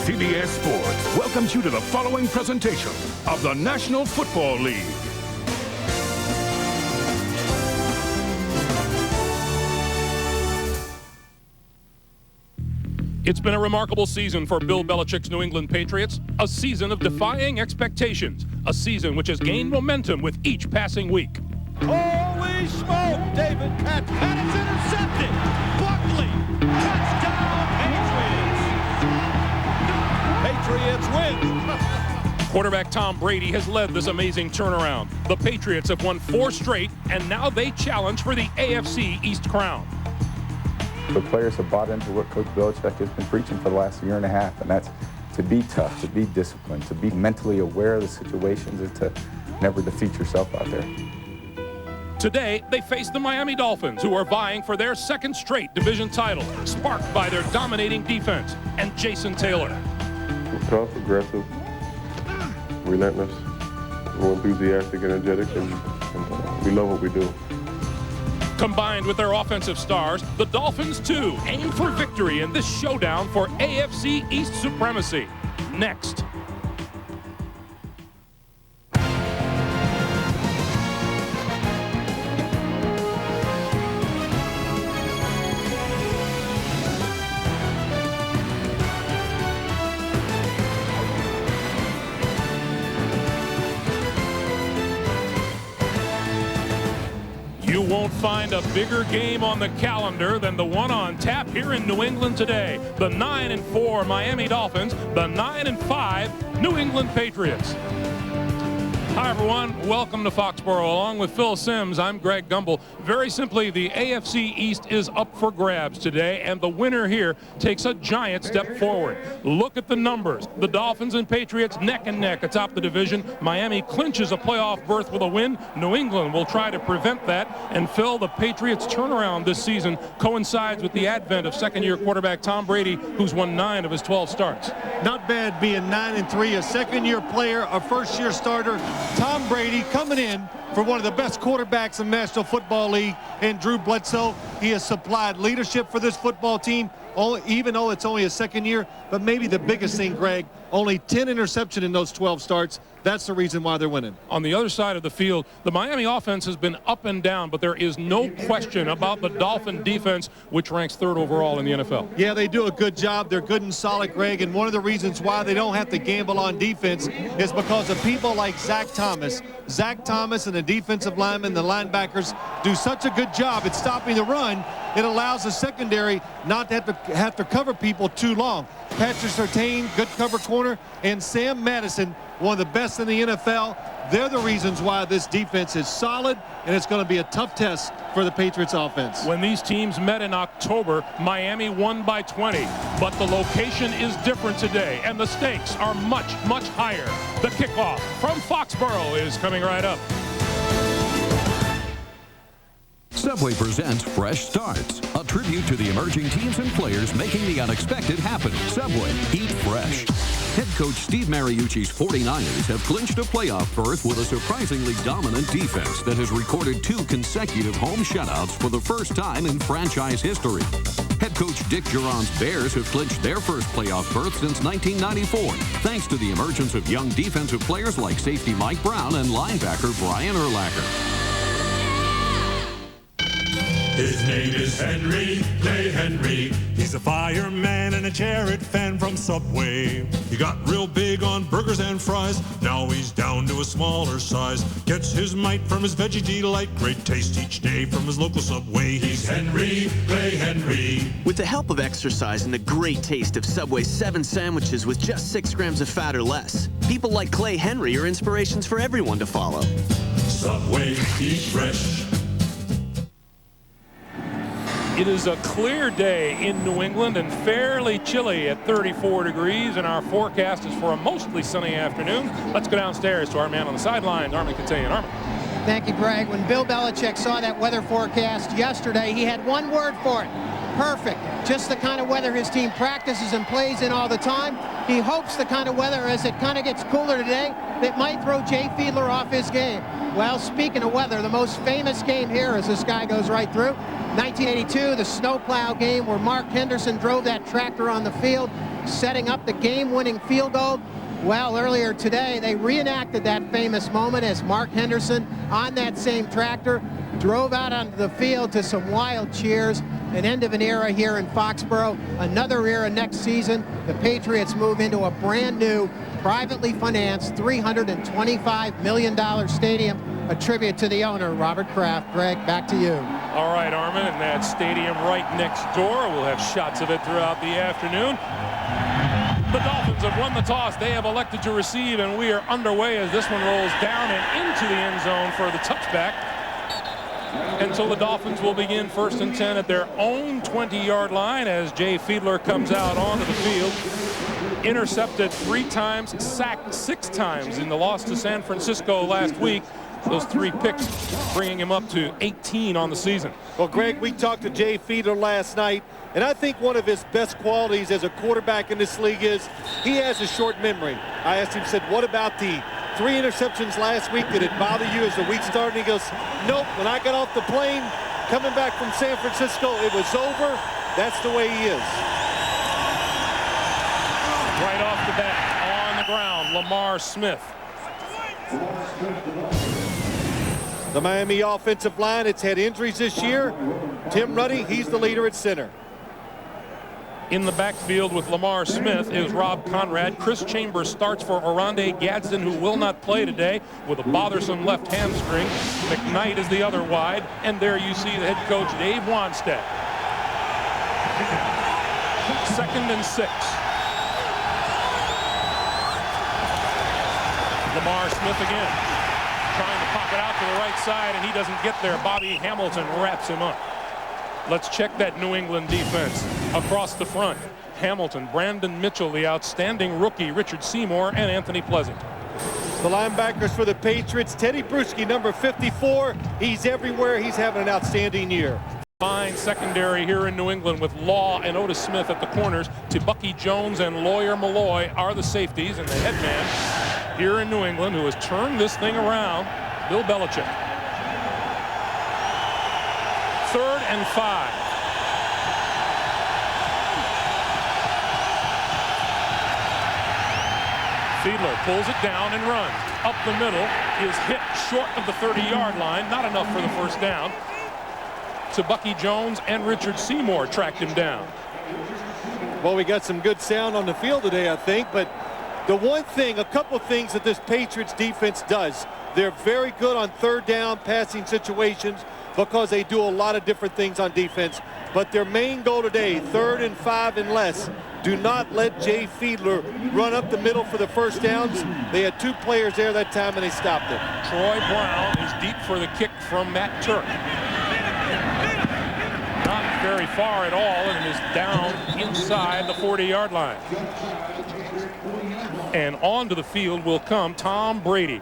CBS Sports welcomes you to the following presentation of the National Football League. It's been a remarkable season for Bill Belichick's New England Patriots, a season of defying expectations, a season which has gained momentum with each passing week. Holy smoke! David Pett, and it's intercepted! Buckley, touchdown, Patriots! Patriots win! Quarterback Tom Brady has led this amazing turnaround. The Patriots have won 4 straight, and now they challenge for the AFC East crown. The players have bought into what Coach Belichick has been preaching for the last year and a half, and that's to be tough, to be disciplined, to be mentally aware of the situations, and to never defeat yourself out there. Today, they face the Miami Dolphins, who are vying for their 2nd straight division title, sparked by their dominating defense and Jason Taylor. We're tough, aggressive, relentless, we're enthusiastic, energetic, and we love what we do. Combined with their offensive stars, the Dolphins, too, aim for victory in this showdown for AFC East supremacy. Next. You won't find a bigger game on the calendar than the one on tap here in New England today. The 9-4 Miami Dolphins, the 9-5 New England Patriots. Hi, everyone. Welcome to Foxborough. Along with Phil Simms, I'm Greg Gumbel. Very simply, the AFC East is up for grabs today, and the winner here takes a giant step forward. Look at the numbers. The Dolphins and Patriots neck and neck atop the division. Miami clinches a playoff berth with a win. New England will try to prevent that. And Phil, the Patriots' turnaround this season coincides with the advent of second-year quarterback Tom Brady, who's won 9 of his 12 starts. Not bad being 9-3, a second-year player, a first-year starter. Tom Brady coming in for one of the best quarterbacks in the National Football League, and Drew Bledsoe. He has supplied leadership for this football team, even though it's only a second year. But maybe the biggest thing, Greg, only 10 interceptions in those 12 starts. That's the reason why they're winning. On the other side of the field, the Miami offense has been up and down, but there is no question about the Dolphin defense, which ranks 3rd overall in the NFL. Yeah, they do a good job. They're good and solid, Greg, and one of the reasons why they don't have to gamble on defense is because of people like Zach Thomas. Zach Thomas and the defensive linemen, the linebackers, do such a good job at stopping the run. It allows the secondary not to have to cover people too long. Patrick Surtain, good cover corner, and Sam Madison, one of the best in the NFL. They're the reasons why this defense is solid, and it's going to be a tough test for the Patriots offense. When these teams met in October, Miami won by 20, but the location is different today, and the stakes are much, much higher. The kickoff from Foxborough is coming right up. Subway presents Fresh Starts, a tribute to the emerging teams and players making the unexpected happen. Subway, eat fresh. Head coach Steve Mariucci's 49ers have clinched a playoff berth with a surprisingly dominant defense that has recorded 2 consecutive home shutouts for the first time in franchise history. Head coach Dick Geron's Bears have clinched their first playoff berth since 1994, thanks to the emergence of young defensive players like safety Mike Brown and linebacker Brian Urlacher. His name is Henry, Clay Henry. He's a fireman and a Jared fan from Subway. He got real big on burgers and fries. Now he's down to a smaller size. Gets his might from his Veggie Delight. Great taste each day from his local Subway. He's Henry, Clay Henry. With the help of exercise and the great taste of Subway's 7 sandwiches with just 6 grams of fat or less, people like Clay Henry are inspirations for everyone to follow. Subway, eat fresh. It is a clear day in New England and fairly chilly at 34 degrees, and our forecast is for a mostly sunny afternoon. Let's go downstairs to our man on the sidelines, Armin Katayan. Armin. Thank you, Greg. When Bill Belichick saw that weather forecast yesterday, he had one word for it: perfect. Just the kind of weather his team practices and plays in all the time. He hopes the kind of weather, as it kind of gets cooler today, that might throw Jay Fiedler off his game. Well, speaking of weather, the most famous game here as this guy goes right through, 1982, the snowplow game where Mark Henderson drove that tractor on the field. setting up the game-winning field goal. Well, earlier today, they reenacted that famous moment as Mark Henderson on that same tractor drove out onto the field to some wild cheers. An end of an era here in Foxborough. Another era next season. The Patriots move into a brand new, privately financed $325 million stadium. A tribute to the owner, Robert Kraft. Greg, back to you. All right, Armin, and that stadium right next door. We'll have shots of it throughout the afternoon. The Dolphins have won the toss. They have elected to receive, and we are underway as this one rolls down and into the end zone for the touchback. And so the Dolphins will begin 1st and 10 at their own 20-yard line as Jay Fiedler comes out onto the field. Intercepted 3 times, sacked 6 times in the loss to San Francisco last week. Those 3 picks bringing him up to 18 on the season. Well, Greg, we talked to Jay Fiedler last night, and I think one of his best qualities as a quarterback in this league is he has a short memory. I asked him, said, what about the 3 interceptions last week? Did it bother you as the week started? And he goes, nope. When I got off the plane coming back from San Francisco, it was over. That's the way he is. Right off the bat, on the ground, Lamar Smith. The Miami offensive line, it's had injuries this year. Tim Ruddy, he's the leader at center. In the backfield with Lamar Smith is Rob Conrad. Chris Chambers starts for Oronde Gadsden, who will not play today with a bothersome left hamstring. McKnight is the other wide. And there you see the head coach, Dave Wanstead. 2nd and 6. Lamar Smith again, trying to pop it out to the right side, and he doesn't get there. Bobby Hamilton wraps him up. Let's check that New England defense. Across the front, Hamilton, Brandon Mitchell, the outstanding rookie, Richard Seymour, and Anthony Pleasant. The linebackers for the Patriots, Teddy Bruschi, number 54. He's everywhere. He's having an outstanding year. Fine secondary here in New England with Law and Otis Smith at the corners. Bucky Jones and Lawyer Malloy are the safeties, and the head man here in New England, who has turned this thing around, Bill Belichick. 3rd and 5. Fiedler pulls it down and runs. Up the middle, is hit short of the 30-yard line. Not enough for the 1st down. Bucky Jones and Richard Seymour tracked him down. Well, we got some good sound on the field today, I think, but the one thing, a couple of things that this Patriots defense does, they're very good on 3rd down passing situations because they do a lot of different things on defense. But their main goal today, 3rd and 5 and less, do not let Jay Fiedler run up the middle for the 1st downs. They had 2 players there that time, and they stopped it. Troy Brown is deep for the kick from Matt Turk. Not very far at all, and is down inside the 40-yard line. And onto the field will come Tom Brady.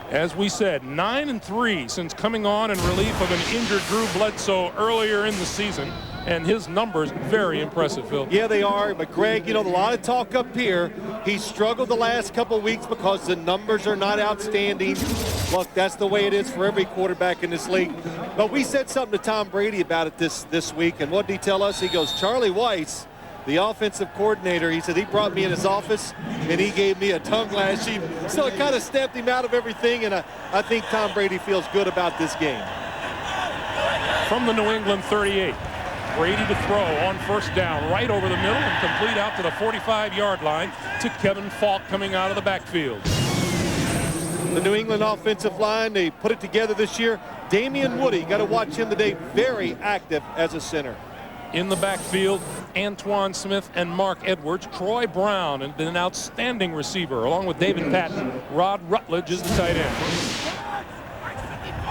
As we said, 9-3 since coming on in relief of an injured Drew Bledsoe earlier in the season. And his numbers very impressive, Phil. Yeah, they are. But, Greg, you know, a lot of talk up here. He struggled the last couple of weeks because the numbers are not outstanding. Look, that's the way it is for every quarterback in this league. But we said something to Tom Brady about it this week. And what did he tell us? He goes, Charlie Weiss, the offensive coordinator, he said he brought me in his office and he gave me a tongue lashing. So it kind of snapped him out of everything. And I think Tom Brady feels good about this game. From the New England 38. Brady to throw on 1st down, right over the middle and complete out to the 45-yard line to Kevin Falk coming out of the backfield. The New England offensive line, they put it together this year. Damian Woody, got to watch him today, very active as a center. In the backfield, Antoine Smith and Mark Edwards. Troy Brown, and an outstanding receiver, along with David Patton. Rod Rutledge is the tight end.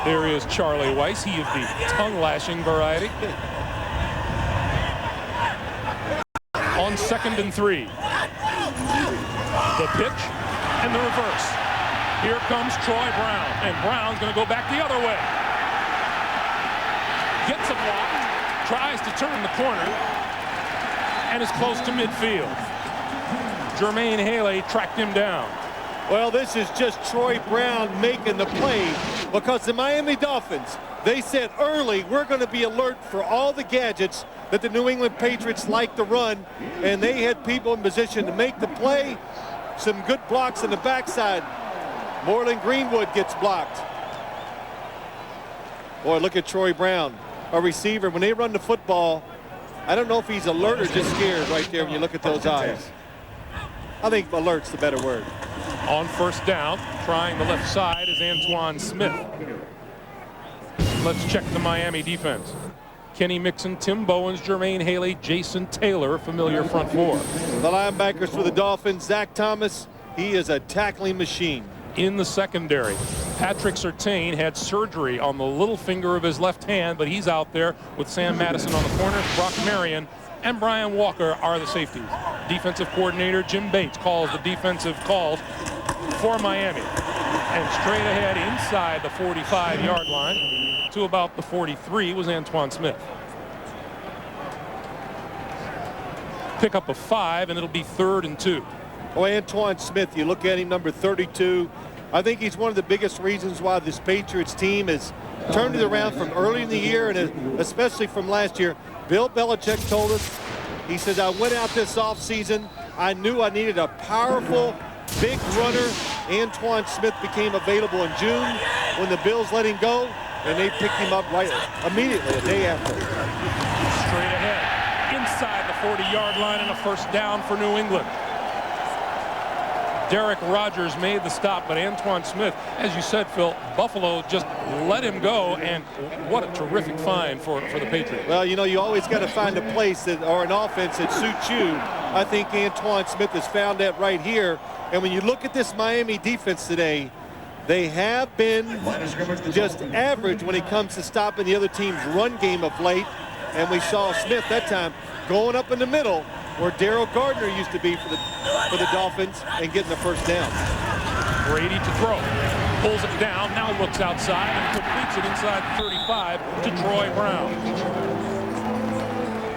There is Charlie Weiss. He is the tongue-lashing variety. On 2nd and 3. The pitch and the reverse. Here comes Troy Brown, and Brown's going to go back the other way. Gets a block, tries to turn the corner, and is close to midfield. Jermaine Haley tracked him down. Well, this is just Troy Brown making the play because the Miami Dolphins, they said early, we're going to be alert for all the gadgets that the New England Patriots like to run, and they had people in position to make the play. Some good blocks in the backside. Moreland Greenwood gets blocked. Boy, look at Troy Brown, a receiver. When they run the football, I don't know if he's alert or just scared right there when you look at those eyes. I think alert's the better word. On first down, trying the left side is Antoine Smith. Let's check the Miami defense. Kenny Mixon, Tim Bowens, Jermaine Haley, Jason Taylor, familiar front four. The linebackers for the Dolphins, Zach Thomas, he is a tackling machine. In the secondary, Patrick Surtain had surgery on the little finger of his left hand, but he's out there with Sam Madison on the corner. Brock Marion and Brian Walker are the safeties. Defensive coordinator Jim Bates calls the defensive calls for Miami. And straight ahead inside the 45-yard line to about the 43 was Antoine Smith. Pick up a 5, and it'll be 3rd and 2. Oh, Antoine Smith, you look at him, number 32. I think he's one of the biggest reasons why this Patriots team has turned it around from early in the year and especially from last year. Bill Belichick told us, he says, I went out this offseason. I knew I needed a powerful, big runner. Antoine Smith became available in June when the Bills let him go, and they picked him up right immediately, a day after. Straight ahead, inside the 40-yard line, and a first down for New England. Derek Rogers made the stop, but Antoine Smith, as you said, Phil, Buffalo just let him go, and what a terrific find for the Patriots. Well, you know, you always got to find a place that, or an offense that suits you. I think Antoine Smith has found that right here. And when you look at this Miami defense today, they have been just average when it comes to stopping the other team's run game of late. And we saw Smith that time going up in the middle where Darryl Gardner used to be for the Dolphins and getting the first down. Brady to throw. Pulls it down, now looks outside and completes it inside the 35 to Troy Brown.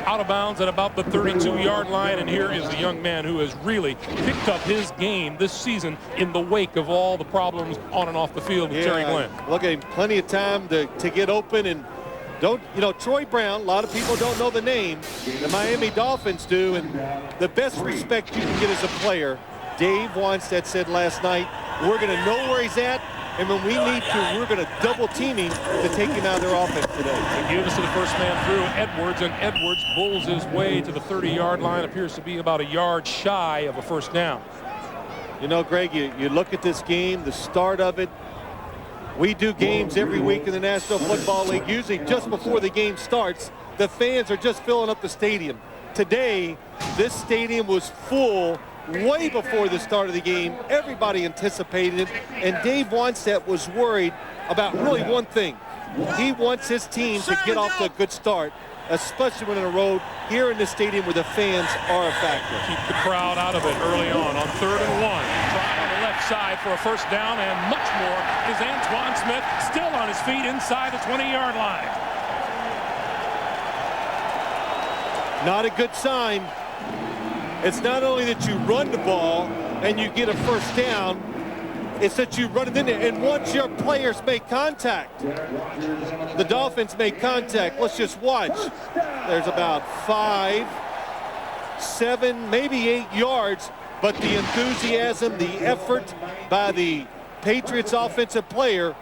Out of bounds at about the 32-yard line, and here is the young man who has really picked up his game this season in the wake of all the problems on and off the field with Terry Glenn. Look at him, plenty of time to get open. And Troy Brown, a lot of people don't know the name. The Miami Dolphins do, and the best respect you can get as a player, Dave Wannstedt said last night, we're going to know where he's at, and when we need to, we're going to double team him to take him out of their offense today. He gives us to the first man through, Edwards, and Edwards bulls his way to the 30-yard line, appears to be about a yard shy of a first down. You know, Greg, you look at this game, the start of it. We do games every week in the National Football League. Usually just before the game starts, the fans are just filling up the stadium. Today, this stadium was full way before the start of the game. Everybody anticipated it, and Dave Wannstedt was worried about really one thing. He wants his team to get off to a good start, especially when on the road here in the stadium where the fans are a factor. Keep the crowd out of it early on 3rd and 1. Trying on the left side for a first down, and much more is Antoine Smith still on his feet inside the 20-yard line. Not a good sign. It's not only that you run the ball and you get a first down, it's that you run it in there. And once your players make contact, the Dolphins make contact. Let's just watch. There's about 5, 7, maybe 8 yards, but the enthusiasm, the effort by the Patriots offensive players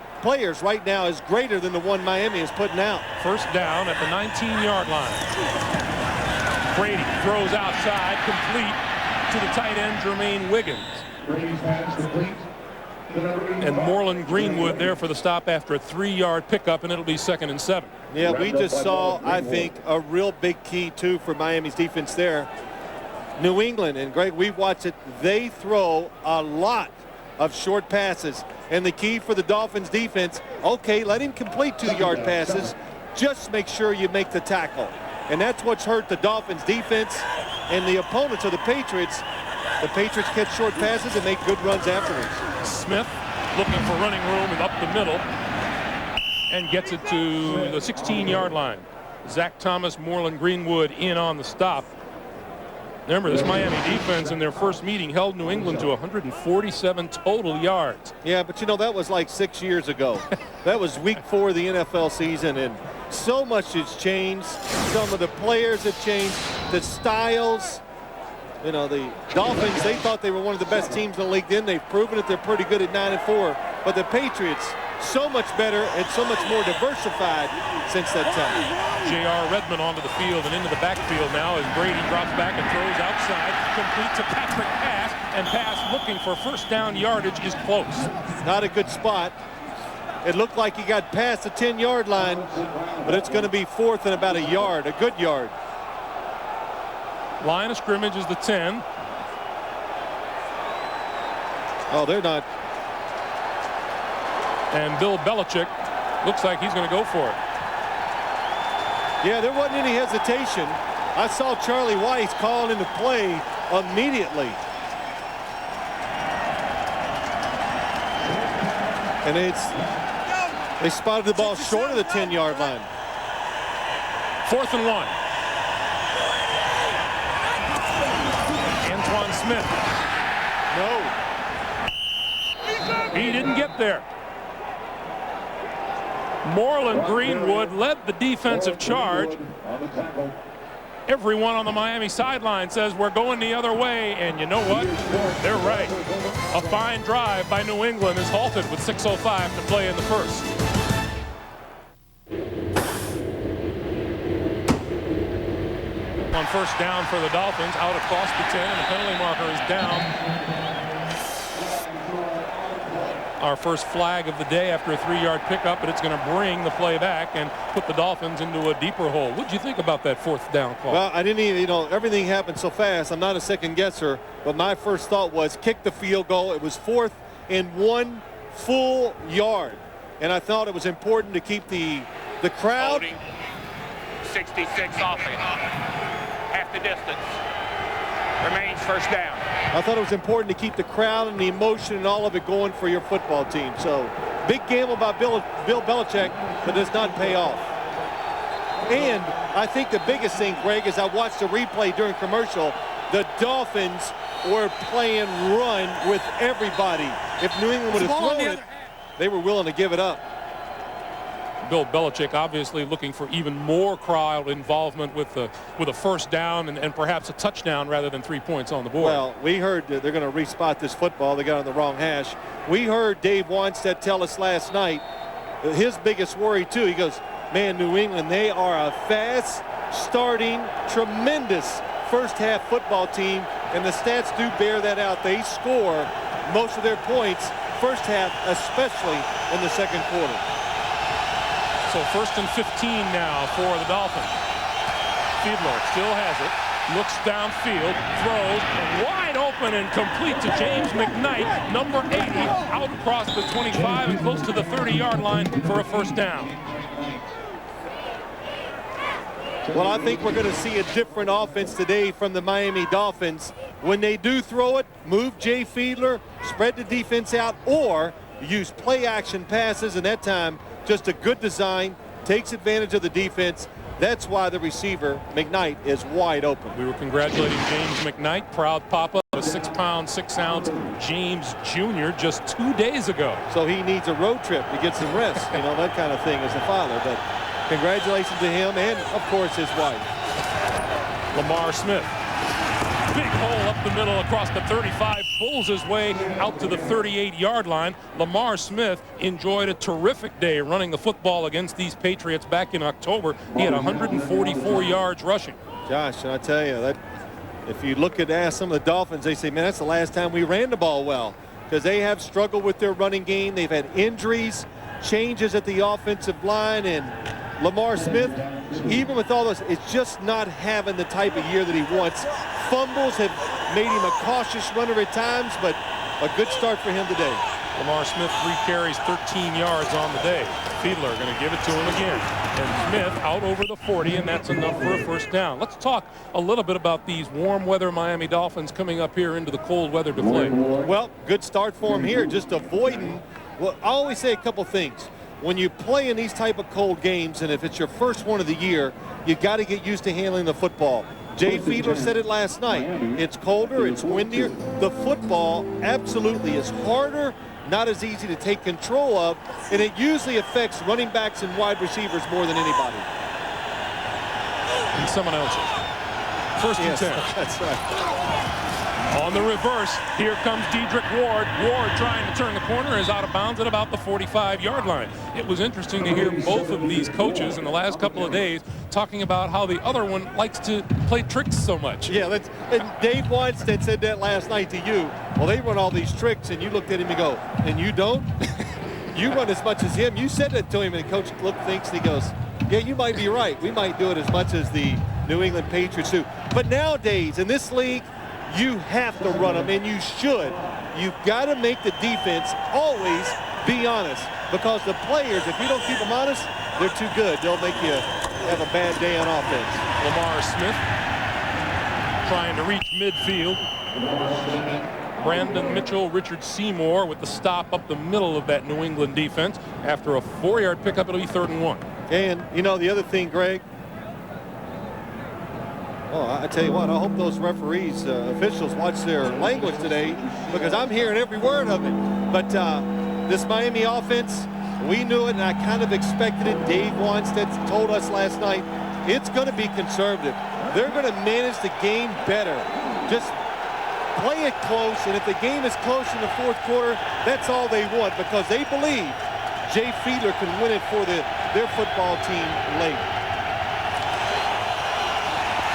right now is greater than the one Miami is putting out. First down at the 19-yard line. Brady throws outside, complete to the tight end, Jermaine Wiggins. And Moreland Greenwood there for the stop after a 3-yard pickup, and it'll be 2nd and 7. Yeah, we just saw, I think, a real big key, too, for Miami's defense there. New England, and Greg, we've watched it, they throw a lot of short passes. And the key for the Dolphins defense, okay, let him complete 2-yard passes. Just make sure you make the tackle. And that's what's hurt the Dolphins defense and the opponents of the Patriots. The Patriots catch short passes and make good runs afterwards. Smith looking for running room and up the middle and gets it to the 16-yard line. Zach Thomas, Moreland Greenwood in on the stop. Remember, this Miami defense in their first meeting held New England to 147 total yards. Yeah, but you know, that was like 6 years ago. That was week 4 of the NFL season, and So much has changed. Some of the players have changed. The styles. You know, the Dolphins, they thought they were one of the best teams in the league then. They've proven that they're pretty good at 9-4. But the Patriots, so much better and so much more diversified since that time. J.R. Redmond onto the field and into the backfield now as Brady drops back and throws outside. Complete to Patrick pass, and pass looking for first down yardage is close. Not a good spot. It looked like he got past the 10-yard line, but it's going to be 4th and about a yard, a good yard. Line of scrimmage is the 10. Oh, they're not. And Bill Belichick looks like he's going to go for it. Yeah, there wasn't any hesitation. I saw Charlie Weiss calling into play immediately. And they spotted the ball short of the 10-yard line. 4th and 1. Antoine Smith. No. He didn't get there. Moreland Greenwood led the defensive charge. Everyone on the Miami sideline says we're going the other way, and you know what? They're right. A fine drive by New England is halted with 6:05 to play in the first. On first down for the Dolphins, out across the 10, and the penalty marker is down. Our first flag of the day after a 3-yard pickup, but it's going to bring the play back and put the Dolphins into a deeper hole. What did you think about that 4th down call? Well, I didn't even, everything happened so fast. I'm not a second guesser, but my first thought was kick the field goal. It was 4th and 1 full yard. And I thought it was important to keep the crowd. Holding. 66 off it. Half the distance. Remains first down. I thought it was important to keep the crowd and the emotion and all of it going for your football team. So big gamble by Bill Belichick, but does not pay off. And I think the biggest thing, Greg, is I watched the replay during commercial. The Dolphins were playing run with everybody. If New England would have thrown it, they were willing to give it up. Bill Belichick obviously looking for even more crowd involvement with a first down and perhaps a touchdown rather than 3 points on the board. Well, we heard they're going to respot this football. They got on the wrong hash. We heard Dave Wanstead tell us last night his biggest worry too. He goes, man, New England, they are a fast starting, tremendous first half football team, and the stats do bear that out. They score most of their points first half, especially in the second quarter. So 1st and 15 now for the Dolphins. Fiedler still has it, looks downfield, throws, and wide open and complete to James McKnight, number 80, out across the 25 and close to the 30-yard line for a first down. Well, I think we're going to see a different offense today from the Miami Dolphins. When they do throw it, move Jay Fiedler, spread the defense out, or use play-action passes, and that time just a good design, takes advantage of the defense. That's why the receiver, McKnight, is wide open. We were congratulating James McKnight, proud papa of a 6-pound, 6-ounce James Jr. just 2 days ago. So he needs a road trip to get some rest, that kind of thing as a father. But congratulations to him and, of course, his wife. Lamar Smith. Big hole up the middle across the 35, pulls his way out to the 38-yard line. Lamar Smith enjoyed a terrific day running the football against these Patriots back in October. He had 144 yards rushing. Josh, I tell you, that if you look at some of the Dolphins, they say, man, that's the last time we ran the ball well, because they have struggled with their running game. They've had injuries, changes at the offensive line, and Lamar Smith, even with all this, is just not having the type of year that he wants. Fumbles have made him a cautious runner at times, but a good start for him today. Lamar Smith, 3 carries, 13 yards on the day. Fiedler going to give it to him again. And Smith out over the 40, and that's enough for a first down. Let's talk a little bit about these warm weather Miami Dolphins coming up here into the cold weather to play. Well, good start for him here, just avoiding. Well, I always say a couple things. When you play in these type of cold games, and if it's your first one of the year, you got to get used to handling the football. Jay Fiedler said it last night. It's colder, it's windier. The football absolutely is harder, not as easy to take control of, and it usually affects running backs and wide receivers more than anybody. And someone else's. First and 10. That's right. On the reverse, here comes Dedrick Ward. Ward trying to turn the corner is out of bounds at about the 45-yard line. It was interesting to hear both of these coaches in the last couple of days talking about how the other one likes to play tricks so much. Yeah, and Dave Weinstein said that last night to you. Well, they run all these tricks, and you looked at him and go, and you don't? You run as much as him. You said that to him, and Coach thinks, and he goes, yeah, you might be right. We might do it as much as the New England Patriots do. But nowadays, in this league, you have to run them, and you should. You've got to make the defense always be honest, because the players, if you don't keep them honest, they're too good. They'll make you have a bad day on offense. Lamar Smith trying to reach midfield. Brandon Mitchell, Richard Seymour with the stop up the middle of that New England defense. After a 4-yard pickup, it'll be 3rd and 1. And, you know, the other thing, Greg, I tell you what, I hope those referees, officials watch their language today, because I'm hearing every word of it. But this Miami offense, we knew it, and I kind of expected it. Dave Weinstein told us last night, it's going to be conservative. They're going to manage the game better. Just play it close, and if the game is close in the 4th quarter, that's all they want, because they believe Jay Fiedler can win it for their football team late.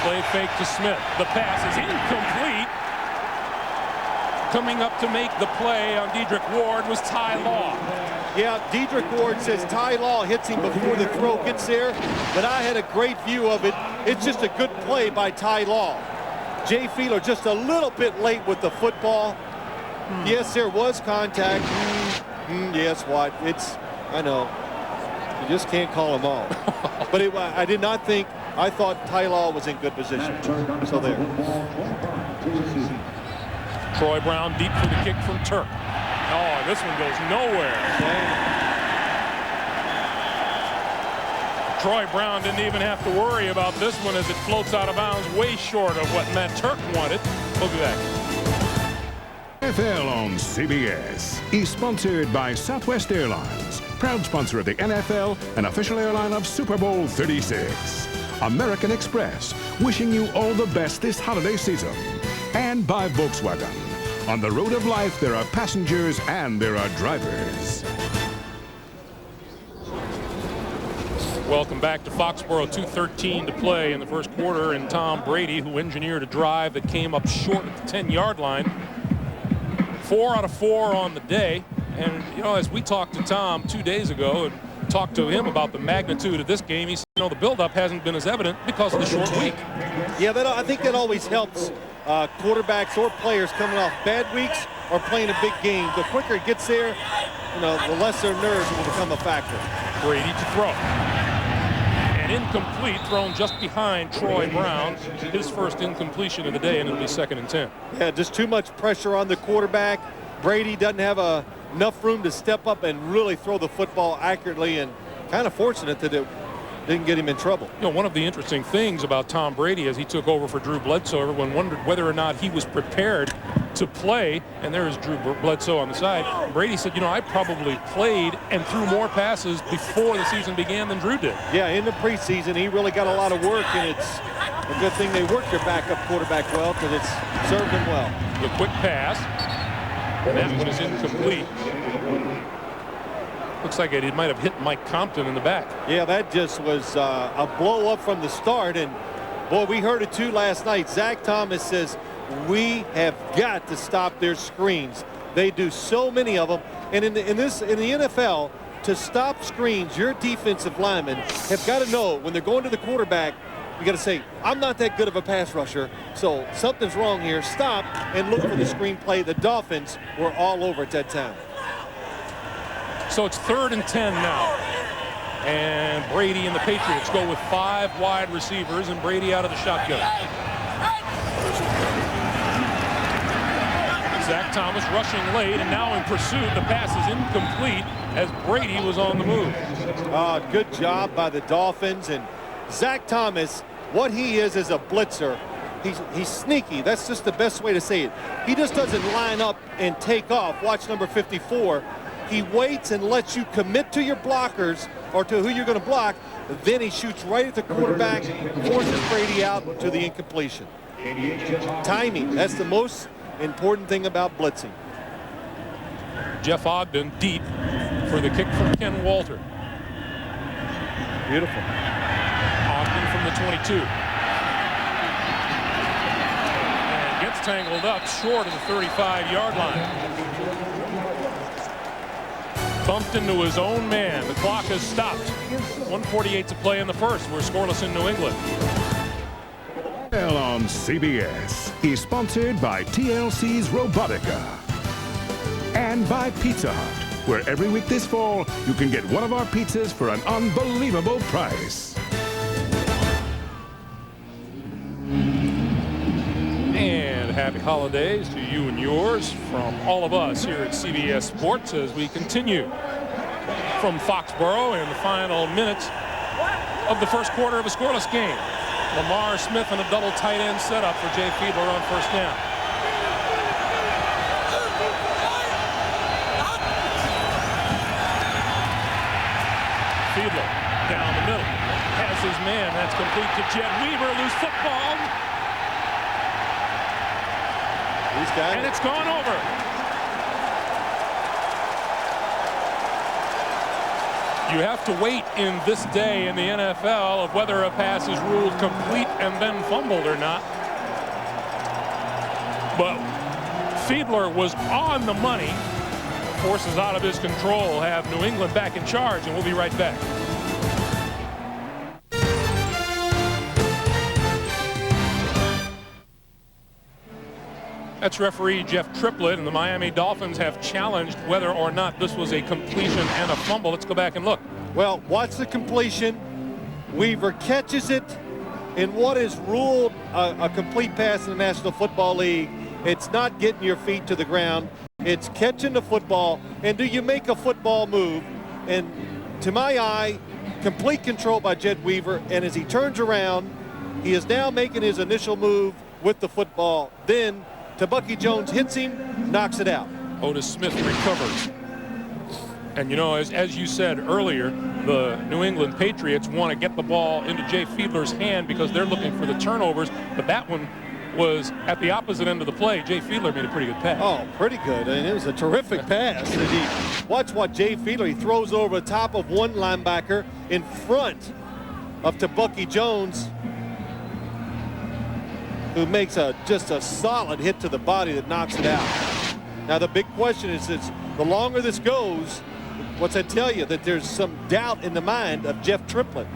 Play fake to Smith. The pass is incomplete. Coming up to make the play on Dedrick Ward was Ty Law. Yeah, Dedrick Ward says Ty Law hits him before the throw gets there, but I had a great view of it. It's just a good play by Ty Law. Jay Fiedler just a little bit late with the football. Yes, there was contact. Yes, what? I know. You just can't call them all. But I did not think, I thought Ty Law was in good position. So there. Troy Brown deep for the kick from Turk. Oh, this one goes nowhere. Troy Brown didn't even have to worry about this one as it floats out of bounds, way short of what Matt Turk wanted. We'll be back. NFL on CBS is sponsored by Southwest Airlines, proud sponsor of the NFL and official airline of Super Bowl 36. American Express, wishing you all the best this holiday season. And by Volkswagen. On the road of life, there are passengers and there are drivers. Welcome back to Foxborough. 2:13 to play in the first quarter, and Tom Brady, who engineered a drive that came up short at the 10-yard line. 4 out of 4 on the day. And, you know, as we talked to Tom 2 days ago and talked to him about the magnitude of this game, he said, you know, the buildup hasn't been as evident because of the short week. Yeah, I think that always helps quarterbacks or players coming off bad weeks or playing a big game. The quicker it gets there, you know, the less their nerves will become a factor. Brady to throw. And incomplete, thrown just behind Troy Brown. His first incompletion of the day, and it'll be 2nd and 10. Yeah, just too much pressure on the quarterback. Brady doesn't have enough room to step up and really throw the football accurately, and kind of fortunate that it didn't get him in trouble. You know, one of the interesting things about Tom Brady as he took over for Drew Bledsoe, everyone wondered whether or not he was prepared to play, and there's Drew Bledsoe on the side. Brady said, you know, I probably played and threw more passes before the season began than Drew did. Yeah, in the preseason, he really got a lot of work, and it's a good thing they worked their backup quarterback well, because it's served him well. The quick pass, and that one is incomplete. Looks like it might have hit Mike Compton in the back. Yeah, that just was a blow up from the start, and boy, we heard it too last night. Zach Thomas says, we have got to stop their screens. They do so many of them, and in the NFL, to stop screens, your defensive linemen have got to know when they're going to the quarterback, you got to say, I'm not that good of a pass rusher, so something's wrong here. Stop and look for the screen play. The Dolphins were all over at that time. So it's 3rd and 10 now. And Brady and the Patriots go with 5 wide receivers, and Brady out of the shotgun. Zach Thomas rushing late, and now in pursuit. The pass is incomplete as Brady was on the move. Good job by the Dolphins. And Zach Thomas, what he is a blitzer. he's sneaky. That's just the best way to say it. He just doesn't line up and take off. Watch number 54. He waits and lets you commit to your blockers or to who you're going to block. Then he shoots right at the quarterback, forces Brady out to the incompletion. Timing, that's the most important thing about blitzing. Jeff Ogden deep for the kick from Ken Walter. Beautiful. Ogden from the 22. And gets tangled up short of the 35-yard line. Bumped into his own man. The clock has stopped. 1:48 to play in the first. We're scoreless in New England. On CBS is sponsored by TLC's Robotica and by Pizza Hut, where every week this fall you can get one of our pizzas for an unbelievable price. And happy holidays to you and yours from all of us here at CBS Sports as we continue from Foxborough in the final minutes of the first quarter of a scoreless game. Lamar Smith in a double tight end setup for Jay Fiedler on first down. Fiedler down the middle. Has his man. That's complete to Jed Weaver. Loose football. He's got it. And it's gone over. You have to wait in this day in the NFL of whether a pass is ruled complete and then fumbled or not. But Fiedler was on the money. Forces out of his control. Have New England back in charge, and we'll be right back. That's referee Jeff Triplett, and the Miami Dolphins have challenged whether or not this was a completion and a fumble. Let's go back and look. Well, watch the completion. Weaver catches it in what is ruled a complete pass in the National Football League. It's not getting your feet to the ground. It's catching the football. And do you make a football move? And to my eye, complete control by Jed Weaver. And as he turns around, he is now making his initial move with the football. Then Bucky Jones hits him, knocks it out. Otis Smith recovers. And you know, as you said earlier, the New England Patriots want to get the ball into Jay Fiedler's hand because they're looking for the turnovers, but that one was at the opposite end of the play. Jay Fiedler made a pretty good pass. Oh, pretty good. I mean, it was a terrific pass. Watch what Jay Fiedler, he throws over the top of one linebacker in front of Bucky Jones, who makes just a solid hit to the body that knocks it out. Now the big question is the longer this goes, what's that tell you? That there's some doubt in the mind of Jeff Triplett.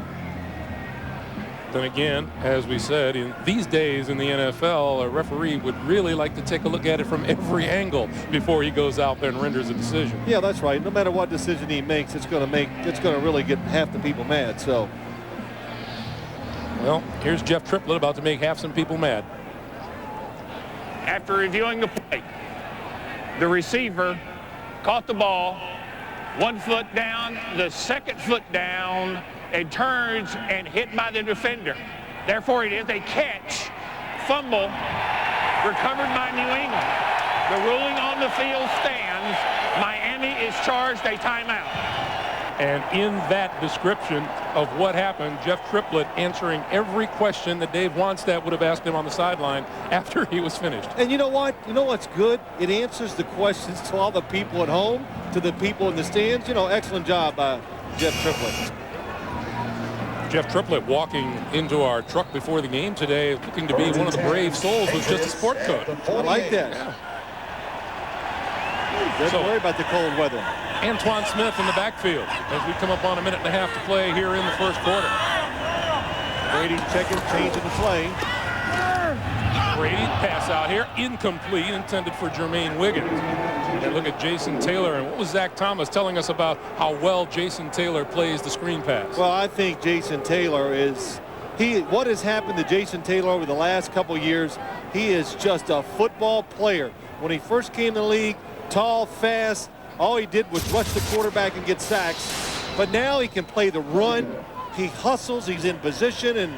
Then again, as we said, in these days in the NFL, a referee would really like to take a look at it from every angle before he goes out there and renders a decision. Yeah, that's right. No matter what decision he makes, it's going to really get half the people mad. So, well, here's Jeff Triplett about to make half some people mad. After reviewing the play, the receiver caught the ball, 1 foot down, the second foot down, and turns and hit by the defender. Therefore, it is a catch, fumble, recovered by New England. The ruling on the field stands. Miami is charged a timeout. And in that description of what happened, Jeff Triplett answering every question that Dave Wannstedt would have asked him on the sideline after he was finished. And you know what? You know what's good? It answers the questions to all the people at home, to the people in the stands. You know, excellent job by Jeff Triplett. Jeff Triplett walking into our truck before the game today, looking to be one of the brave souls with just a sport coat. I like that. Yeah. Don't worry about the cold weather. Antoine Smith in the backfield as we come up on 1.5 minutes to play here in the first quarter. Brady changing the play. Brady pass out here, incomplete, intended for Jermaine Wiggins. And look at Jason Taylor, and what was Zach Thomas telling us about how well Jason Taylor plays the screen pass? Well, I think Jason Taylor is, what has happened to Jason Taylor over the last couple years, he is just a football player. When he first came to the league, tall, fast, all he did was rush the quarterback and get sacks. But now he can play the run. He hustles, he's in position, and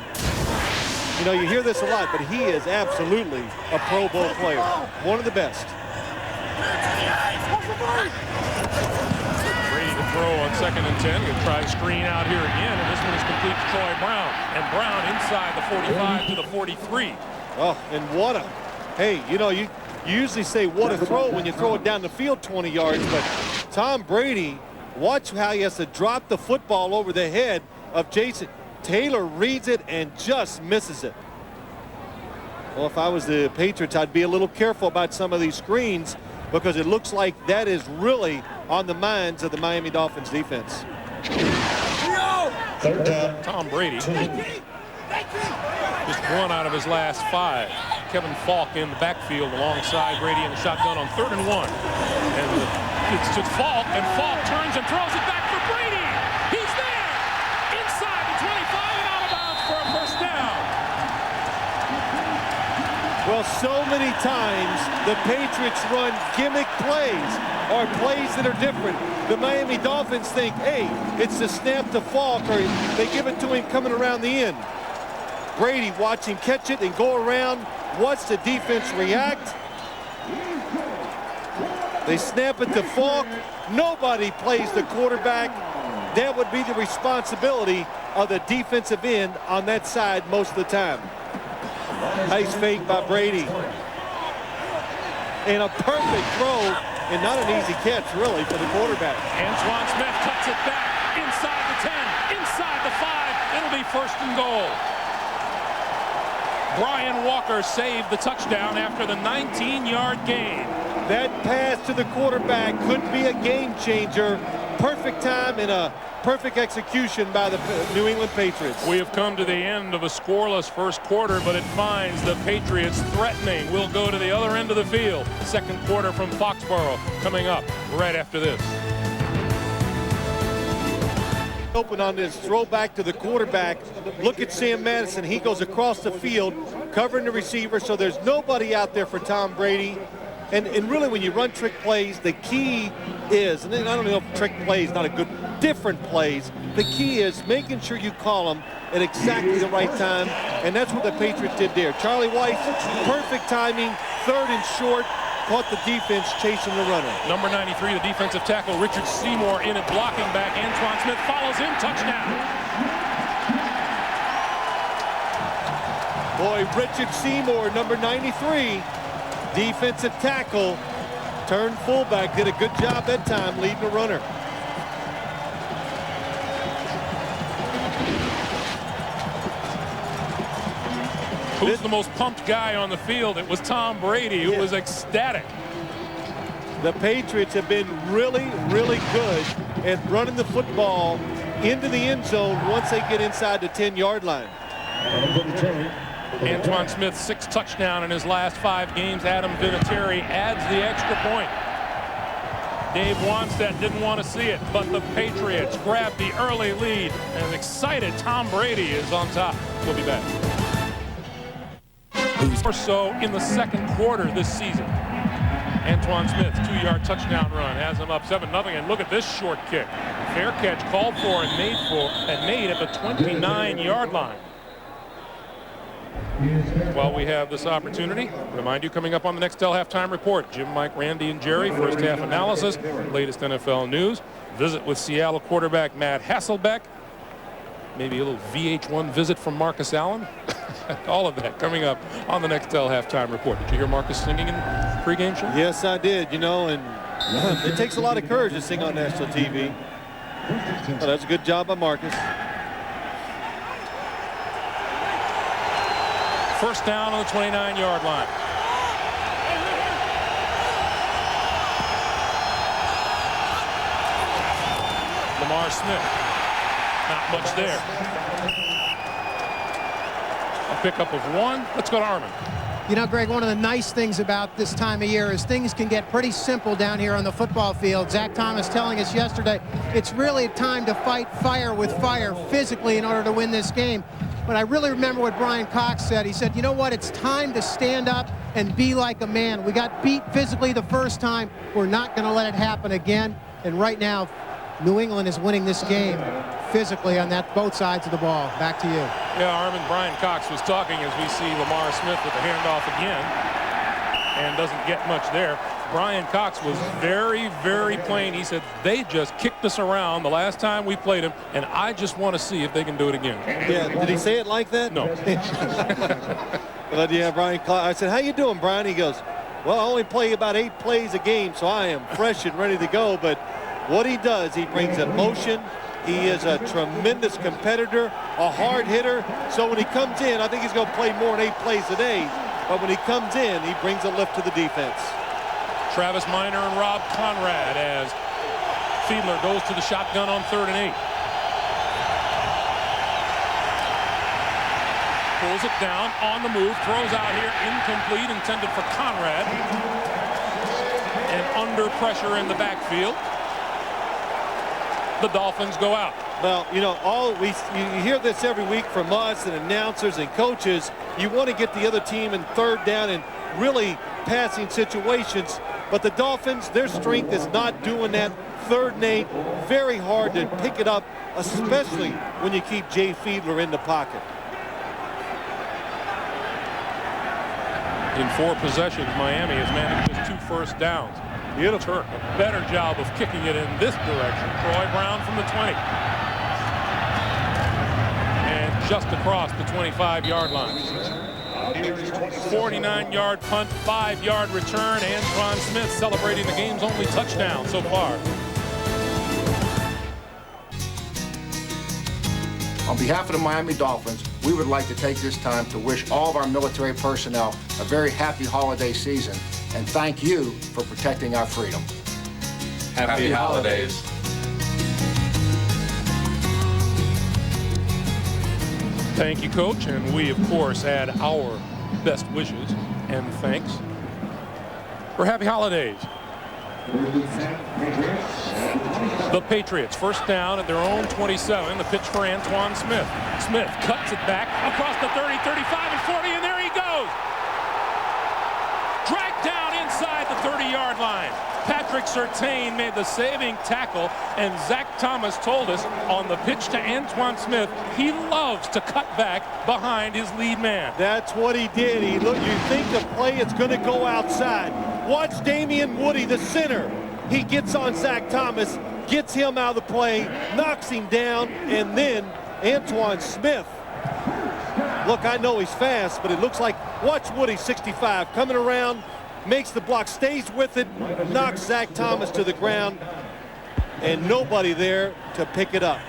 You know, you hear this a lot, but he is absolutely a Pro Bowl player. One of the best. Brady to throw on 2nd and 10. He'll try to screen out here again, and this one is complete to Troy Brown. And Brown inside the 45 to the 43. Oh, and what a, hey, you know, you usually say what a throw when you throw it down the field 20 yards, but Tom Brady, watch how he has to drop the football over the head of Jason. Taylor reads it and just misses it. Well, if I was the Patriots, I'd be a little careful about some of these screens because it looks like that is really on the minds of the Miami Dolphins defense. Tom Brady, just 1 out of his last 5. Kevin Falk in the backfield alongside Brady in the shotgun on 3rd and 1. And it's to Falk, and Falk turns and throws it back for Brady. He's there, inside the 25 and out of bounds for a first down. Well, so many times the Patriots run gimmick plays or plays that are different. The Miami Dolphins think, hey, it's the snap to Falk, or they give it to him coming around the end. Brady, watch him catch it and go around. Watch the defense react. They snap it to Falk. Nobody plays the quarterback. That would be the responsibility of the defensive end on that side most of the time. Nice fake by Brady. And a perfect throw, and not an easy catch, really, for the quarterback. Antoine Smith cuts it back inside the 10, inside the 5. It'll be 1st and goal. Brian Walker saved the touchdown after the 19-yard gain. That pass to the quarterback could be a game changer. Perfect time and a perfect execution by the New England Patriots. We have come to the end of a scoreless first quarter, but it finds the Patriots threatening. We'll go to the other end of the field. 2nd quarter from Foxborough coming up right after this. Open on this throw back to the quarterback. Look at Sam Madison. He goes across the field covering the receiver, so there's nobody out there for Tom Brady. And really, when you run trick plays, the key is, and I don't know if trick plays not a good, different plays. The key is making sure you call them at exactly the right time, and that's what the Patriots did there. Charlie White, perfect timing, 3rd and short, caught the defense chasing the runner. Number 93, the defensive tackle, Richard Seymour in it, blocking back. Antoine Smith follows him, touchdown. Boy, Richard Seymour, number 93, defensive tackle, turned fullback, did a good job that time leading the runner. Who's the most pumped guy on the field? It was Tom Brady, who was ecstatic. The Patriots have been really, really good at running the football into the end zone once they get inside the 10-yard line. Antoine Smith, 6 touchdowns in his last 5 games. Adam Vinatieri adds the extra point. Dave Wanstead didn't want to see it, but the Patriots grabbed the early lead, and an excited Tom Brady is on top. We'll be back. Or so in the 2nd quarter this season. Antoine Smith, 2-yard touchdown run, has him up 7-0, and look at this short kick. Fair catch called for and made at the 29-yard line. While we have this opportunity, remind you, coming up on the Nextel Halftime Report, Jim, Mike, Randy, and Jerry, first half analysis, latest NFL news, visit with Seattle quarterback Matt Hasselbeck, maybe a little VH1 visit from Marcus Allen. All of that coming up on the Nextel Halftime Report. Did you hear Marcus singing in pregame show? Yes, I did, you know, and it takes a lot of courage to sing on national TV. Well, that's a good job by Marcus. First down on the 29-yard line. Lamar Smith. Not much there. A pickup of 1. Let's go to Armin. You know, Greg, one of the nice things about this time of year is things can get pretty simple down here on the football field. Zach Thomas telling us yesterday, it's really time to fight fire with fire physically in order to win this game. But I really remember what Brian Cox said. He said, you know what, it's time to stand up and be like a man. We got beat physically the first time. We're not going to let it happen again. And right now, New England is winning this game physically on both sides of the ball. Back to you. Yeah, Armin, Brian Cox was talking as we see Lamar Smith with the handoff again and doesn't get much there. Brian Cox was very, very plain. He said, they just kicked us around the last time we played them, and I just want to see if they can do it again. Yeah, did he say it like that? No. But yeah, Brian Cox, I said, how you doing, Brian? He goes, well, I only play about 8 plays a game, so I am fresh and ready to go. But what he does, he brings emotion. He is a tremendous competitor, a hard hitter. So when he comes in, I think he's going to play more than 8 plays a day. But when he comes in, he brings a lift to the defense. Travis Minor and Rob Conrad as Fiedler goes to the shotgun on 3rd and 8. Pulls it down on the move, throws out here, incomplete, intended for Conrad. And under pressure in the backfield, the Dolphins go out. Well, you know, you hear this every week from us and announcers and coaches. You want to get the other team in 3rd down and really passing situations. But the Dolphins, their strength is not doing that. 3rd and 8, very hard to pick it up, especially when you keep Jay Fiedler in the pocket. In 4 possessions, Miami has managed just 2 first downs. Beautiful. Turk, a better job of kicking it in this direction. Troy Brown from the 20. And just across the 25-yard line. 49-yard punt, 5-yard return. Antoine Smith celebrating the game's only touchdown so far. On behalf of the Miami Dolphins, we would like to take this time to wish all of our military personnel a very happy holiday season and thank you for protecting our freedom. Happy holidays. Thank you, Coach, and we, of course, add our best wishes and thanks for happy holidays. The Patriots, first down at their own 27. The pitch for Antoine Smith. Smith cuts it back across the 30, 35, and 40, and there he goes. Dragged down inside the 30-yard line. Patrick Surtain made the saving tackle, and Zach Thomas told us on the pitch to Antoine Smith, he loves to cut back behind his lead man. That's what he did. You think the play is going to go outside. Watch Damian Woody, the center. He gets on Zach Thomas, gets him out of the play, knocks him down, and then Antoine Smith. Look, I know he's fast, but it looks like, watch Woody, 65, coming around, makes the block, stays with it, knocks Zach Thomas to the ground, and nobody there to pick it up.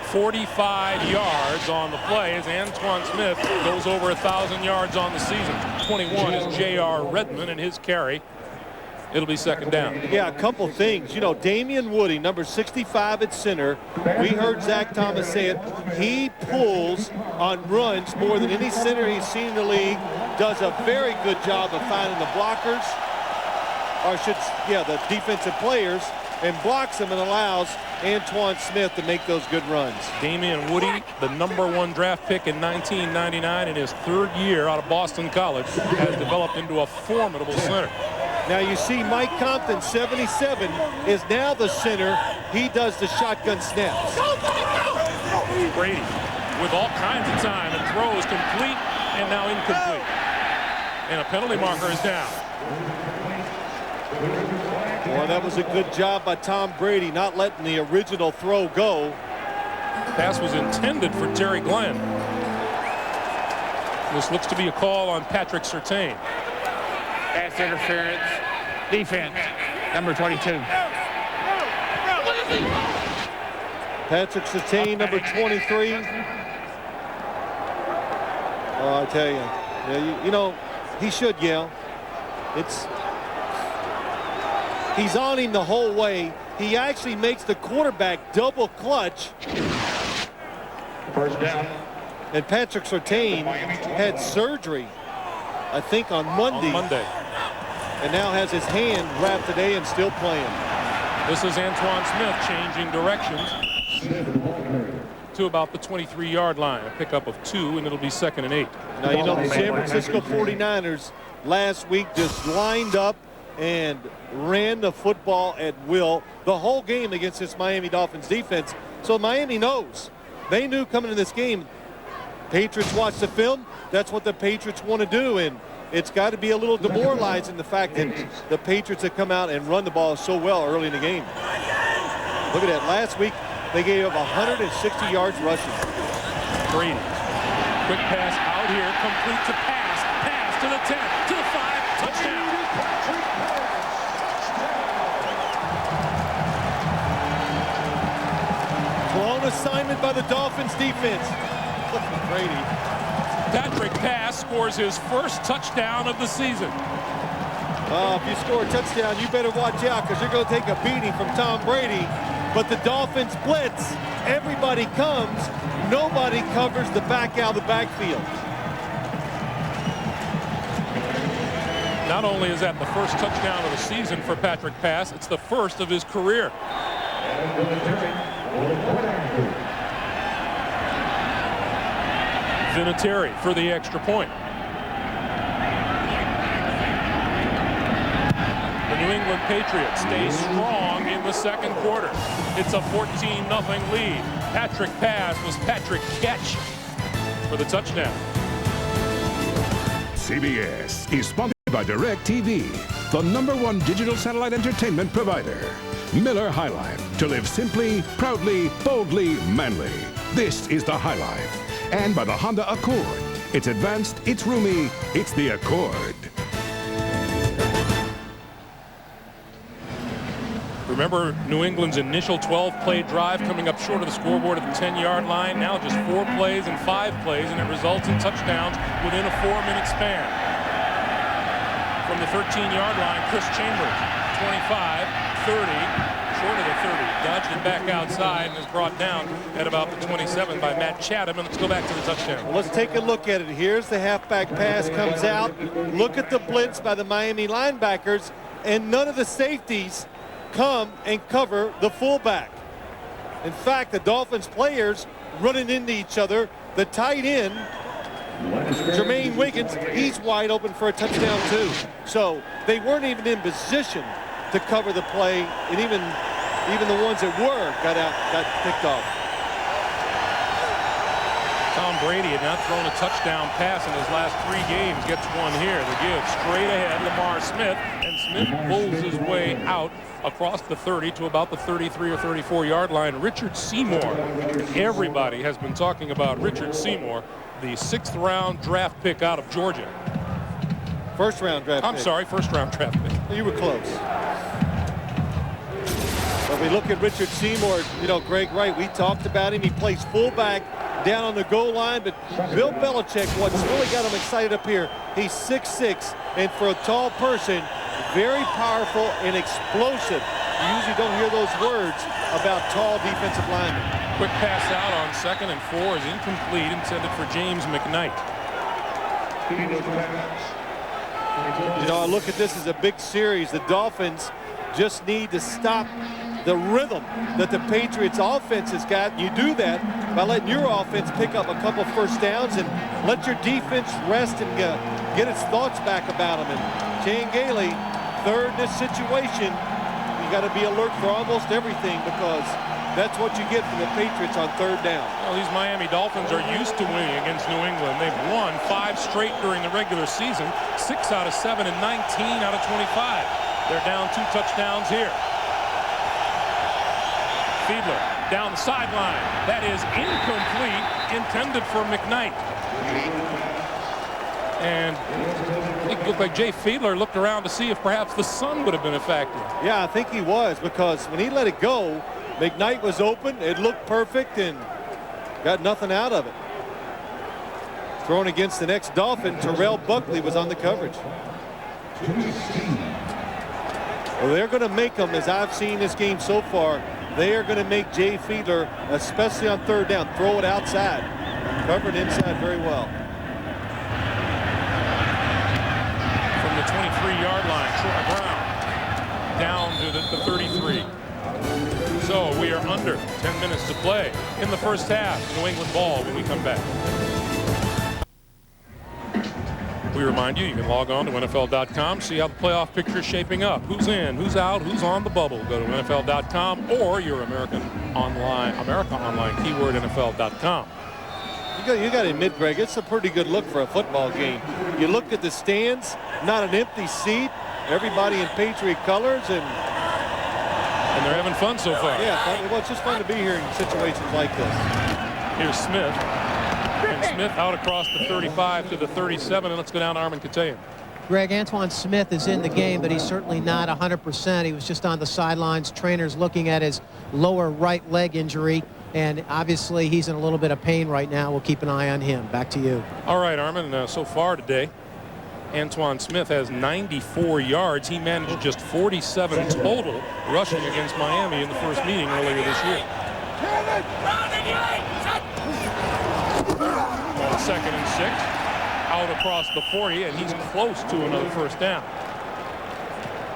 45 yards on the play as Antoine Smith goes over 1,000 yards on the season. 21 is J.R. Redmond and his carry. It'll be second down. Yeah, a couple things. You know, Damian Woody, number 65 at center. We heard Zach Thomas say it. He pulls on runs more than any center he's seen in the league. Does a very good job of finding the blockers, the defensive players, and blocks them and allows Antoine Smith to make those good runs. Damian Woody, the #1 draft pick in 1999, in his 3rd year out of Boston College, has developed into a formidable center. Now you see Mike Compton, 77, is now the center. He does the shotgun snaps. Brady with all kinds of time and throws complete and now incomplete. And a penalty marker is down. Well, that was a good job by Tom Brady, not letting the original throw go. Pass was intended for Terry Glenn. This looks to be a call on Patrick Surtain. Pass interference, defense, number 22. Patrick Surtain, number 23. Oh, I tell you, you know, he should yell. He's on him the whole way. He actually makes the quarterback double clutch. First down. And Patrick Surtain had surgery, I think, on Monday. And now has his hand wrapped today and still playing. This is Antoine Smith changing directions to about the 23-yard line. A pickup of 2, and it'll be 2nd and 8. Now, you know, the San Francisco 49ers last week just lined up and ran the football at will the whole game against this Miami Dolphins defense. So Miami knows. They knew coming in this game, Patriots watched the film. That's what the Patriots want to do, and it's got to be a little demoralizing, the fact that the Patriots have come out and run the ball so well early in the game. Look at that. Last week, they gave up 160 yards rushing. Brady. Quick pass out here, complete to pass. Pass to the 10, to the 5, touchdown. Blown assignment by the Dolphins defense. Look at Brady. Patrick Pass scores his first touchdown of the season. If you score a touchdown, you better watch out because you're going to take a beating from Tom Brady. But the Dolphins blitz. Everybody comes. Nobody covers the back out of the backfield. Not only is that the first touchdown of the season for Patrick Pass, it's the first of his career. Vinatieri for the extra point. The New England Patriots stay strong in the second quarter. It's a 14-0 lead. Patrick Pass was Patrick Catch for the touchdown. CBS is sponsored by DirecTV, the #1 digital satellite entertainment provider. Miller High Life, to live simply, proudly, boldly, manly. This is the High Life. And by the Honda Accord. It's advanced, it's roomy, it's the Accord. Remember New England's initial 12-play drive coming up short of the scoreboard at the 10-yard line. Now just 4 plays and 5 plays, and it results in touchdowns within a 4-minute span. From the 13-yard line, Chris Chambers, 25, 30, short of the 30, dodged it back outside and is brought down at about the 27 by Matt Chatham. And let's go back to the touchdown. Well, let's take a look at it. Here's the halfback pass comes out. Look at the blitz by the Miami linebackers, and none of the safeties come and cover the fullback. In fact, the Dolphins players running into each other. The tight end, Jermaine Wiggins, he's wide open for a touchdown too. So they weren't even in position to cover the play, and even the ones that were got picked off. Tom Brady had not thrown a touchdown pass in his last 3 games. Gets one here. The give straight ahead, Lamar Smith, and Smith pulls his way out across the 30 to about the 33 or 34 yard line. Richard Seymour. Everybody has been talking about Richard Seymour, the 6th round draft pick out of Georgia. First round draft pick. I'm sorry, 1st round draft pick. You were close. But we look at Richard Seymour, you know, Greg Wright, we talked about him. He plays fullback down on the goal line, but Bill Belichick, what's really got him excited up here, he's 6'6", and for a tall person, very powerful and explosive. You usually don't hear those words about tall defensive linemen. Quick pass out on 2nd and 4 is incomplete, intended for James McKnight. You know, I look at this as a big series. The Dolphins just need to stop the rhythm that the Patriots offense has got. You do that by letting your offense pick up a couple first downs and let your defense rest and get its thoughts back about them. And Chan Gailey, third in this situation, you got to be alert for almost everything because that's what you get from the Patriots on 3rd down. Well, these Miami Dolphins are used to winning against New England. They've won 5 straight during the regular season, 6 out of 7 and 19 out of 25. They're down 2 touchdowns here. Fiedler down the sideline. That is incomplete, intended for McKnight. And it looked like Jay Fiedler looked around to see if perhaps the sun would have been a factor. Yeah, I think he was, because when he let it go, McKnight was open. It looked perfect and got nothing out of it. Thrown against the next Dolphin, Terrell Buckley was on the coverage. Well, they're going to make them, as I've seen this game so far, they are going to make Jay Fiedler, especially on 3rd down, throw it outside. Covered inside very well. From the 23-yard line, Troy Brown down to the 33. So we are under 10 minutes to play in the first half. New England ball when we come back. We remind you, you can log on to NFL.com, see how the playoff picture is shaping up. Who's in, who's out, who's on the bubble. Go to NFL.com or your America Online, keyword NFL.com. You got to admit, Greg, it's a pretty good look for a football game. You look at the stands, not an empty seat, everybody in Patriot colors, and they're having fun so far. Yeah, well, it's just fun to be here in situations like this. Here's Smith. And Smith out across the 35 to the 37, and let's go down to Armin Katayan. Greg, Antoine Smith is in the game, but he's certainly not 100%. He was just on the sidelines. Trainers looking at his lower right leg injury, and obviously he's in a little bit of pain right now. We'll keep an eye on him. Back to you. All right, Armin, so far today, Antoine Smith has 94 yards. He managed just 47 total rushing against Miami in the first meeting earlier this year. Second and 6, out across the 40, and he's close to another first down.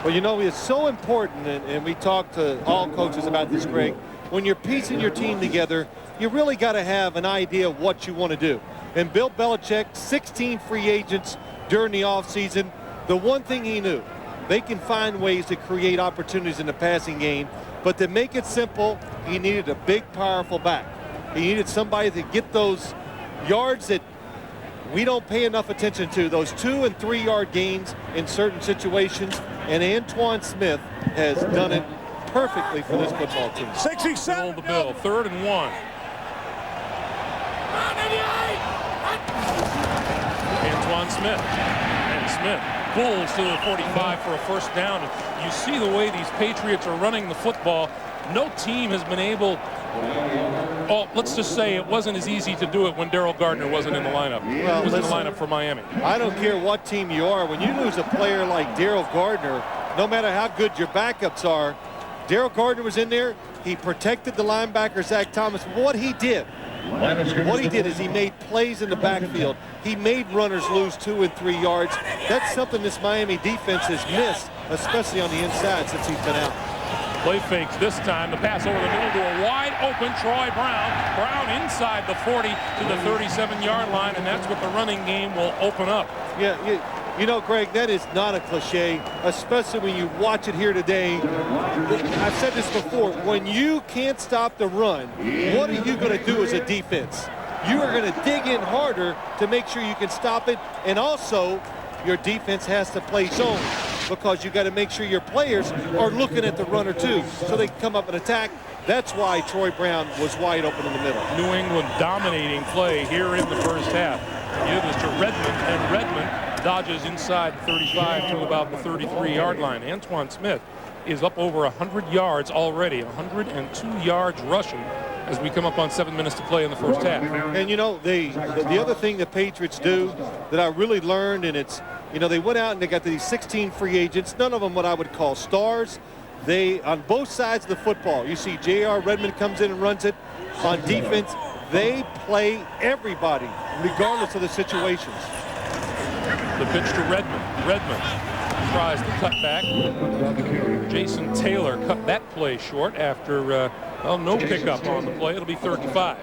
Well, you know, it's so important, and we talk to all coaches about this, Greg. When you're piecing your team together, you really got to have an idea of what you want to do. And Bill Belichick, 16 free agents during the offseason, the one thing he knew, they can find ways to create opportunities in the passing game, but to make it simple, he needed a big, powerful back. He needed somebody to get those yards that we don't pay enough attention to, those 2- and 3-yard gains in certain situations, and Antoine Smith has done it perfectly for this football team. 67. Hold the bill. 3rd and 1. Antoine Smith. And Smith pulls to the 45 for a first down. And you see the way these Patriots are running the football. No team has been able. Oh, let's just say it wasn't as easy to do it when Daryl Gardner wasn't in the lineup. Well, was in the lineup for Miami. I don't care what team you are. When you lose a player like Daryl Gardner, no matter how good your backups are, Daryl Gardner was in there. He protected the linebacker, Zach Thomas. What he did is he made plays in the backfield. He made runners lose 2 and 3 yards. That's something this Miami defense has missed, especially on the inside since he's been out. Play fakes this time. The pass over the middle to a wide open Troy Brown. Brown inside the 40 to the 37-yard line, and that's what the running game will open up. Yeah, you know, Greg, that is not a cliche, especially when you watch it here today. I've said this before. When you can't stop the run, what are you going to do as a defense? You are going to dig in harder to make sure you can stop it, and also your defense has to play zone, because you got to make sure your players are looking at the runner too, so they can come up and attack. That's why Troy Brown was wide open in the middle. New England dominating play here in the first half. Give this to Redmond, and Redmond dodges inside the 35 to about the 33-yard line. Antoine Smith is up over 100 yards already, 102 yards rushing as we come up on 7 minutes to play in the first half. And you know, the other thing the Patriots do that I really learned, and it's, you know, they went out and they got these 16 free agents, none of them what I would call stars. They, on both sides of the football, you see J.R. Redmond comes in and runs it. On defense, they play everybody, regardless of the situations. The pitch to Redmond. Redmond tries the cutback. Jason Taylor cut that play short after, well, no pickup on the play. It'll be 35.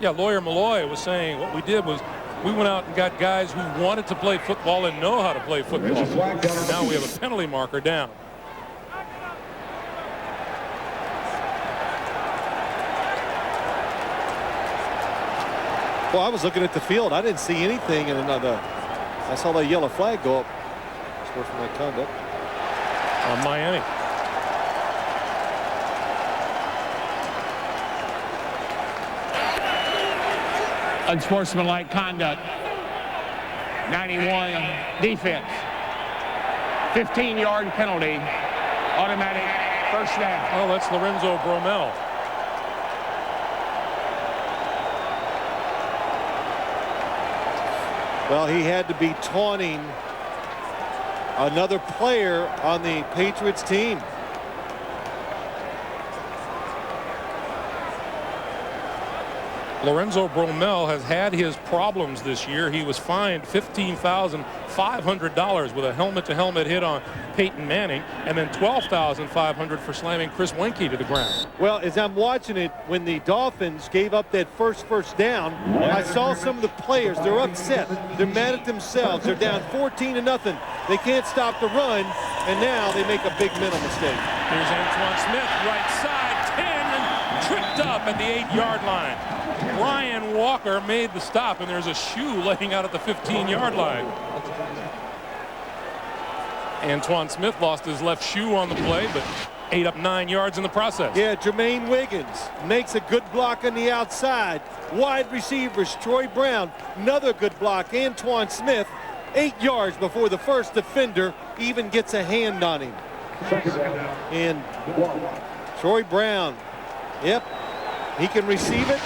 Yeah, Lawyer Malloy was saying what we did was we went out and got guys who wanted to play football and know how to play football. Now we have a penalty marker down. Well, I was looking at the field. I didn't see anything, and I saw that yellow flag go up. Sportsmanlike conduct on Miami. Unsportsmanlike conduct. 91 defense. 15-yard penalty. Automatic first down. Oh, that's Lorenzo Bromell. Well, he had to be taunting another player on the Patriots team. Lorenzo Bromell has had his problems this year. He was fined $15,500 with a helmet-to-helmet hit on Peyton Manning, and then $12,500 for slamming Chris Wenke to the ground. Well, as I'm watching it, when the Dolphins gave up that first down, I saw some of the players, they're upset. They're mad at themselves. They're down 14-0. They can't stop the run, and now they make a big mental mistake. Here's Antoine Smith, right side, 10, and tripped up at the 8-yard line. Brian Walker made the stop, and there's a shoe laying out at the 15-yard line. Antoine Smith lost his left shoe on the play, but ate up 9 yards in the process. Yeah, Jermaine Wiggins makes a good block on the outside. Wide receivers, Troy Brown, another good block. Antoine Smith, 8 yards before the first defender even gets a hand on him. And Troy Brown, yep, he can receive it,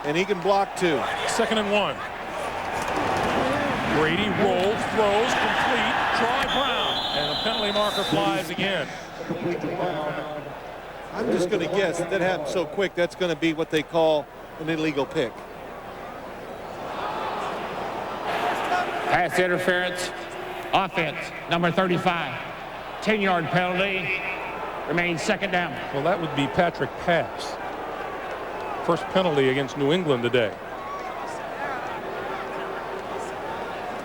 and he can block too. 2nd and 1. Brady rolls, throws, complete. Troy Brown, and the penalty marker flies again. I'm just going to guess that happened so quick, that's going to be what they call an illegal pick. Pass interference, offense, number 35. 10-yard penalty, remains 2nd down. Well, that would be Patrick Pass. First penalty against New England today.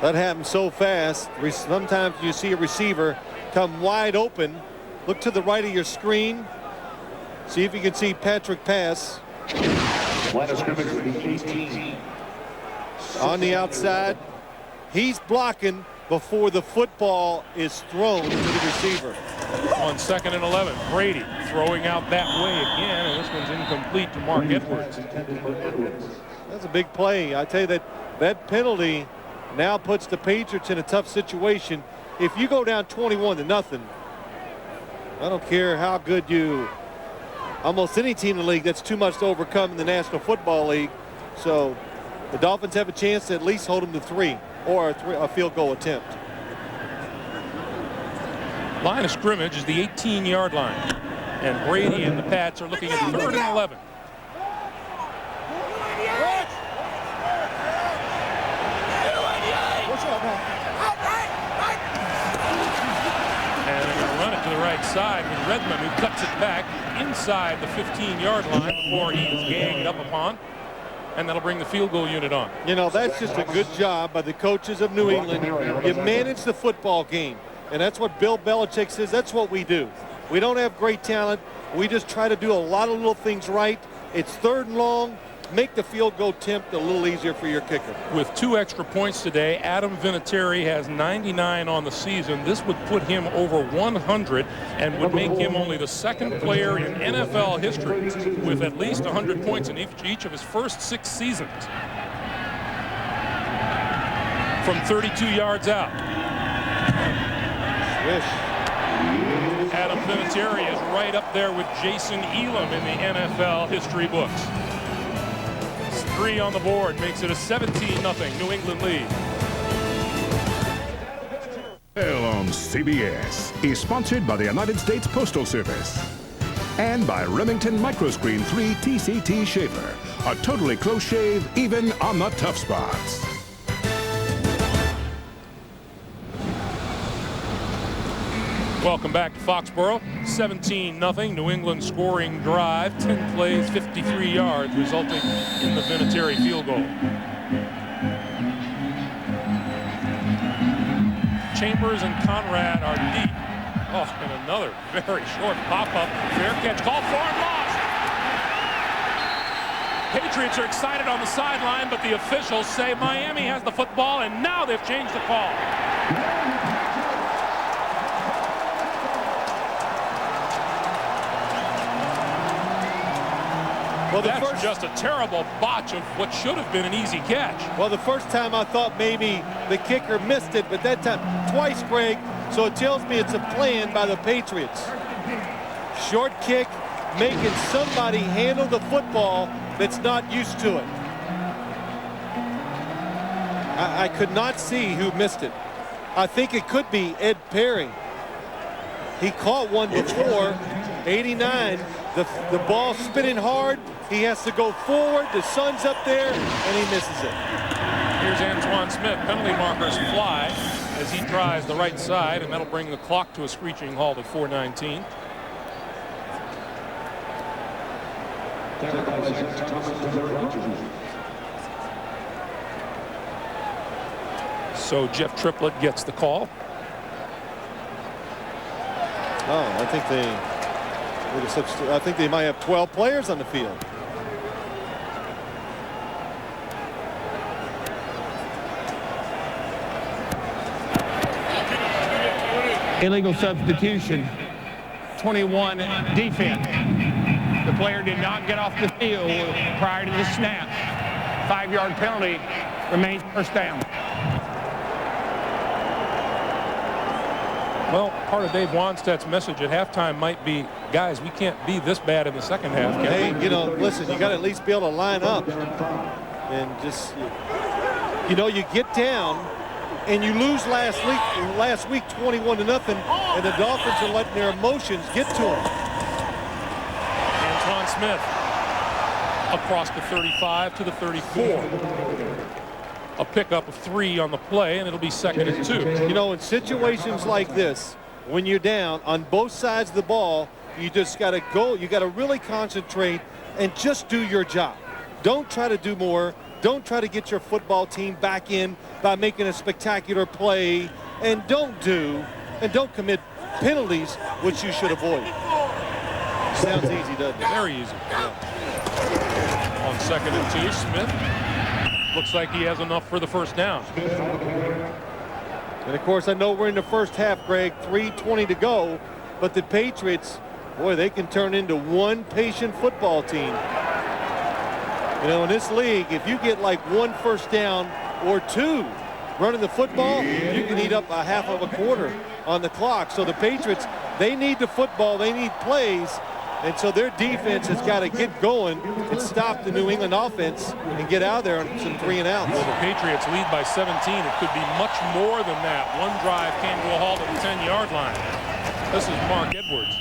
That happens so fast. Sometimes you see a receiver come wide open. Look to the right of your screen. See if you can see Patrick Pass. On the outside. He's blocking before the football is thrown to the receiver. On 2nd and 11, Brady throwing out that way again, and this one's incomplete to Mark Edwards. That's a big play. I tell you that penalty now puts the Patriots in a tough situation. If you go down 21-0, I don't care how good almost any team in the league, that's too much to overcome in the National Football League. So the Dolphins have a chance to at least hold them to 3 or a field goal attempt. Line of scrimmage is the 18-yard line, and Brady and the Pats are looking at 3rd and 11. And they're going to run it to the right side with Redmond, who cuts it back inside the 15-yard line before he is ganged up upon. And that'll bring the field goal unit on. You know, that's just a good job by the coaches of New England. You manage the football game. And that's what Bill Belichick says. That's what we do. We don't have great talent. We just try to do a lot of little things right. It's 3rd and long. Make the field goal attempt a little easier for your kicker. With 2 extra points today, Adam Vinatieri has 99 on the season. This would put him over 100 and would make him only the 2nd player in NFL history with at least 100 points in each of his first 6 seasons. From 32 yards out. Adam Vinatieri is right up there with Jason Elam in the NFL history books. 3 on the board makes it a 17-0 New England lead. On CBS is sponsored by the United States Postal Service and by Remington Microscreen 3 TCT Shaver, a totally close shave even on the tough spots. Welcome back to Foxborough. 17-0 New England scoring drive. 10 plays, 53 yards, resulting in the Vinatieri field goal. Chambers and Conrad are deep. Oh, and another very short pop-up. Fair catch called for and lost. Patriots are excited on the sideline, but the officials say Miami has the football, and now they've changed the call. Well, that's just a terrible botch of what should have been an easy catch. Well, the first time I thought maybe the kicker missed it, but that time twice, Greg. So it tells me it's a plan by the Patriots. Short kick, making somebody handle the football that's not used to it. I could not see who missed it. I think it could be Ed Perry. He caught one before, 89. The ball spinning hard. He has to go forward. The sun's up there, and he misses it. Here's Antoine Smith. Penalty markers fly as he tries the right side, and that'll bring the clock to a screeching halt at 4:19. So Jeff Triplett gets the call. Oh, I think they might have 12 players on the field. Illegal substitution. 21 defense. The player did not get off the field prior to the snap. 5-yard penalty, remains first down. Well, part of Dave Wanstead's message at halftime might be, guys, we can't be this bad in the second half. Hey, you know, listen, you got to at least be able to line up and just, you know, you get down and you lose last week 21-0, and the Dolphins are letting their emotions get to them. Antoine Smith across the 35 to the 34. A pickup of 3 on the play, and it'll be 2nd and 2. You know, in situations like this, when you're down on both sides of the ball, you just got to go. You got to really concentrate and just do your job. Don't try to do more. Don't try to get your football team back in by making a spectacular play, and don't commit penalties, which you should avoid. Sounds easy, doesn't it? Very easy. Yeah. On 2nd and 2, Smith looks like he has enough for the first down. And of course, I know we're in the first half, Greg, 3:20 to go, but the Patriots, boy, they can turn into one patient football team. You know, in this league, if you get like 1 first down or 2 running the football, you can eat up a half of a quarter on the clock. So the Patriots, they need the football, they need plays, and so their defense has got to get going and stop the New England offense and get out of there on some 3 and outs. Well, the Patriots lead by 17. It could be much more than that. One drive came to a halt at the 10-yard line. This is Mark Edwards.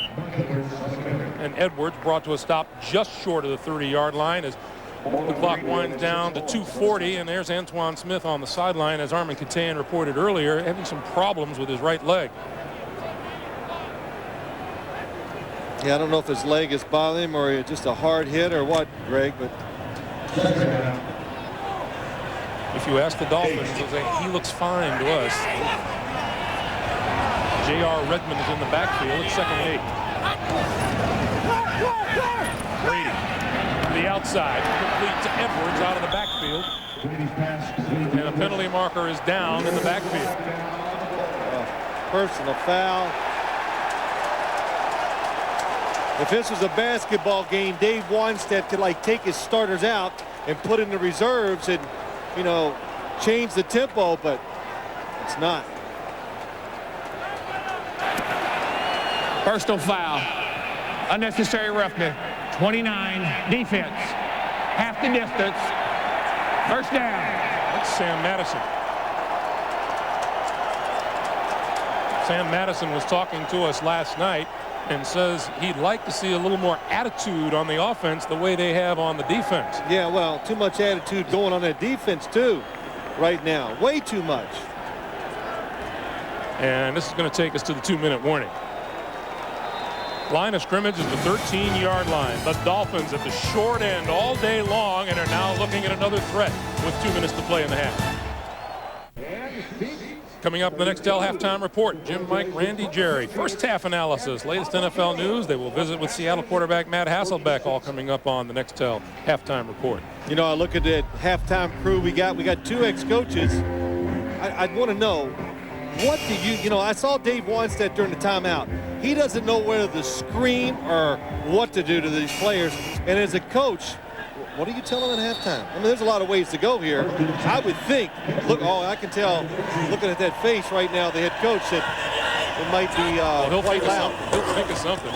And Edwards brought to a stop just short of the 30-yard line as the clock winds down to 2:40, and there's Antoine Smith on the sideline, as Armin Katayan reported earlier, having some problems with his right leg. Yeah, I don't know if his leg is bothering him or just a hard hit or what, Greg, but if you ask the Dolphins, they'll say he looks fine to us. J.R. Redmond is in the backfield. It's 2nd and 8. Brady to the outside, complete to Edwards out of the backfield, and a penalty marker is down in the backfield. Personal foul. If this was a basketball game, Dave Wanstead could like take his starters out and put in the reserves and, you know, change the tempo, but it's not. Personal foul. Unnecessary roughness. 29 defense. Half the distance. First down. That's Sam Madison. Sam Madison was talking to us last night and says he'd like to see a little more attitude on the offense the way they have on the defense. Yeah, well, too much attitude going on that defense too right now. Way too much. And this is going to take us to the 2-minute warning. Line of scrimmage is the 13-yard line. The Dolphins at the short end all day long and are now looking at another threat with 2 minutes to play in the half. Coming up in the Nextel halftime report, Jim, Mike, Randy, Jerry. First half analysis, latest NFL news. They will visit with Seattle quarterback Matt Hasselbeck, all coming up on the Nextel halftime report. You know, I look at that halftime crew we got. We got 2 ex-coaches. I'd want to know, what do you know, I saw Dave Wanstead during the timeout. He doesn't know whether to scream or what to do to these players. And as a coach, what do you tell them at halftime? I mean, there's a lot of ways to go here. I would think, I can tell, looking at that face right now, the head coach, that it might be quite loud. He'll think of something.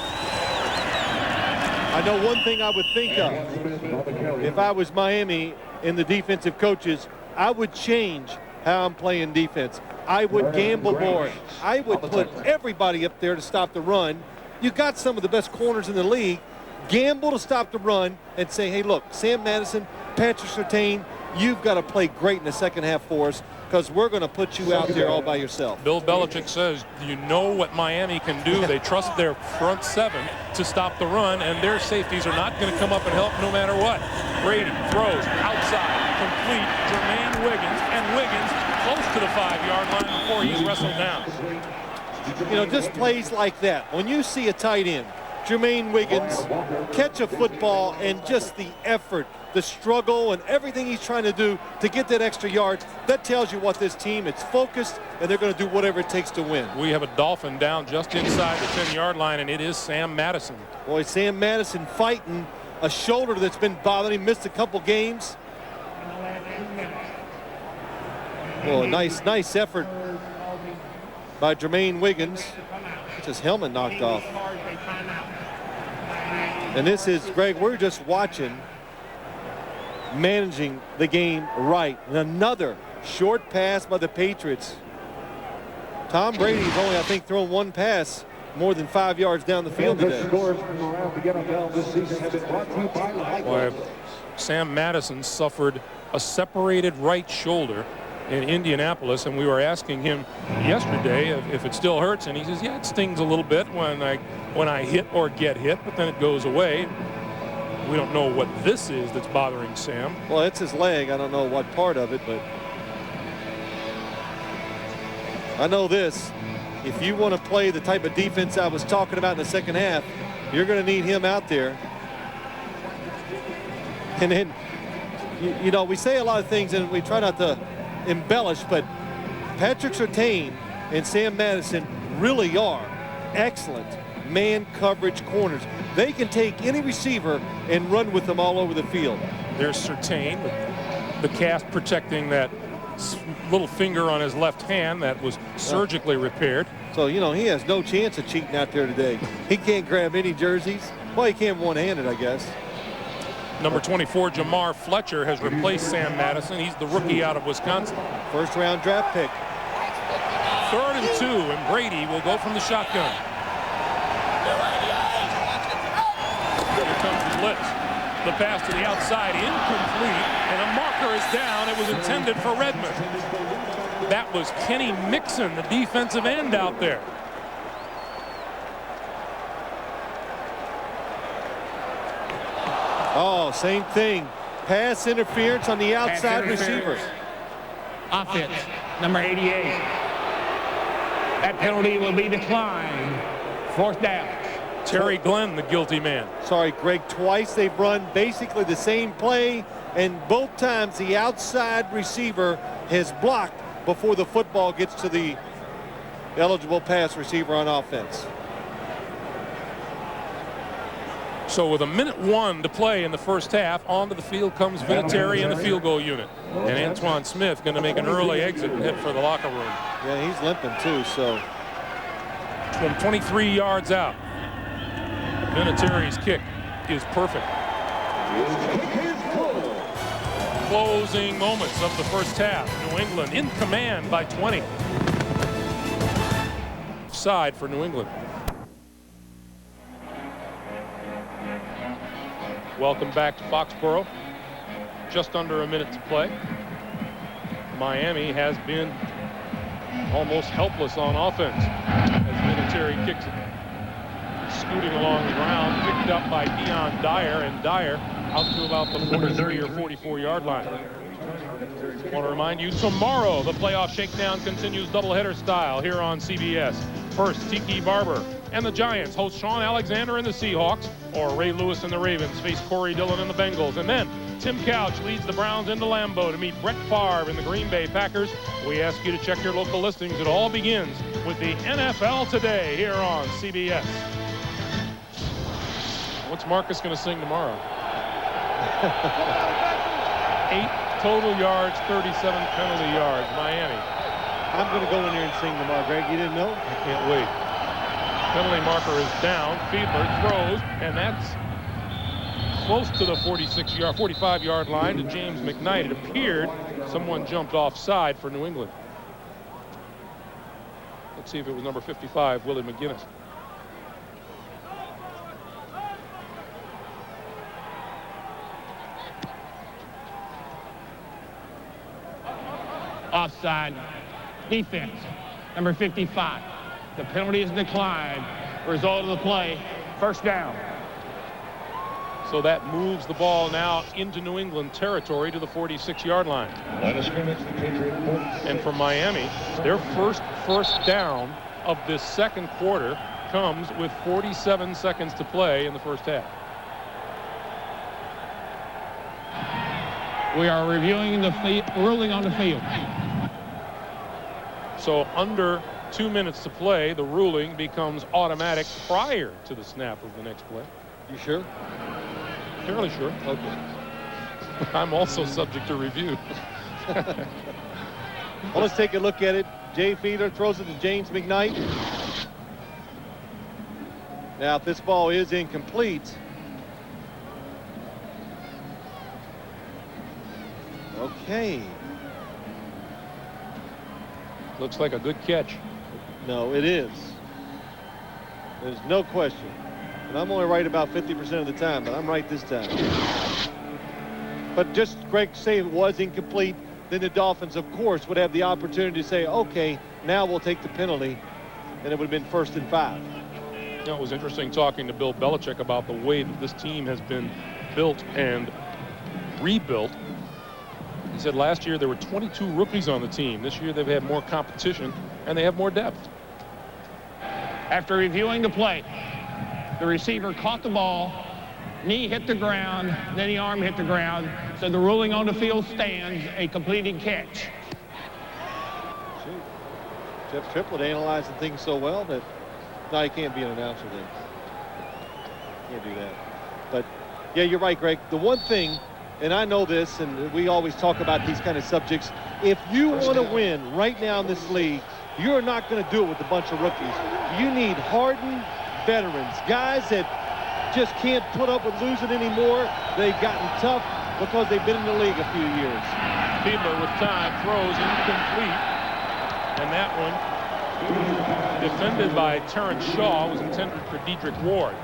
I know one thing I would think of. If I was Miami and the defensive coaches, I would change how I'm playing defense. I would gamble more. I would put everybody up there to stop the run. You got some of the best corners in the league. Gamble to stop the run and say, hey, look, Sam Madison, Patrick Surtain, you've got to play great in the second half for us. because we're going to put you out there all by yourself. Bill Belichick says, you know what Miami can do. They trust their front seven to stop the run, and their safeties are not going to come up and help no matter what. Brady throws outside, complete, Jermaine Wiggins, and Wiggins close to the 5-yard line before he's wrestled down. You know, just plays like that. When you see a tight end, Jermaine Wiggins, catch a football and just the effort, the struggle, and everything he's trying to do to get that extra yard, that tells you what this team, it's focused, and they're going to do whatever it takes to win. We have a Dolphin down just inside the 10-yard line, and it is Sam Madison. Boy, Sam Madison fighting a shoulder that's been bothering him, missed a couple games. Well, a nice effort by Jermaine Wiggins. It's his helmet knocked off. And this is, Greg, we're just watching, managing the game right. And another short pass by the Patriots. Tom Brady's only, I think, thrown one pass more than 5 yards down the field today. Boy, Sam Madison suffered a separated right shoulder in Indianapolis, and we were asking him yesterday if it still hurts, and he says, yeah, it stings a little bit when I hit or get hit, but then it goes away. We don't know what this is that's bothering Sam. Well, it's his leg. I don't know what part of it, but I know this. If you want to play the type of defense I was talking about in the second half, you're going to need him out there. And then, you know, we say a lot of things and we try not to embellish, but Patrick Surtain and Sam Madison really are excellent man coverage corners. They can take any receiver and run with them all over the field. There's Surtain, the cast protecting that little finger on his left hand that was surgically repaired. So, you know, he has no chance of cheating out there today. He can't grab any jerseys. Well, he can't one-handed, I guess. Number 24, Jamar Fletcher, has replaced Sam Madison. He's the rookie out of Wisconsin. First-round draft pick. 3rd and 2, and Brady will go from the shotgun. Here comes the blitz. The pass to the outside, incomplete, and a marker is down. It was intended for Redmond. That was Kenny Mixon, the defensive end out there. Oh, same thing. Pass interference on the outside receiver. Offense, number 88. That penalty will be declined. 4th down. Terry Glenn, the guilty man. Sorry, Greg, twice they've run basically the same play, and both times the outside receiver has blocked before the football gets to the eligible pass receiver on offense. So with 1:01 to play in the first half, onto the field comes Vinatieri and the field goal unit. And Antoine Smith going to make an early exit and head for the locker room. Yeah, he's limping too, so. From 23 yards out. Vinatieri's kick is perfect. Closing moments of the first half. New England in command by 20. Side for New England. Welcome back to Foxborough. Just under a minute to play. Miami has been almost helpless on offense as Vinatieri kicks it. Scooting along the ground, picked up by Deion Dyer, and Dyer out to about the 43 or 44-yard line. I want to remind you, tomorrow the playoff shakedown continues doubleheader style here on CBS. First, Tiki Barber and the Giants host Sean Alexander and the Seahawks, or Ray Lewis and the Ravens face Corey Dillon and the Bengals. And then Tim Couch leads the Browns into Lambeau to meet Brett Favre and the Green Bay Packers. We ask you to check your local listings. It all begins with the NFL Today here on CBS. What's Marcus going to sing tomorrow? 8 total yards, 37 penalty yards, Miami. I'm going to go in there and sing tomorrow, Greg. You didn't know? I can't wait. Penalty marker is down. Fiedler throws, and that's close to the 45-yard line to James McKnight. It appeared someone jumped offside for New England. Let's see if it was number 55, Willie McGinnis. Offside. Defense. Number 55. The penalty is declined. Result of the play, first down. So that moves the ball now into New England territory to the 46-yard line. And for Miami, their first down of this second quarter comes with 47 seconds to play in the first half. We are reviewing the ruling on the field. So under 2 minutes to play, the ruling becomes automatic prior to the snap of the next play. You sure? Fairly sure. Okay. I'm also subject to review. Well, let's take a look at it. Jay Fiedler throws it to James McKnight. Now, if this ball is incomplete, okay. Looks like a good catch. No, it is. There's no question. And I'm only right about 50% of the time, but I'm right this time. But just Greg say it was incomplete, then the Dolphins, of course, would have the opportunity to say, okay, now we'll take the penalty, and it would have been 1st and 5. You know, it was interesting talking to Bill Belichick about the way that this team has been built and rebuilt. He said last year there were 22 rookies on the team. This year they've had more competition and they have more depth. After reviewing the play, the receiver caught the ball, knee hit the ground, then the arm hit the ground. So the ruling on the field stands, a completed catch. Jeff Triplett analyzing things so well that, no, he can't be an announcer then. Can't do that. But, yeah, you're right, Greg. The one thing, and I know this, and we always talk about these kind of subjects, if you want to win right now in this league, you're not going to do it with a bunch of rookies. You need hardened veterans, guys that just can't put up with losing anymore. They've gotten tough because they've been in the league a few years. Fiedler with time throws incomplete, and that one defended by Terrence Shaw was intended for Dedrick Ward.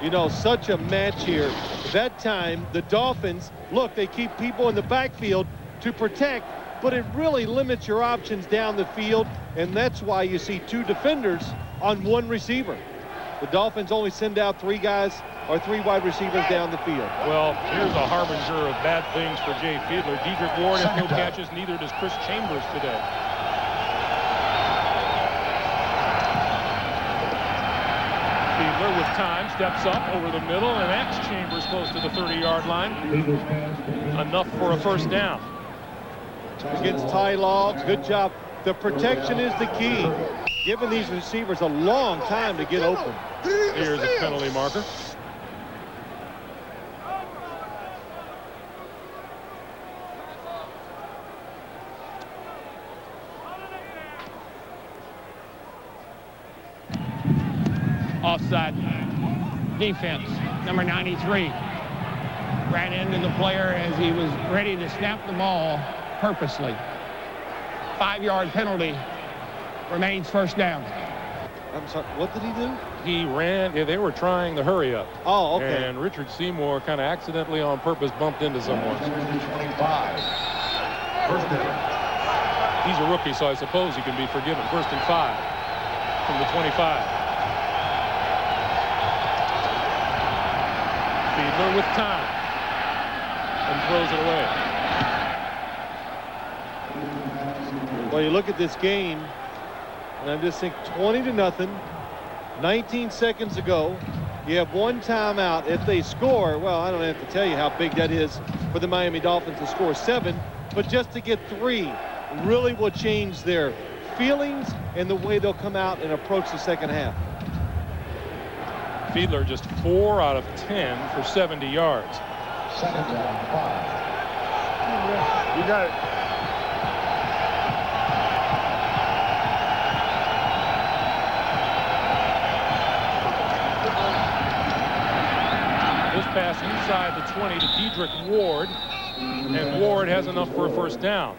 You know, such a match here. That time, the Dolphins, look, they keep people in the backfield to protect, but it really limits your options down the field, and that's why you see 2 defenders on 1 receiver. The Dolphins only send out 3 guys or 3 wide receivers down the field. Well, here's a harbinger of bad things for Jay Fiedler. Dedrick Ward has no catches, neither does Chris Chambers today. Fiedler with time steps up over the middle, and that's Chambers close to the 30-yard line. Enough for a first down. Against Ty Law, good job. The protection is the key. Giving these receivers a long time to get open. Here's a penalty marker. Offside. Defense, number 93. Ran into the player as he was ready to snap the ball purposely. 5-yard penalty. Remains first down. I'm sorry, what did he do? He ran, they were trying to hurry up. Oh, okay. And Richard Seymour kind of accidentally on purpose bumped into someone. 25. First down. He's a rookie, so I suppose he can be forgiven. 1st and 5 from the 25. Fiedler with time and throws it away. Well, you look at this game, and I just think 20-0, 19 seconds ago. You have 1 timeout. If they score, well, I don't have to tell you how big that is for the Miami Dolphins to score 7, but just to get 3 really will change their feelings and the way they'll come out and approach the second half. Fiedler just 4 out of 10 for 70 yards. Second down, 5. You got it. This pass inside the 20 to Dedrick Ward, and Ward has enough for a first down.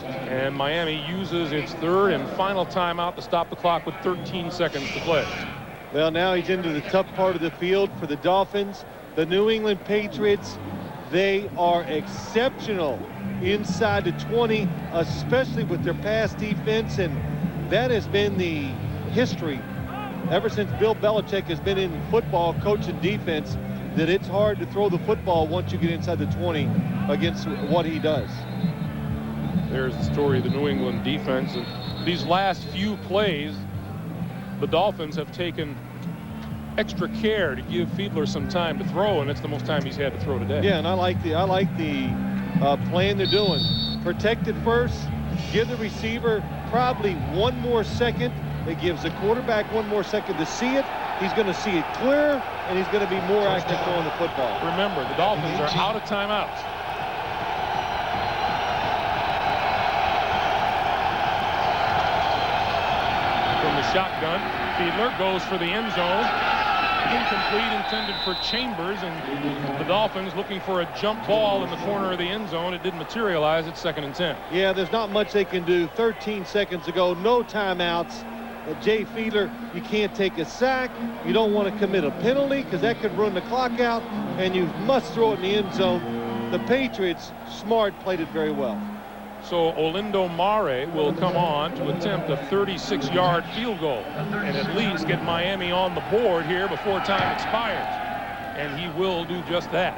And Miami uses its 3rd and final timeout to stop the clock with 13 seconds to play. Well, now he's into the tough part of the field for the Dolphins. The New England Patriots, They are exceptional inside the 20, especially with their pass defense, and that has been the history ever since Bill Belichick has been in football coaching defense, that it's hard to throw the football once you get inside the 20 against what he does. There's the story of the New England defense. And these last few plays, the Dolphins have taken extra care to give Fiedler some time to throw, and it's the most time he's had to throw today. Yeah, and I like the plan they're doing. Protect it first, give the receiver probably one more second. It gives the quarterback one more second to see it. He's going to see it clear, and he's going to be more active throwing the football. Remember, the Dolphins are out of timeouts. From the shotgun, Fiedler goes for the end zone. Incomplete, intended for Chambers, and the Dolphins looking for a jump ball in the corner of the end zone. It didn't materialize. It's 2nd and 10. Yeah, there's not much they can do. 13 seconds ago, no timeouts. Jay Fiedler, you can't take a sack. You don't want to commit a penalty because that could run the clock out, and you must throw it in the end zone. The Patriots, smart, played it very well. So Olindo Mare will come on to attempt a 36-yard field goal and at least get Miami on the board here before time expires. And he will do just that.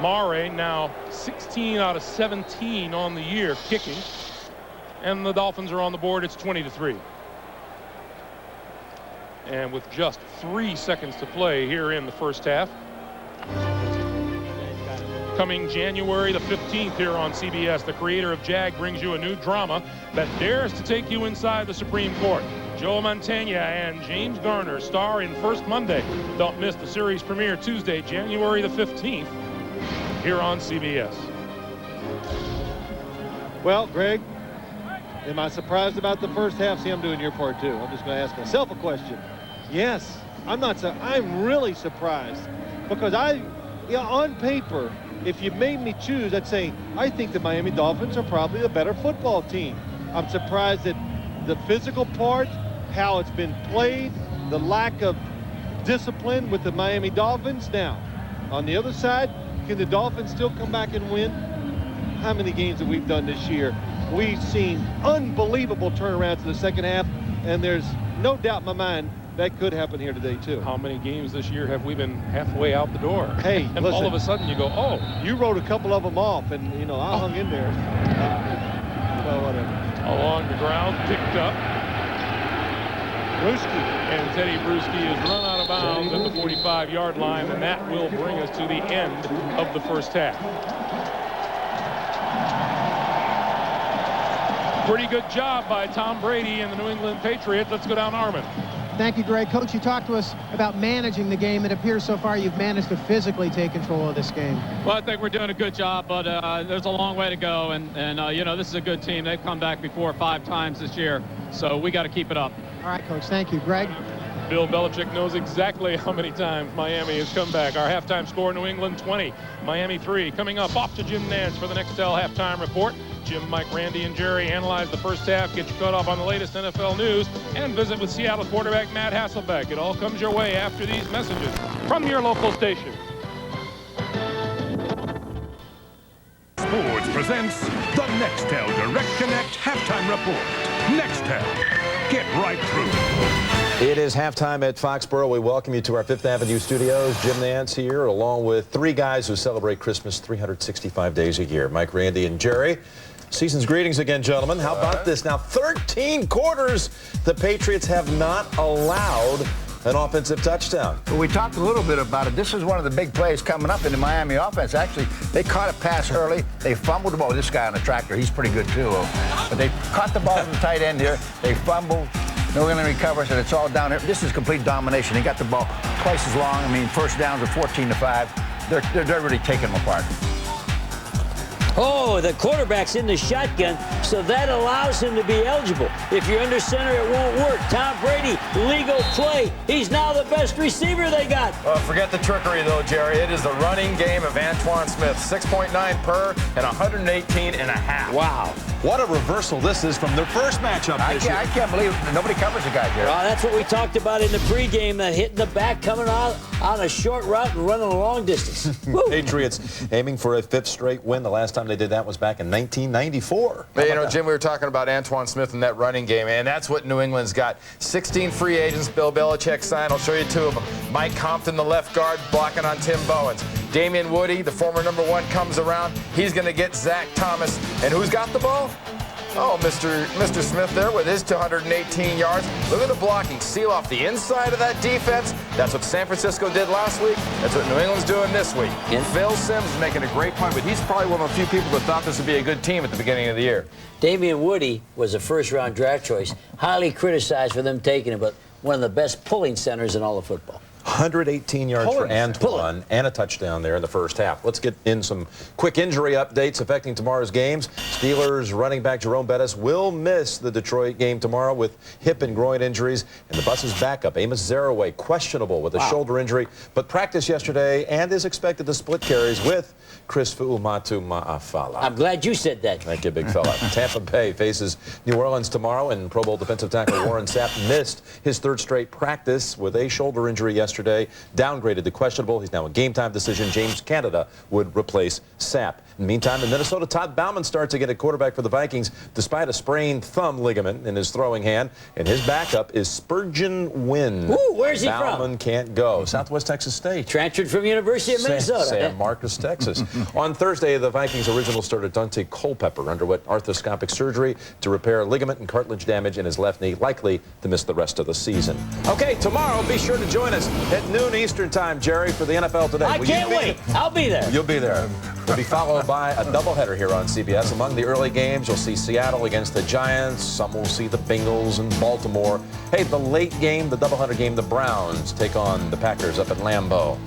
Mare now 16 out of 17 on the year kicking. And the Dolphins are on the board. It's 20-3. And with just 3 seconds to play here in the first half. Coming January the 15th here on CBS, the creator of JAG brings you a new drama that dares to take you inside the Supreme Court. Joe Mantegna and James Garner star in First Monday. Don't miss the series premiere Tuesday, January the 15th here on CBS. Well, Greg, am I surprised about the first half? See, I'm doing your part too. I'm just going to ask myself a question. Yes, I'm really surprised because on paper, if you made me choose, I'd say I think the Miami Dolphins are probably the better football team. I'm surprised at the physical part, how it's been played, the lack of discipline with the Miami Dolphins. Now, on the other side, can the Dolphins still come back and win? How many games have we done this year? We've seen unbelievable turnarounds in the second half, and there's no doubt in my mind that could happen here today, too. How many games this year have we been halfway out the door? Hey, and listen, all of a sudden you go, oh. You wrote a couple of them off, and, you know, I hung in there. Well, whatever. Along the ground, picked up. Bruschi. And Teddy Bruschi is run out of bounds at the 45-yard line, and that will bring us to the end of the first half. Pretty good job by Tom Brady and the New England Patriots. Let's go down to Armin. Thank you, Greg. Coach, you talked to us about managing the game. It appears so far you've managed to physically take control of this game. Well, I think we're doing a good job, but there's a long way to go. And you know, this is a good team. They've come back before 5 times this year, so we got to keep it up. All right, Coach. Thank you. Greg? Bill Belichick knows exactly how many times Miami has come back. Our halftime score, New England 20, Miami 3. Coming up, off to Jim Nantz for the Nextel halftime report. Jim, Mike, Randy, and Jerry analyze the first half, get you caught up on the latest NFL news, and visit with Seattle quarterback Matt Hasselbeck. It all comes your way after these messages from your local station. Sports presents the Nextel Direct Connect Halftime Report. Nextel, get right through. It is halftime at Foxborough. We welcome you to our Fifth Avenue studios. Jim Nantz here, along with 3 guys who celebrate Christmas 365 days a year. Mike, Randy, and Jerry. Season's greetings again, gentlemen. How about this? Now, 13 quarters the Patriots have not allowed an offensive touchdown. Well, we talked a little bit about it. This is one of the big plays coming up in the Miami offense. Actually, they caught a pass early. They fumbled the ball. This guy on the tractor, he's pretty good, too. But they caught the ball from the tight end here. They fumbled. New England recovers, and it's all down here. This is complete domination. They got the ball twice as long. I mean, first downs are 14-5. They're really taking them apart. Oh, the quarterback's in the shotgun, so that allows him to be eligible. If you're under center, it won't work. Tom Brady, legal play. He's now the best receiver they got. Forget the trickery, though, Jerry. It is the running game of Antoine Smith. 6.9 per and 118.5. Wow. What a reversal this is from their first matchup this year. I can't believe nobody covers the guy here. Well, that's what we talked about in the pregame, that hitting the back, coming out on a short route and running a long distance. Patriots aiming for a 5th straight win. The last time they did that was back in 1994. But, you know, Jim, we were talking about Antoine Smith in that running game, and that's what New England's got. 16 free agents Bill Belichick signed. I'll show you 2 of them. Mike Compton, the left guard, blocking on Tim Bowens. Damian Woody, the former #1, comes around. He's going to get Zach Thomas. And who's got the ball? Oh, Mr. Smith there with his 218 yards. Look at the blocking. Seal off the inside of that defense. That's what San Francisco did last week. That's what New England's doing this week. And Phil Simms is making a great point, but he's probably one of the few people that thought this would be a good team at the beginning of the year. Damian Woody was a first-round draft choice, highly criticized for them taking him, but one of the best pulling centers in all of football. 118 yards for Antoine and a touchdown there in the first half. Let's get in some quick injury updates affecting tomorrow's games. Steelers running back Jerome Bettis will miss the Detroit game tomorrow with hip and groin injuries. And the Buses' backup, Amos Zaraway, questionable with a shoulder injury, but practiced yesterday and is expected to split carries with Chris Fu'umatu Ma'afala. I'm glad you said that. Thank you, big fella. Tampa Bay faces New Orleans tomorrow, and Pro Bowl defensive tackle Warren Sapp missed his 3rd straight practice with a shoulder injury yesterday, downgraded to questionable. He's now a game-time decision. James Canada would replace Sapp. In the meantime, in Minnesota, Todd Bouman starts again at quarterback for the Vikings despite a sprained thumb ligament in his throwing hand, and his backup is Spurgeon Wynn. Ooh, where's he Bouman from? Can't go. Southwest Texas State. Transferred from University of Minnesota. San Marcos, Texas. On Thursday, the Vikings' original starter Dante Culpepper underwent arthroscopic surgery to repair ligament and cartilage damage in his left knee, likely to miss the rest of the season. Okay, tomorrow, be sure to join us at noon Eastern time, Jerry, for the NFL Today. I can't wait. I'll be there. You'll be there. It'll be followed by a doubleheader here on CBS. Among the early games, you'll see Seattle against the Giants. Some will see the Bengals and Baltimore. Hey, the late game, the doubleheader game, the Browns take on the Packers up at Lambeau.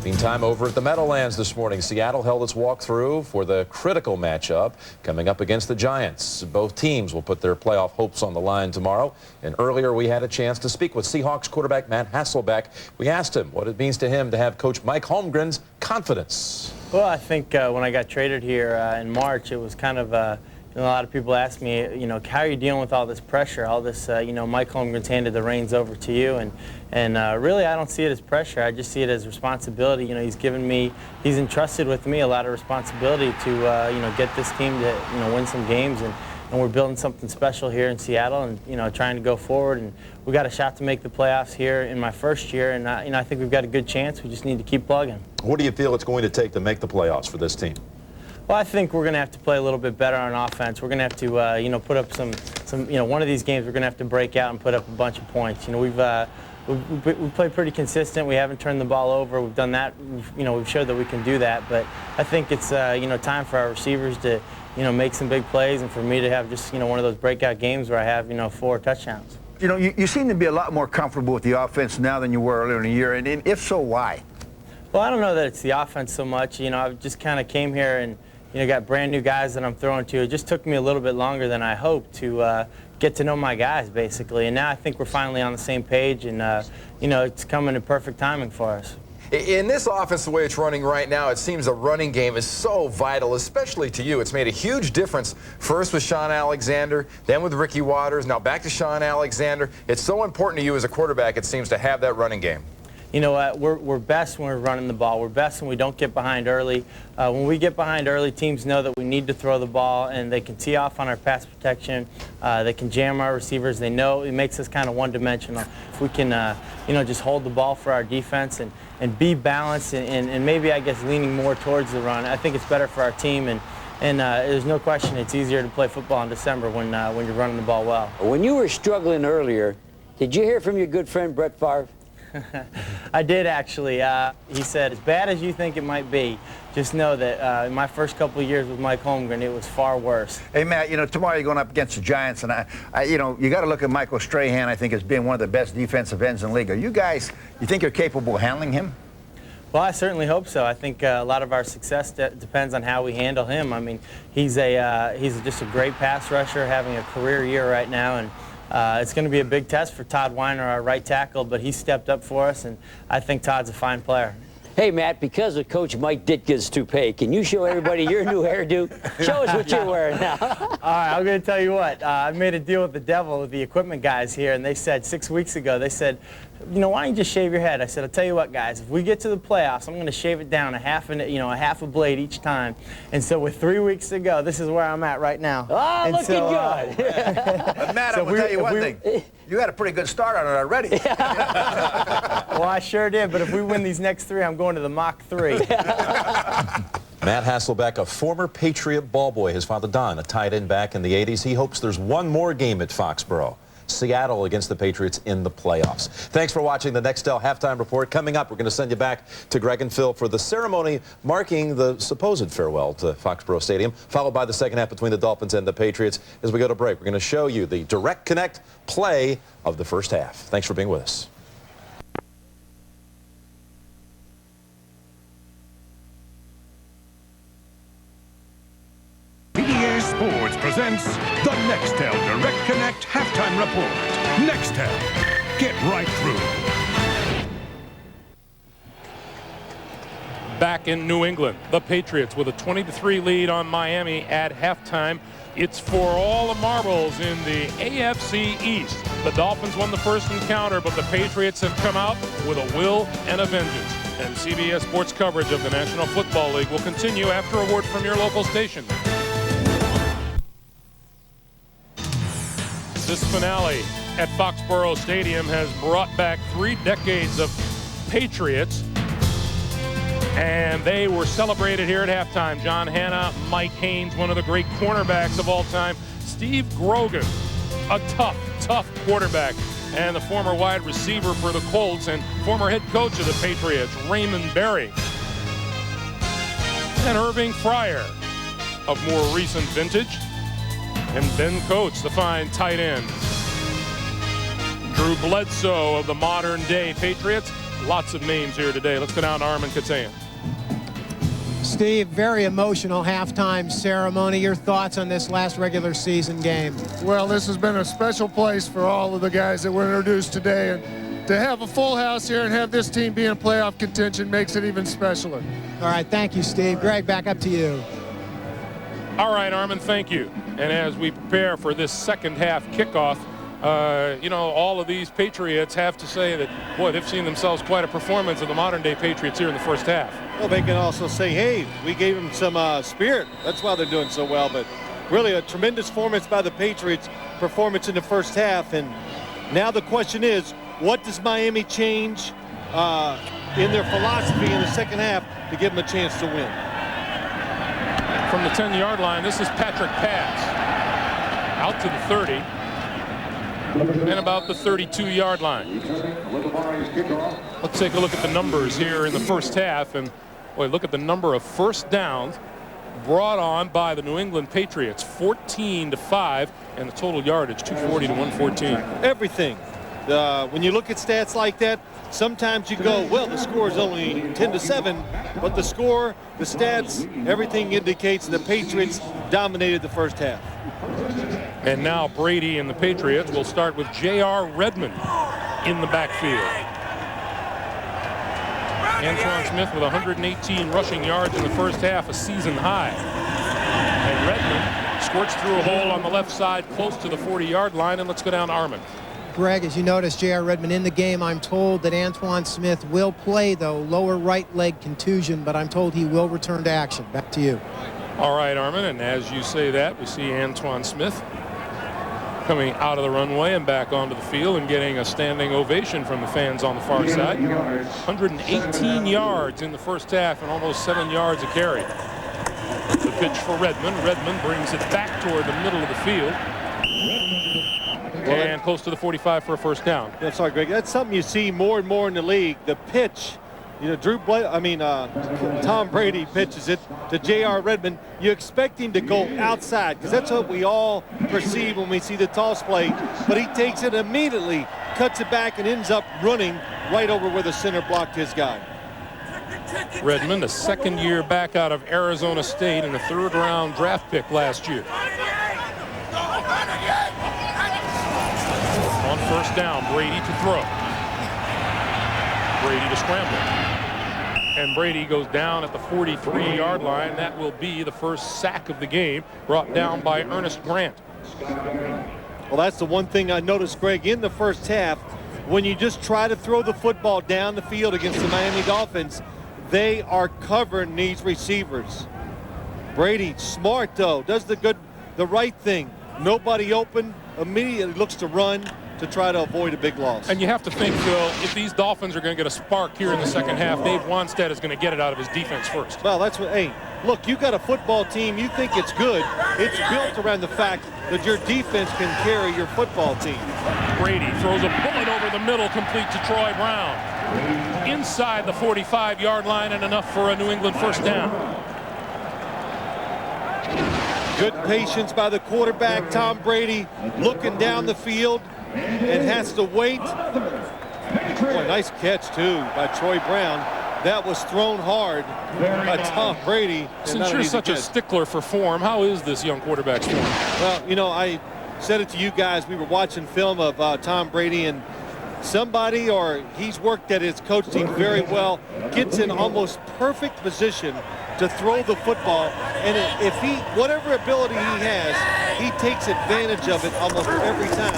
Meantime, over at the Meadowlands this morning, Seattle held its walkthrough for the critical matchup coming up against the Giants. Both teams will put their playoff hopes on the line tomorrow. And earlier, we had a chance to speak with Seahawks quarterback Matt Hasselbeck. We asked him what it means to him to have Coach Mike Holmgren's confidence. Well, I think when I got traded here in March, it was kind of a lot of people ask me, how are you dealing with all this pressure, all this, Mike Holmgren's handed the reins over to you, and really I don't see it as pressure. I just see it as responsibility. He's entrusted with me a lot of responsibility to, get this team to, win some games, and we're building something special here in Seattle, and trying to go forward, and we got a shot to make the playoffs here in my first year, and I think we've got a good chance. We just need to keep plugging. What do you feel it's going to take to make the playoffs for this team? Well, I think we're going to have to play a little bit better on offense. We're going to have to, put up some, one of these games we're going to have to break out and put up a bunch of points. We've played pretty consistent. We haven't turned the ball over. We've done that. We've showed that we can do that. But I think it's, time for our receivers to, make some big plays, and for me to have just, one of those breakout games where I have, 4 touchdowns. You seem to be a lot more comfortable with the offense now than you were earlier in the year, and if so, why? Well, I don't know that it's the offense so much. I just kind of came here and, got brand new guys that I'm throwing to. It just took me a little bit longer than I hoped to get to know my guys, basically. And now I think we're finally on the same page, and, it's coming in perfect timing for us. In this offense, the way it's running right now, it seems the running game is so vital, especially to you. It's made a huge difference, first with Sean Alexander, then with Ricky Waters, now back to Sean Alexander. It's so important to you as a quarterback, it seems, to have that running game. You know what, we're best when we're running the ball. We're best when we don't get behind early. When we get behind early, teams know that we need to throw the ball, and they can tee off on our pass protection. They can jam our receivers. They know it makes us kind of one-dimensional. If we can, just hold the ball for our defense and be balanced and maybe, I guess, leaning more towards the run, I think it's better for our team. And there's no question it's easier to play football in December when you're running the ball well. When you were struggling earlier, did you hear from your good friend Brett Favre? I did, actually. He said, as bad as you think it might be, just know that in my first couple of years with Mike Holmgren, it was far worse. Hey, Matt, tomorrow you're going up against the Giants, and you got to look at Michael Strahan, I think, as being one of the best defensive ends in the league. Are you guys, you think you're capable of handling him? Well, I certainly hope so. I think a lot of our success depends on how we handle him. I mean, he's just a great pass rusher, having a career year right now, and it's going to be a big test for Todd Weiner, our right tackle, but he stepped up for us, and I think Todd's a fine player. Hey, Matt, because of Coach Mike Ditka's toupee, can you show everybody your new hairdo? Show us what you're wearing now. All right, I'm going to tell you what. I made a deal with the devil, with the equipment guys here, and they said 6 weeks ago, they said, you know, why don't you just shave your head? I said, I'll tell you what, guys, if we get to the playoffs, I'm going to shave it down a half a blade each time. And so with 3 weeks to go, this is where I'm at right now. Oh, and looking good. But Matt, So I'm going to tell you one thing. You had a pretty good start on it already. Well, I sure did, but if we win these next 3, I'm going to the Mach 3. Matt Hasselbeck, a former Patriot ball boy. His father, Don, a tight end back in the 80s. He hopes there's one more game at Foxborough. Seattle against the Patriots in the playoffs. Thanks for watching the Nextel Halftime Report. Coming up, we're going to send you back to Greg and Phil for the ceremony marking the supposed farewell to Foxborough Stadium, followed by the second half between the Dolphins and the Patriots. As we go to break, we're going to show you the direct connect play of the first half. Thanks for being with us. CBS Sports presents the Nextel Direct Connect Halftime Report. Nextel, get right through. Back in New England, the Patriots with a 20-3 lead on Miami at halftime. It's for all the marbles in the AFC East. The Dolphins won the first encounter, but the Patriots have come out with a will and a vengeance. And CBS Sports coverage of the National Football League will continue after a word from your local station. This finale at Foxborough Stadium has brought back 3 decades of Patriots, and they were celebrated here at halftime. John Hanna, Mike Haynes, one of the great cornerbacks of all time, Steve Grogan, a tough quarterback, and the former wide receiver for the Colts and former head coach of the Patriots, Raymond Berry, and Irving Fryer of more recent vintage, and Ben Coates, the fine tight end. Drew Bledsoe of the modern-day Patriots. Lots of names here today. Let's go down to Armin Katayan. Steve, very emotional halftime ceremony. Your thoughts on this last regular season game? Well, this has been a special place for all of the guys that were introduced today. And to have a full house here and have this team be in playoff contention makes it even specialer. All right, thank you, Steve. Greg, back up to you. All right, Armin, thank you. And as we prepare for this second half kickoff, you know, all of these Patriots have to say that, boy, they've seen themselves quite a performance of the modern-day Patriots here in the first half. Well, they can also say, hey, we gave them some spirit. That's why they're doing so well. But really a tremendous performance by the Patriots, performance in the first half. And now the question is, what does Miami change in their philosophy in the second half to give them a chance to win? From the 10-yard line, this is Patrick Pass. Out to the 30. And about the 32-yard line. Let's take a look at the numbers here in the first half. And boy, look at the number of first downs brought on by the New England Patriots. 14-5, and the total yardage, 240 to 114. Everything. When you look at stats like that, sometimes you go, well, the score is only 10-7, but the score, the stats, everything indicates the Patriots dominated the first half. And now Brady and the Patriots will start with J.R. Redmond in the backfield. Antoine Smith with 118 rushing yards in the first half, a season high. And Redmond squirts through a hole on the left side close to the 40-yard line. And let's go down to Armin. Greg, as you notice, J.R. Redmond in the game. I'm told that Antoine Smith will play, though, lower right leg contusion, but I'm told he will return to action. Back to you. All right, Armin, and as you say that, we see Antoine Smith coming out of the runway and back onto the field and getting a standing ovation from the fans on the far side. 118 yards in the first half and almost 7 yards a carry. The pitch for Redmond. Redmond brings it back toward the middle of the field. And close to the 45 for a first down. Yeah, sorry, Greg. That's something you see more and more in the league. The pitch, you know, Tom Brady pitches it to J.R. Redmond. You expect him to go outside because that's what we all perceive when we see the toss play. But he takes it immediately, cuts it back, and ends up running right over where the center blocked his guy. Redmond, a second-year back out of Arizona State and a third-round draft pick last year. On first down, Brady to throw. Brady to scramble. And Brady goes down at the 43-yard line. That will be the first sack of the game, brought down by Ernest Grant. Well, that's the one thing I noticed, Greg, in the first half. When you just try to throw the football down the field against the Miami Dolphins, they are covering these receivers. Brady, smart though, does the right thing. Nobody open, immediately looks to run to try to avoid a big loss. And you have to think, Phil, if these Dolphins are going to get a spark here in the second half, Dave Wanstead is going to get it out of his defense first. Well, that's what, hey, look, you got a football team, you think it's good. It's built around the fact that your defense can carry your football team. Brady throws a bullet over the middle, complete to Troy Brown. Inside the 45-yard line and enough for a New England first down. Good patience by the quarterback, Tom Brady, looking down the field and has to wait. Boy, nice catch, too, by Troy Brown. That was thrown hard by Tom Brady. Since you're such a stickler for form, how is this young quarterback's form? Well, you know, I said it to you guys. We were watching film of Tom Brady, and somebody, or he's worked at his coach team very well, gets in almost perfect position to throw the football, and if he, whatever ability he has, he takes advantage of it almost every time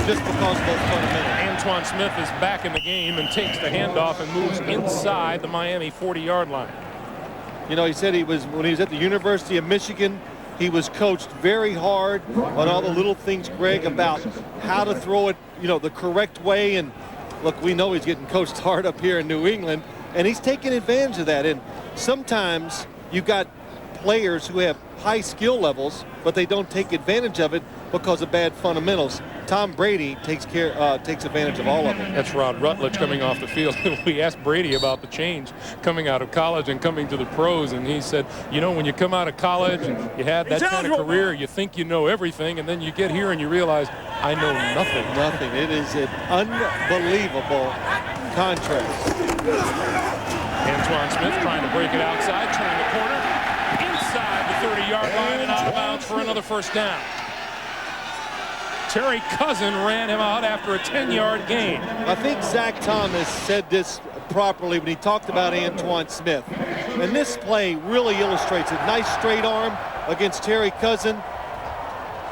just because of those fundamentals. Antoine Smith is back in the game and takes the handoff and moves inside the Miami 40-yard line. You know, he said when he was at the University of Michigan, he was coached very hard on all the little things, Greg, about how to throw it, you know, the correct way. And look, we know he's getting coached hard up here in New England, and he's taking advantage of that. And sometimes you got players who have high skill levels, but they don't take advantage of it because of bad fundamentals. Tom Brady takes advantage of all of them. That's Rod Rutledge coming off the field. We asked Brady about the change coming out of college and coming to the pros, and he said, you know, when you come out of college and you have that kind of career, you think you know everything, and then you get here and you realize, I know nothing. Nothing. It is an unbelievable contrast. Antoine Smith trying to break it outside, turning the corner, inside the 30-yard line and out of bounds for another first down. Terry Cousin ran him out after a 10-yard gain. I think Zach Thomas said this properly when he talked about Antoine Smith. And this play really illustrates it. Nice straight arm against Terry Cousin.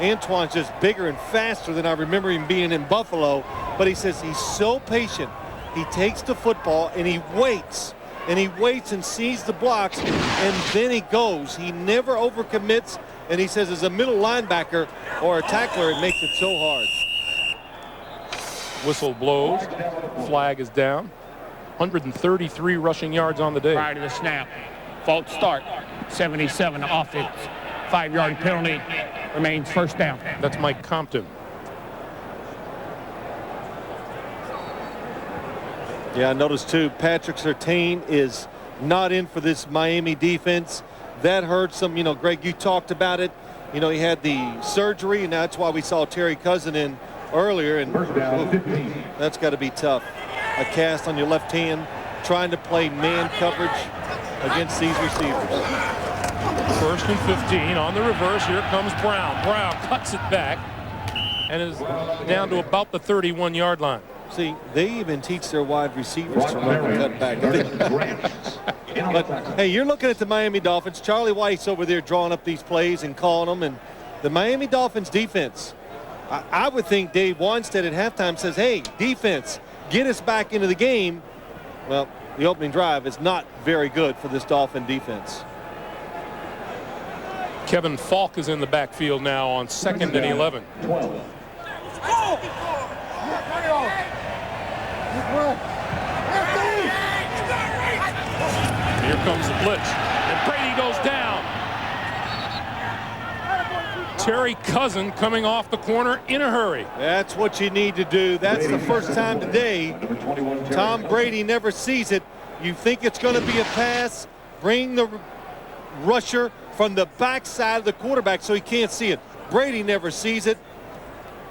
Antoine's just bigger and faster than I remember him being in Buffalo. But he says he's so patient. He takes the football and he waits. And he waits and sees the blocks, and then he goes. He never overcommits. And he says as a middle linebacker or a tackler, it makes it so hard. Whistle blows. Flag is down. 133 rushing yards on the day. Prior to the snap. False start. 77 offense. 5-yard penalty. Remains first down. That's Mike Compton. Yeah, I noticed too, Patrick Surtain is not in for this Miami defense. That hurts him. You know, Greg, you talked about it. You know, he had the surgery, and that's why we saw Terry Cousin in earlier. And that's got to be tough. A cast on your left hand, trying to play man coverage against these receivers. First and 15 on the reverse. Here comes Brown. Brown cuts it back and is down to about the 31-yard line. See, they even teach their wide receivers to run and cut back. But, hey, you're looking at the Miami Dolphins. Charlie Weiss over there drawing up these plays and calling them. And the Miami Dolphins defense, I would think Dave Wanstead at halftime says, hey, defense, get us back into the game. Well, the opening drive is not very good for this Dolphin defense. Kevin Falk is in the backfield now on 2nd and 11. Here comes the blitz, and Brady goes down. Terry Cousin coming off the corner in a hurry. That's what you need to do. That's the first time today. Tom Brady never sees it. You think it's going to be a pass, bring the rusher from the backside of the quarterback so he can't see it. Brady never sees it,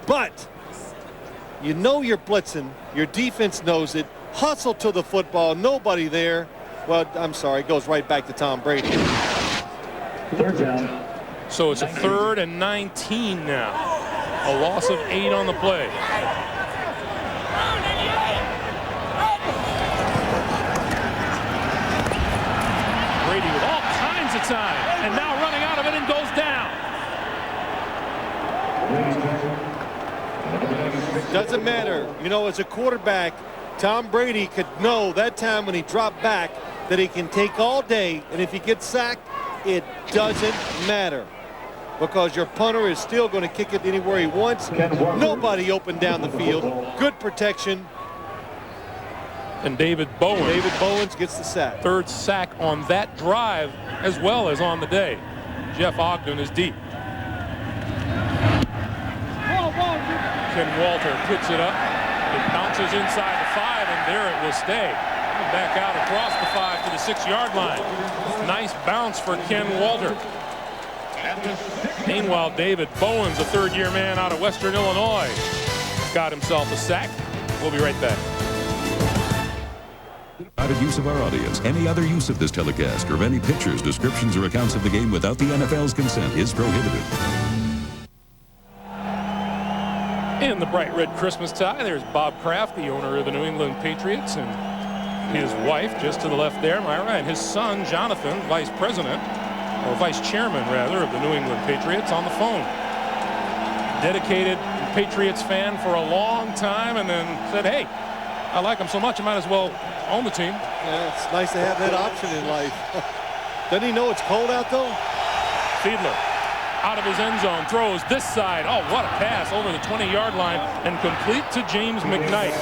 but you know you're blitzing. Your defense knows it. Hustle to the football. Nobody there. Well, I'm sorry. It goes right back to Tom Brady. Third down. So it's a 3rd and 19 now. A loss of 8 on the play. doesn't matter. You know, as a quarterback, Tom Brady could know that time when he dropped back that he can take all day, and if he gets sacked, it doesn't matter because your punter is still going to kick it anywhere he wants. Nobody open down the field. Good protection. And David Bowens gets the sack. Third sack on that drive as well as on the day. Jeff Ogden is deep. Ken Walter puts it up. It bounces inside the 5, and there it will stay. Back out across the 5 to the 6-yard line. Nice bounce for Ken Walter. Meanwhile, David Bowens, a third-year man out of Western Illinois, got himself a sack. We'll be right back. Private use of our audience. Any other use of this telecast or of any pictures, descriptions, or accounts of the game without the NFL's consent is prohibited. In the bright red Christmas tie, there's Bob Kraft, the owner of the New England Patriots, and his wife just to the left there, Myra, and his son, Jonathan, vice president, or vice chairman, rather, of the New England Patriots on the phone. Dedicated Patriots fan for a long time, and then said, hey, I like them so much, I might as well own the team. Yeah, it's nice to have that option in life. Doesn't he know it's cold out, though? Fiedler out of his end zone, throws this side. Oh, what a pass over the 20-yard line and complete to James McKnight.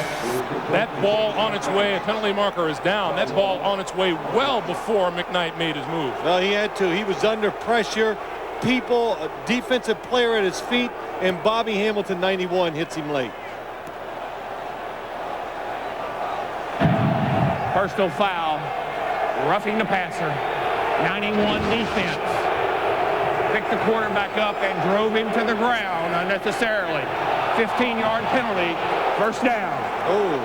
That ball on its way, a penalty marker is down. That ball on its way well before McKnight made his move. Well, he had to. He was under pressure. People, a defensive player at his feet, and Bobby Hamilton, 91, hits him late. Personal foul, roughing the passer, 91 defense. Picked the quarterback up and drove him to the ground unnecessarily. 15-yard penalty, first down. Oh,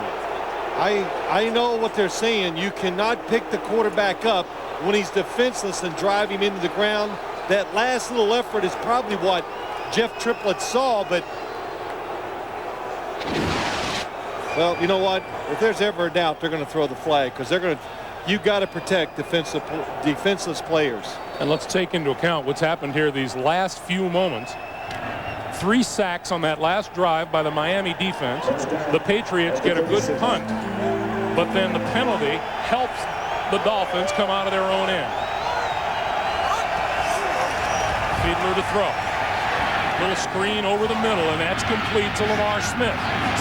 I know what they're saying. You cannot pick the quarterback up when he's defenseless and drive him into the ground. That last little effort is probably what Jeff Triplett saw, but well, you know what? If there's ever a doubt, they're going to throw the flag because they're going to. You got to protect defenseless players. And let's take into account what's happened here these last few moments. 3 sacks on that last drive by the Miami defense. The Patriots get a good punt, but then the penalty helps the Dolphins come out of their own end. Fiedler to throw. Little screen over the middle, and that's complete to Lamar Smith.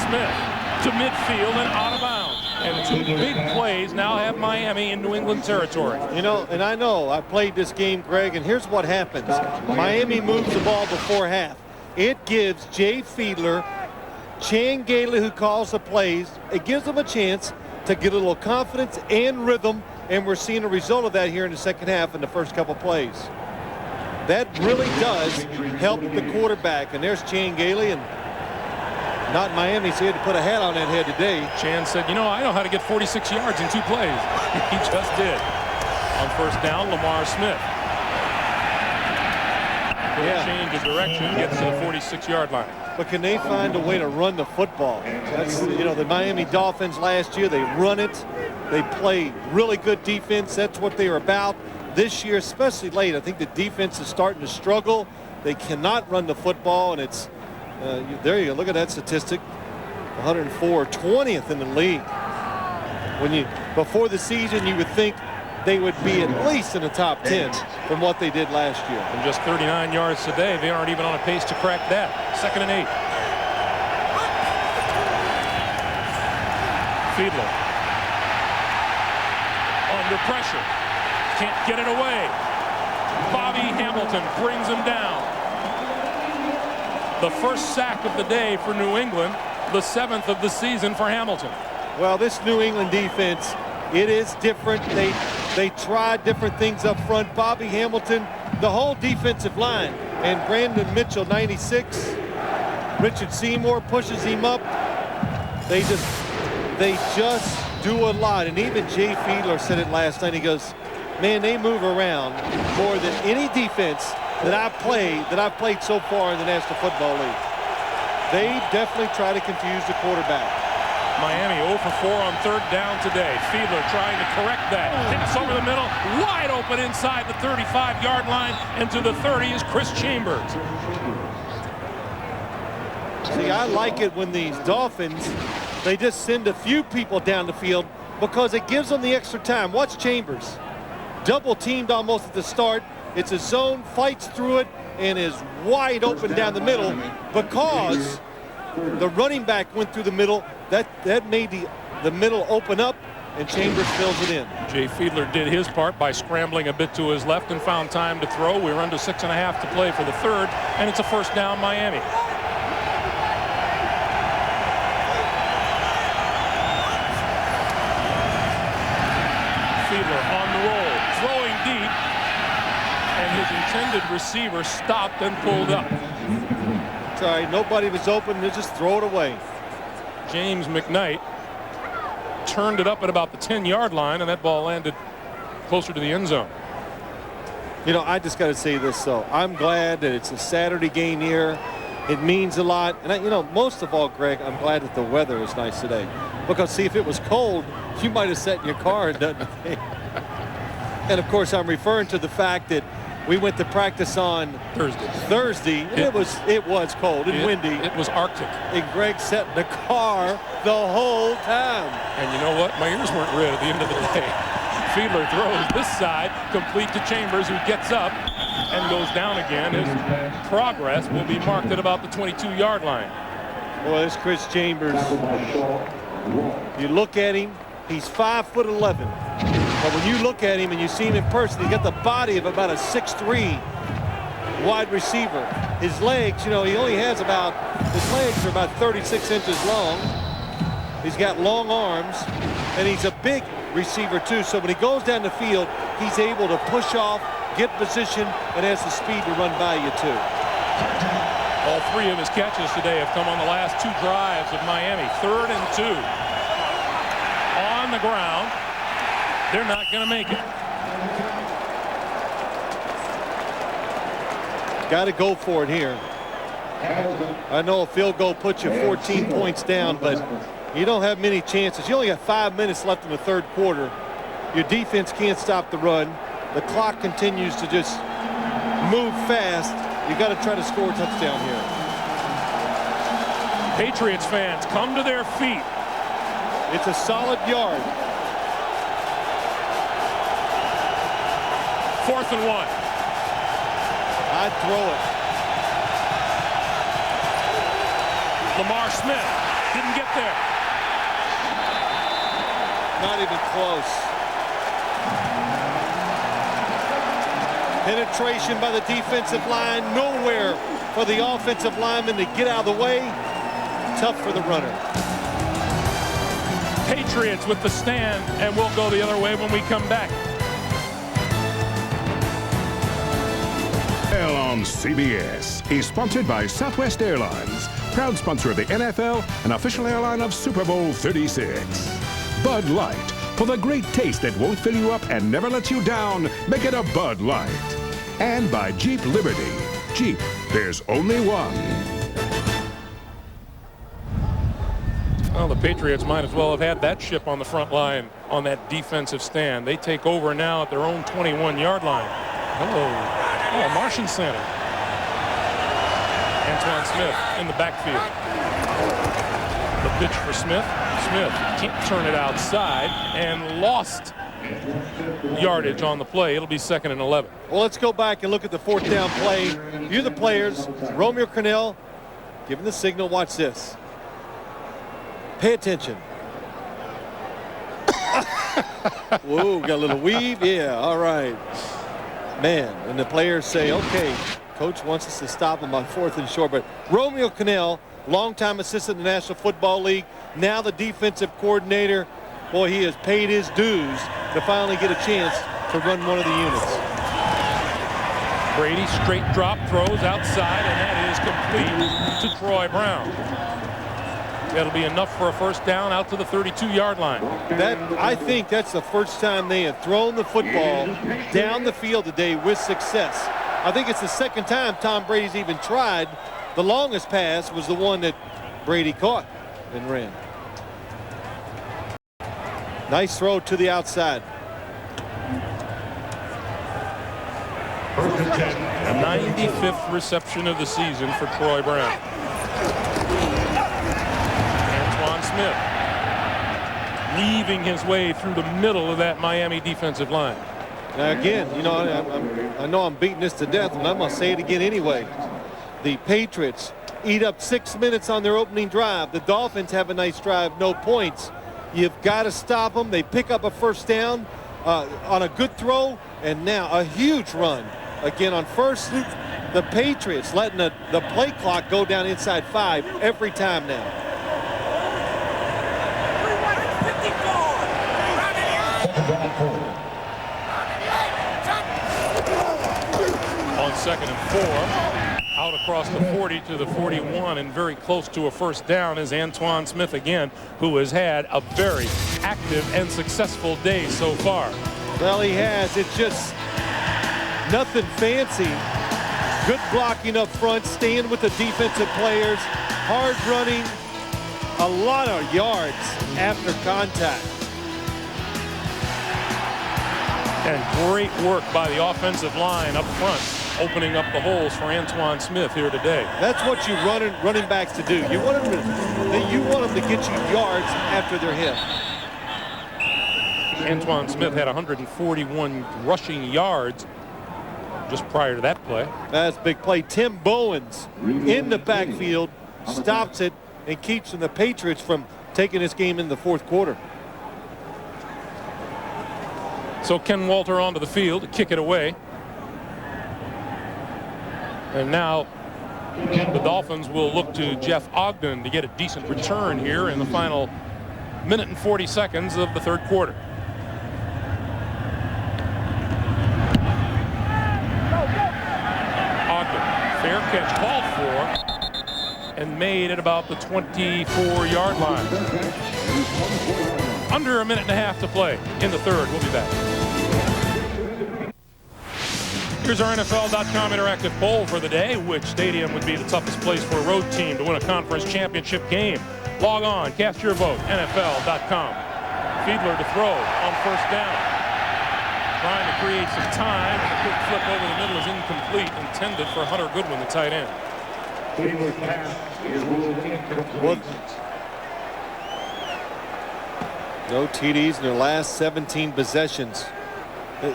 Smith to midfield and out of bounds. And 2 big plays now have Miami in New England territory. You know, and I know I played this game, Greg, and here's what happens. Miami moves the ball before half. It gives Jay Fiedler, Chan Gailey, who calls the plays, it gives them a chance to get a little confidence and rhythm, and we're seeing a result of that here in the second half in the first couple plays. That really does help the quarterback, and there's Chan Gailey, and not Miami, so he had to put a hat on that head today. Chan said, you know, I know how to get 46 yards in 2 plays. He just did. On first down, Lamar Smith. Change of direction, gets to the 46-yard line. But can they find a way to run the football? That's, you know, the Miami Dolphins last year, they run it. They play really good defense. That's what they are about. This year, especially late, I think the defense is starting to struggle. They cannot run the football, and it's there you go. Look at that statistic. 104, 20th in the league. Before the season, you would think they would be at least in the top 10 from what they did last year. And just 39 yards today. They aren't even on a pace to crack that. 2nd and 8. Fiedler. Under pressure. Can't get it away. Bobby Hamilton brings him down. The first sack of the day for New England, the 7th of the season for Hamilton. Well, this New England defense, it is different. They tried different things up front. Bobby Hamilton, the whole defensive line, and Brandon Mitchell, 96. Richard Seymour pushes him up. They just do a lot. And even Jay Fiedler said it last night. He goes, man, they move around more than any defense that I've played so far in the National Football League. They definitely try to confuse the quarterback. Miami 0 for 4 on 3rd down today. Fiedler trying to correct that. Hits over the middle, wide open inside the 35-yard line, and to the 30 is Chris Chambers. See, I like it when these Dolphins, they just send a few people down the field because it gives them the extra time. Watch Chambers. Double teamed almost at the start. It's a zone, fights through it, and is wide open down the middle because the running back went through the middle. That made the middle open up, and Chambers fills it in. Jay Fiedler did his part by scrambling a bit to his left and found time to throw. We were under 6.5 to play for the third, and it's a first down Miami. Fiedler on the roll, throwing deep, and his intended receiver stopped and pulled up. It's all right, nobody was open, they just throw it away. James McKnight turned it up at about the 10-yard line, and that ball landed closer to the end zone. You know, I just got to say this, though. I'm glad that it's a Saturday game here. It means a lot. And, you know, most of all, Greg, I'm glad that the weather is nice today. Because, see, if it was cold, you might have sat in your car and done nothing. And, of course, I'm referring to the fact that we went to practice on Thursday, and it was cold and windy. It was Arctic. And Greg sat in the car the whole time. And you know what? My ears weren't red at the end of the day. Fiedler throws this side, complete to Chambers, who gets up and goes down again. His progress will be marked at about the 22-yard line. Boy, this Chris Chambers, you look at him, he's 5'11". But when you look at him and you see him in person, he's got the body of about a 6'3" wide receiver. His legs, you know, his legs are about 36 inches long. He's got long arms, and he's a big receiver too. So when he goes down the field, he's able to push off, get position, and has the speed to run by you too. All three of his catches today have come on the last two drives of Miami. 3rd and 2. On the ground. They're not going to make it. Got to go for it here. I know a field goal puts you 14 points down, but you don't have many chances. You only got 5 minutes left in the third quarter. Your defense can't stop the run. The clock continues to just move fast. You got to try to score a touchdown here. Patriots fans come to their feet. It's a solid yard. 4th and 1. I'd throw it. Lamar Smith didn't get there. Not even close. Penetration by the defensive line. Nowhere for the offensive lineman to get out of the way. Tough for the runner. Patriots with the stand, and we'll go the other way when we come back. On CBS is sponsored by Southwest Airlines, proud sponsor of the NFL and official airline of Super Bowl 36. Bud Light, for the great taste that won't fill you up and never lets you down, make it a Bud Light. And by Jeep Liberty. Jeep, there's only one. Well, the Patriots might as well have had that ship on the front line on that defensive stand. They take over now at their own 21-yard line. Hello. Oh, Martian Center. Antoine Smith in the backfield. The pitch for Smith. Smith can't turn it outside and lost yardage on the play. It'll be 2nd and 11. Well, let's go back and look at the 4th down play. You're the players. Romeo Crennel giving the signal. Watch this. Pay attention. Whoa, got a little weave. Yeah, all right. Man, and the players say, okay, coach wants us to stop him on 4th and short. But Romeo Crennel, longtime assistant in the National Football League, now the defensive coordinator. Boy, he has paid his dues to finally get a chance to run one of the units. Brady straight drop throws outside, and that is complete to Troy Brown. That'll be enough for a first down out to the 32-yard line. I think that's the first time they have thrown the football down the field today with success. I think it's the second time Tom Brady's even tried. The longest pass was the one that Brady caught and ran. Nice throw to the outside. A 95th reception of the season for Troy Brown. Smith weaving his way through the middle of that Miami defensive line. Now again, you know, I know I'm beating this to death, and I'm going to say it again anyway. The Patriots eat up 6 minutes on their opening drive. The Dolphins have a nice drive, no points. You've got to stop them. They pick up a first down on a good throw, and now a huge run. Again, on first, the Patriots letting the play clock go down inside 5 every time now. On 2nd and 4, out across the 40 to the 41 and very close to a first down is Antoine Smith again, who has had a very active and successful day so far. Well, he has. It's just nothing fancy. Good blocking up front, staying with the defensive players, hard running, a lot of yards after contact. And great work by the offensive line up front, opening up the holes for Antoine Smith here today. That's what you running backs to do. You want them to get you yards after they're hit. Antoine Smith had 141 rushing yards just prior to that play. That's a big play. Tim Bowens in the backfield stops it and keeps the Patriots from taking this game in the fourth quarter. So Ken Walter onto the field to kick it away. And now the Dolphins will look to Jeff Ogden to get a decent return here in the final minute and 40 seconds of the third quarter. Ogden, fair catch called for and made at about the 24-yard line. Under a minute and a half to play in the third. We'll be back. Here's our NFL.com interactive poll for the day. Which stadium would be the toughest place for a road team to win a conference championship game? Log on, cast your vote, NFL.com. Fiedler to throw on first down. Trying to create some time. And a quick flip over the middle is incomplete, intended for Hunter Goodwin, the tight end. No TDs in their last 17 possessions.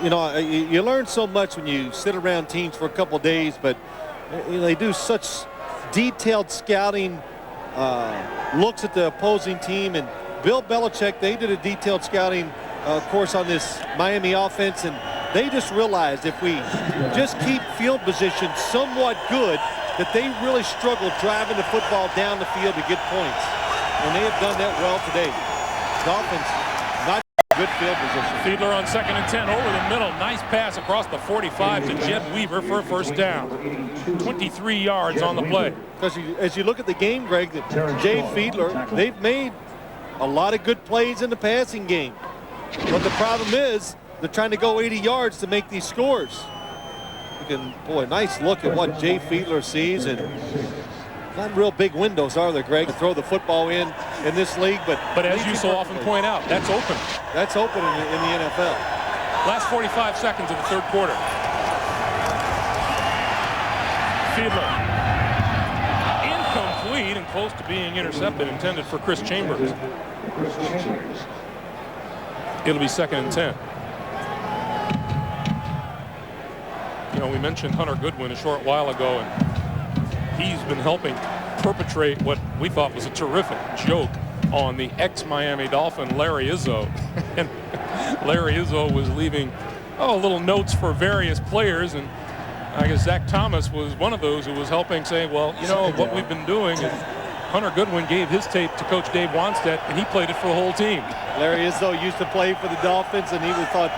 You know, you learn so much when you sit around teams for a couple days, but you know, they do such detailed scouting looks at the opposing team. And Bill Belichick, they did a detailed scouting course on this Miami offense, and they just realized if we just keep field position somewhat good, that they really struggle driving the football down the field to get points. And they have done that well today. Dolphins, not good field position. Fiedler on 2nd and 10 over the middle. Nice pass across the 45 to Jed Weaver for a first down. 23 yards on the play. Because as you look at the game, Greg, Jay Fiedler, they've made a lot of good plays in the passing game. But the problem is they're trying to go 80 yards to make these scores. Boy, nice look at what Jay Fiedler sees, and not real big windows, are there, Greg, to throw the football in this league? But as you so often point out, that's open. That's open in the NFL. Last 45 seconds of the third quarter. Fiedler. Incomplete and close to being intercepted, intended for Chris Chambers. It'll be 2nd and 10. You know, we mentioned Hunter Goodwin a short while ago, and he's been helping perpetrate what we thought was a terrific joke on the ex-Miami Dolphin, Larry Izzo. And Larry Izzo was leaving, little notes for various players, and I guess Zach Thomas was one of those who was helping say, well, you know, what we've been doing is Hunter Goodwin gave his tape to Coach Dave Wanstead, and he played it for the whole team. Larry Izzo used to play for the Dolphins, and he would thought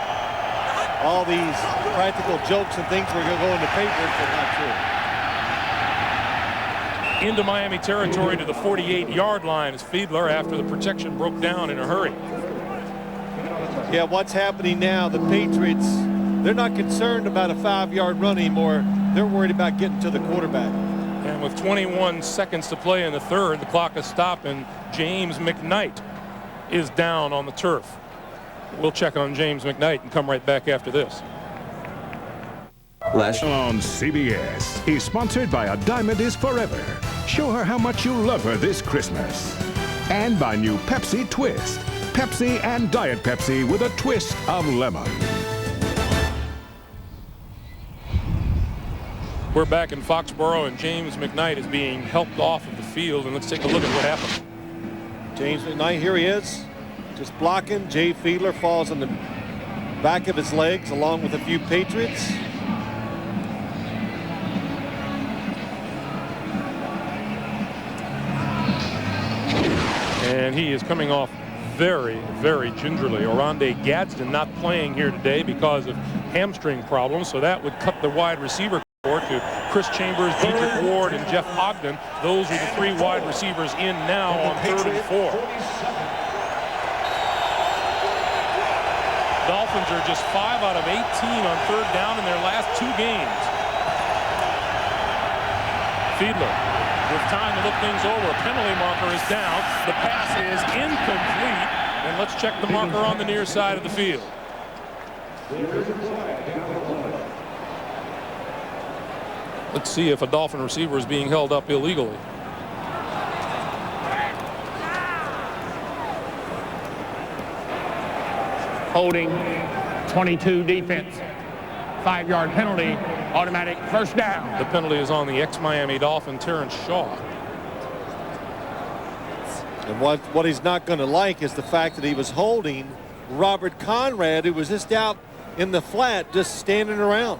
all these practical jokes and things were going to go into papers, but not true. Into Miami territory to the 48-yard line is Fiedler after the protection broke down in a hurry. Yeah, what's happening now, the Patriots, they're not concerned about a 5-yard run anymore. They're worried about getting to the quarterback. And with 21 seconds to play in the third, the clock is stopped, and James McKnight is down on the turf. We'll check on James McKnight and come right back after this. On CBS is sponsored by A Diamond Is Forever. Show her how much you love her this Christmas. And by new Pepsi Twist. Pepsi and Diet Pepsi with a twist of lemon. We're back in Foxborough, and James McKnight is being helped off of the field. And let's take a look at what happened. James McKnight, here he is, just blocking. Jay Fiedler falls on the back of his legs along with a few Patriots. And he is coming off very, very gingerly. Oronde Gadsden not playing here today because of hamstring problems, so that would cut the wide receiver core to Chris Chambers, Dietrich Ward, and Jeff Ogden. Those are the three wide receivers in now on 3rd and 4. Dolphins are just 5 out of 18 on 3rd down in their last 2 games. Fiedler with time to look things over. Penalty marker is down. The pass is incomplete. And let's check the marker on the near side of the field. Let's see if a Dolphin receiver is being held up illegally. Holding, 22 defense. 5-yard penalty, automatic first down. The penalty is on the ex-Miami Dolphin, Terrence Shaw. And what he's not going to like is the fact that he was holding Robert Conrad, who was just out in the flat, just standing around.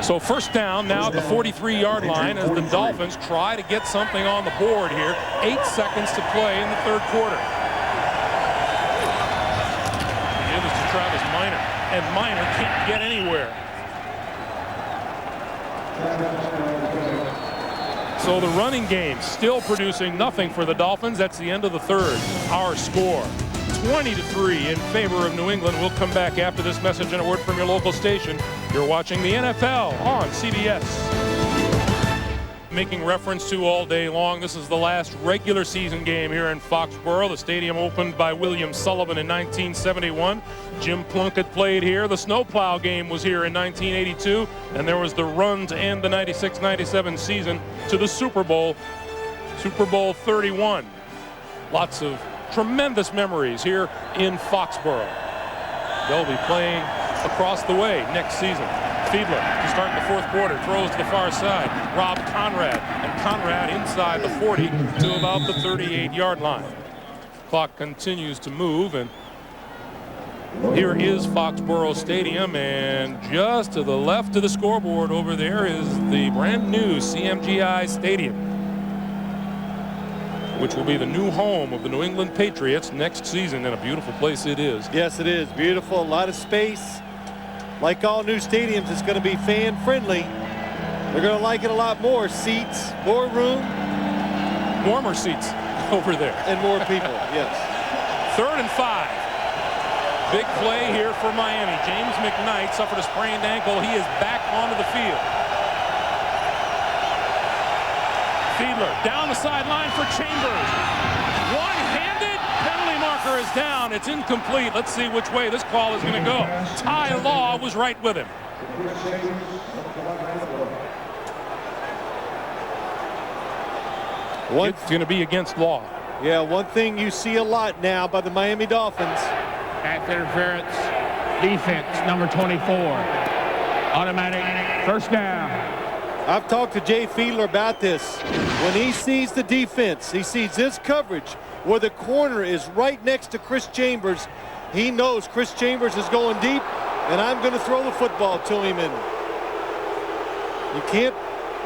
So first down now at the 43-yard line as the Dolphins try to get something on the board here. 8 seconds to play in the 3rd quarter. It is to Travis Minor, and Minor can't get anywhere. So the running game still producing nothing for the Dolphins. That's the end of the 3rd. Our score, 20-3 in favor of New England. We'll come back after this message and a word from your local station. You're watching the NFL on CBS. Making reference to all day long, this is the last regular season game here in Foxborough. The stadium opened by William Sullivan in 1971. Jim Plunkett played here. The snowplow game was here in 1982. And there was the run to end the 96-97 season to the Super Bowl, Super Bowl 31. Lots of tremendous memories here in Foxborough. They'll be playing across the way next season. Fiedler to start the 4th quarter, throws to the far side. Rob Conrad, and Conrad inside the 40 to about the 38-yard line. Clock continues to move, and here is Foxborough Stadium, and just to the left of the scoreboard over there is the brand new CMGI Stadium, which will be the new home of the New England Patriots next season, and a beautiful place it is. Yes, it is. Beautiful, a lot of space. Like all new stadiums, it's going to be fan-friendly. They're going to like it a lot more. Seats, more room. Warmer seats over there. And more people, yes. 3rd and 5. Big play here for Miami. James McKnight suffered a sprained ankle. He is back onto the field. Fiedler down the sideline for Chambers. One-handed, penalty marker is down. It's incomplete. Let's see which way this call is going to go. Ty Law was right with him. It's going to be against Law. Yeah, one thing you see a lot now by the Miami Dolphins. Pass interference, defense, number 24. Automatic first down. I've talked to Jay Fiedler about this. When he sees the defense, he sees this coverage where the corner is right next to Chris Chambers. He knows Chris Chambers is going deep, and I'm going to throw the football to him. And you can't,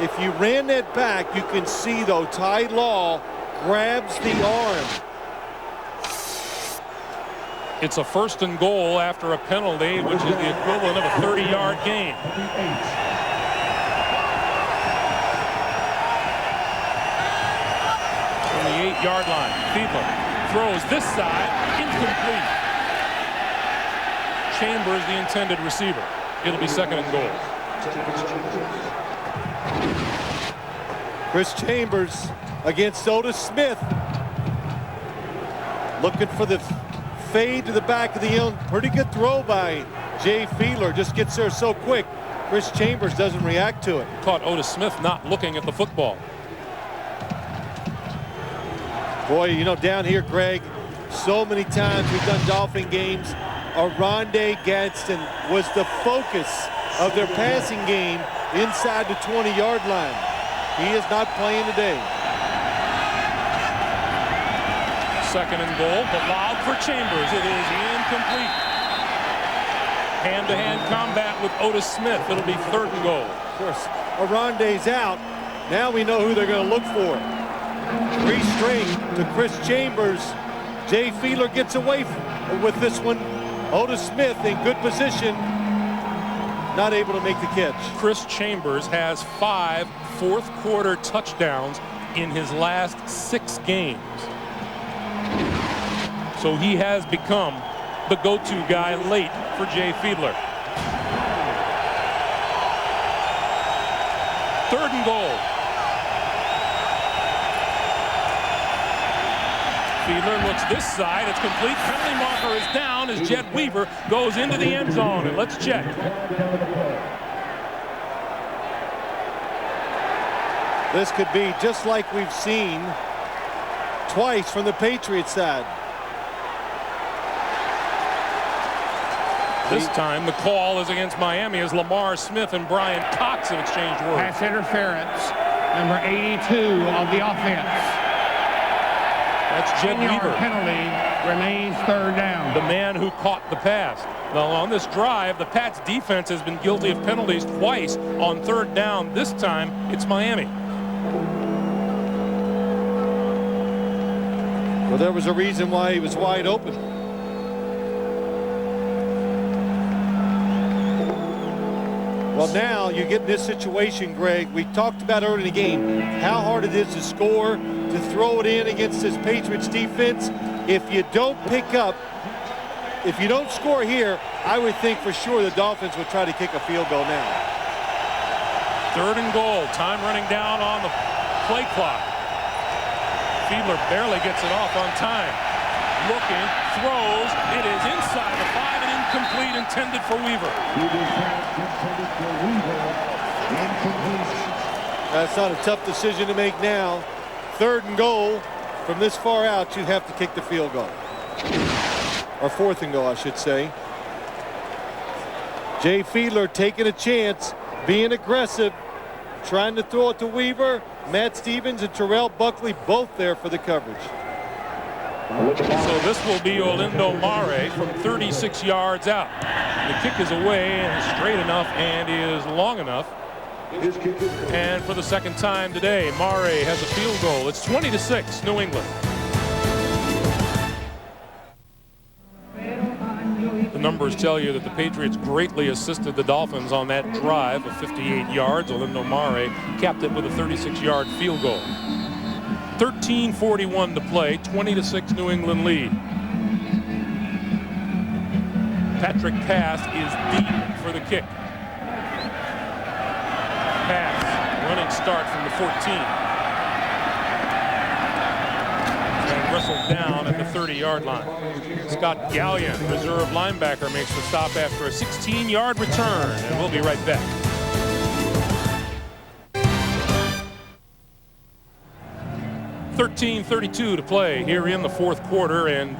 if you ran that back, you can see, though, Ty Law grabs the arm. It's a 1st and goal after a penalty, which is the equivalent of a 30-yard gain. From the 8-yard line, Fiedler throws this side, incomplete. Chambers, the intended receiver. It'll be 2nd and goal. Chris Chambers against Otis Smith. Looking for the fade to the back of the end. Pretty good throw by Jay Fiedler. Just gets there so quick. Chris Chambers doesn't react to it. Caught Otis Smith not looking at the football. Boy, you know, down here, Greg, so many times we've done Dolphin games. Arondé Gadsden was the focus of their passing game inside the 20-yard line. He is not playing today. Second and goal, but loud for Chambers. It is incomplete. Hand-to-hand combat with Otis Smith. It'll be third and goal. Of course, Arondé's out. Now we know who they're going to look for. 3 straight to Chris Chambers. Jay Fiedler gets away with this one. Otis Smith in good position, not able to make the catch. Chris Chambers has 5 fourth-quarter touchdowns in his last 6 games. So he has become the go-to guy late for Jay Fiedler. Third and goal. Fiedler looks this side. It's complete. Penalty marker is down as Jed Weaver goes into the end zone. And let's check. This could be just like we've seen twice from the Patriots side. This time the call is against Miami as Lamar Smith and Brian Cox have exchanged words. Pass interference, number 82 of the offense. That's Jed Weaver. Penalty remains third down. The man who caught the pass. Now on this drive, the Pats defense has been guilty of penalties twice on third down. This time it's Miami. Well, there was a reason why he was wide open. Well, now you get in this situation, Greg. We talked about early in the game how hard it is to score, to throw it in against this Patriots defense. If you don't pick up, if you don't score here, I would think for sure the Dolphins would try to kick a field goal now. Third and goal. Time running down on the play clock. Fiedler barely gets it off on time. Looking, throws. It is inside the 5 and incomplete, intended for Weaver. That's not a tough decision to make now. Third and goal. From this far out, you have to kick the field goal. Or fourth and goal, I should say. Jay Fiedler taking a chance, being aggressive, trying to throw it to Weaver. Matt Stevens and Terrell Buckley both there for the coverage. So this will be Olindo Mare from 36 yards out. The kick is away and is straight enough and is long enough. And for the second time today, Mare has a field goal. It's 20-6, New England. The numbers tell you that the Patriots greatly assisted the Dolphins on that drive of 58 yards. Olindo Mare capped it with a 36-yard field goal. 13:41 to play, 20-6 New England lead. Patrick Pass is deep for the kick. Pass, running start from the 14. And wrestled down at the 30-yard line. Scott Gallion, reserve linebacker, makes the stop after a 16-yard return, and we'll be right back. .32 to play here in the fourth quarter, and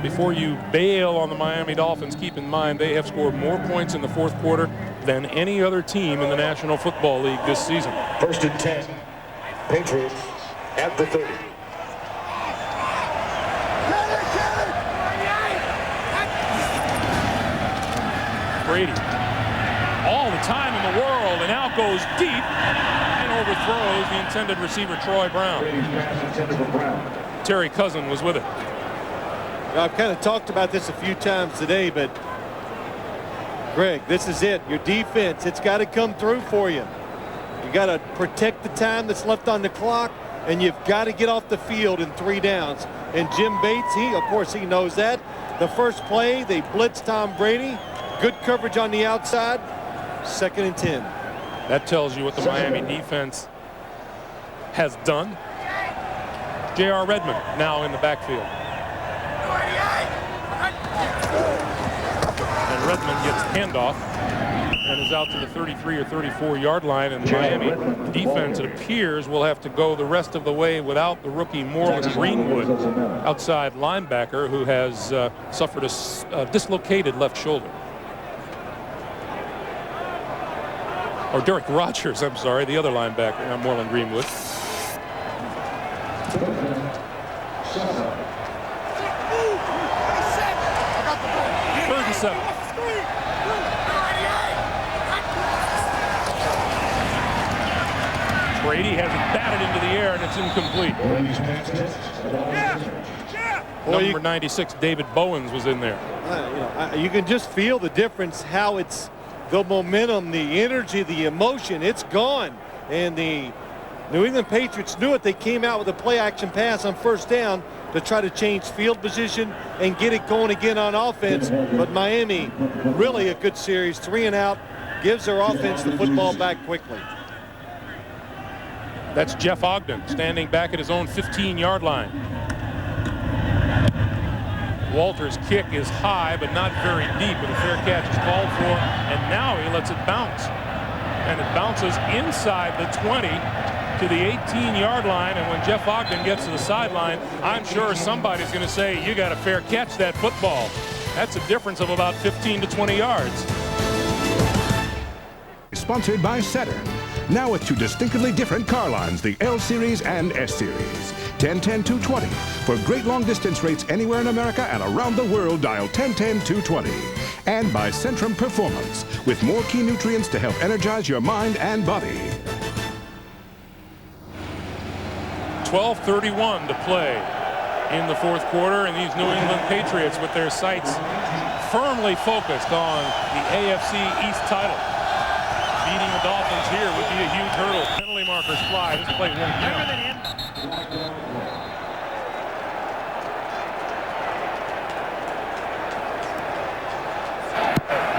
before you bail on the Miami Dolphins, keep in mind they have scored more points in the fourth quarter than any other team in the National Football League this season. 1st and 10, Patriots at the 30. Brady, all the time in the world, and out goes deep and overthrows the intended receiver, Troy Brown. Terry Cousin was with it. I've kind of talked about this a few times today, but Greg, this is it. Your defense, it's got to come through for you. You got to protect the time that's left on the clock, and you've got to get off the field in 3 downs. And Jim Bates, of course, he knows that. The first play, they blitzed Tom Brady. Good coverage on the outside. 2nd and 10. That tells you what the Miami defense has done. J.R. Redmond now in the backfield. And Redmond gets handoff. and is out to the 33 or 34 yard line. And the Miami defense, it appears, will have to go the rest of the way without the rookie Moreland Greenwood, outside linebacker, who has suffered a dislocated left shoulder. Or Derek Rogers, I'm sorry, the other linebacker, not Moreland Greenwood. 37. Brady has it batted into the air, and it's incomplete. Number 96, David Bowens, was in there. You can just feel the difference, how it's the momentum, the energy, the emotion, it's gone. And the New England Patriots knew it. They came out with a play-action pass on first down to try to change field position and get it going again on offense. But Miami, really a good series, 3 and out, gives their offense the football back quickly. That's Jeff Ogden standing back at his own 15-yard line. Walter's kick is high, but not very deep, and a fair catch is called for, and now he lets it bounce. And it bounces inside the 20 to the 18-yard line, and when Jeff Ogden gets to the sideline, I'm sure somebody's going to say, you got a fair catch that football. That's a difference of about 15 to 20 yards. Sponsored by Saturn. Now with 2 distinctively different car lines, the L Series and S Series. 1010-220. For great long-distance rates anywhere in America and around the world, dial 1010-220. And by Centrum Performance, with more key nutrients to help energize your mind and body. 12:31 to play in the fourth quarter, and these New England Patriots with their sights firmly focused on the AFC East title. Beating the Dolphins here would be a huge hurdle. Penalty markers fly. This play won't count.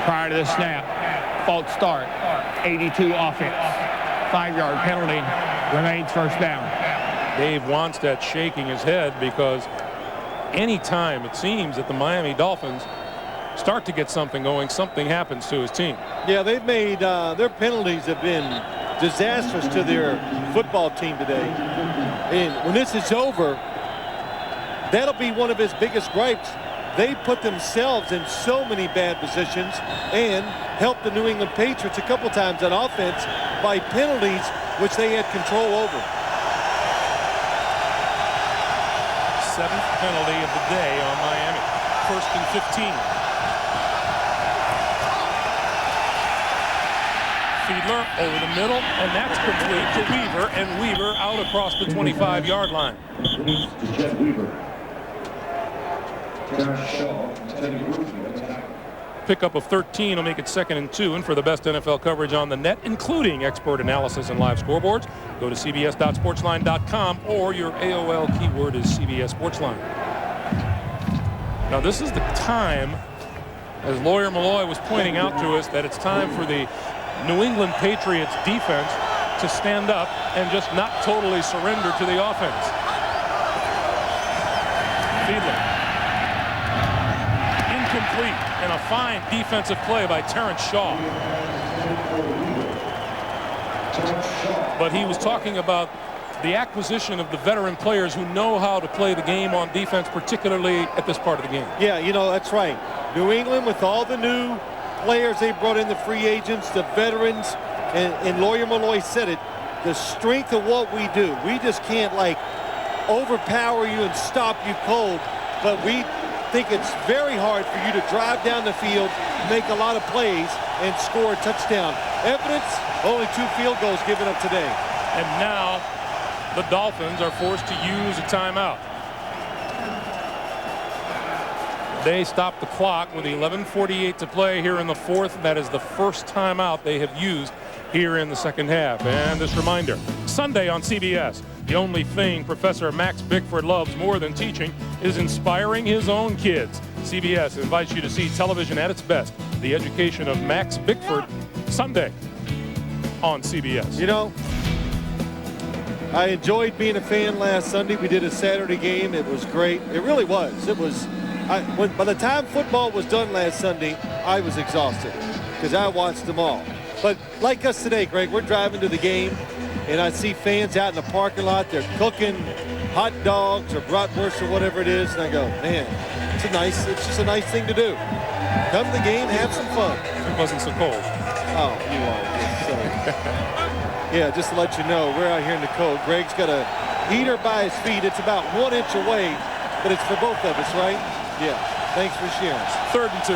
Prior to the snap, false start, 82 offense, 5-yard penalty, remains first down. Dave Wanstead shaking his head because anytime it seems that the Miami Dolphins start to get something going, something happens to his team. Yeah, they've made their penalties have been disastrous to their football team today. And when this is over, that'll be one of his biggest gripes. They put themselves in so many bad positions and helped the New England Patriots a couple times on offense by penalties which they had control over. 7th penalty of the day on Miami. 1st and 15. Fiedler over the middle, and that's complete to Weaver, and Weaver out across the 25-yard line. Pickup of 13 will make it 2nd and 2, and for the best NFL coverage on the net, including expert analysis and live scoreboards, go to cbs.sportsline.com, or your AOL keyword is CBS Sportsline. Now this is the time, as Lawyer Malloy was pointing out to us, that it's time for the New England Patriots defense to stand up and just not totally surrender to the offense. Fiedler. Incomplete, and a fine defensive play by Terrence Shaw. But he was talking about the acquisition of the veteran players who know how to play the game on defense, particularly at this part of the game. Yeah, you know, that's right. New England, with all the new players they brought in, the free agents, the veterans, and Lawyer Malloy said it, the strength of what we do. We just can't, like, overpower you and stop you cold, but we think it's very hard for you to drive down the field, make a lot of plays, and score a touchdown. Evidence, only 2 field goals given up today. And now the Dolphins are forced to use a timeout. They stop the clock with 11:48 to play here in the fourth. That is the first timeout they have used here in the second half. And this reminder, Sunday on CBS, the only thing Professor Max Bickford loves more than teaching is inspiring his own kids. CBS invites you to see television at its best. The Education of Max Bickford, Sunday on CBS. You know, I enjoyed being a fan last Sunday. We did a Saturday game. It was great. It really was. It was. By the time football was done last Sunday, I was exhausted. because I watched them all. But like us today, Greg, we're driving to the game, and I see fans out in the parking lot. They're cooking hot dogs or bratwurst or whatever it is, and I go, man, it's just a nice thing to do. Come to the game, have some fun. It wasn't so cold. Oh, you are just so. Yeah, just to let you know, we're out here in the cold. Greg's got a heater by his feet. It's about 1 inch away, but it's for both of us, right? Yeah. Thanks for sharing. 3rd and 2.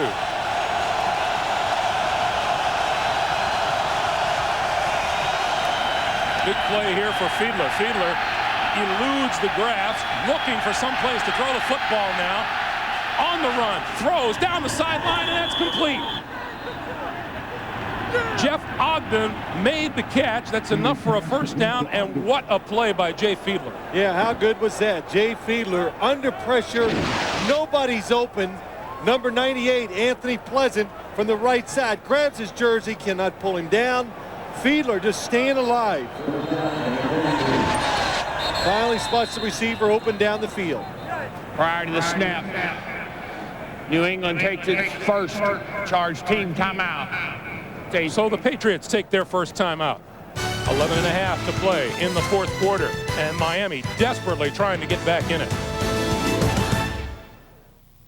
Big play here for Fiedler. Fiedler eludes the grasp, looking for some place to throw the football now. On the run, throws down the sideline, and that's complete. Jeff Ogden made the catch. That's enough for a first down, and what a play by Jay Fiedler. Yeah, how good was that? Jay Fiedler under pressure. Nobody's open. Number 98, Anthony Pleasant, from the right side, grabs his jersey, cannot pull him down. Fiedler just staying alive. Finally spots the receiver open down the field. Prior to the snap, New England takes its first charge team timeout. So the Patriots take their first timeout. 11.5 to play in the 4th quarter, and Miami desperately trying to get back in it.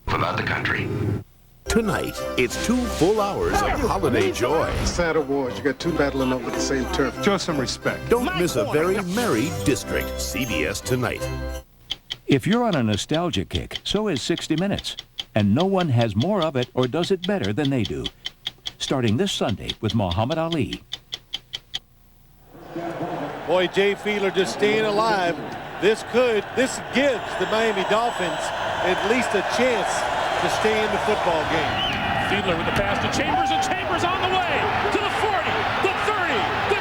About the country. Tonight, it's 2 full hours of holiday joy. Santa Wars, you got 2 battling over the same turf. Show some respect. Don't miss a very merry district. CBS Tonight. If you're on a nostalgia kick, so is 60 Minutes. And no one has more of it or does it better than they do. Starting this Sunday with Muhammad Ali. Boy, Jay Fiedler just staying alive. This gives the Miami Dolphins at least a chance to stay in the football game. Fiedler with the pass to Chambers, and Chambers on the way to the 40, the 30, the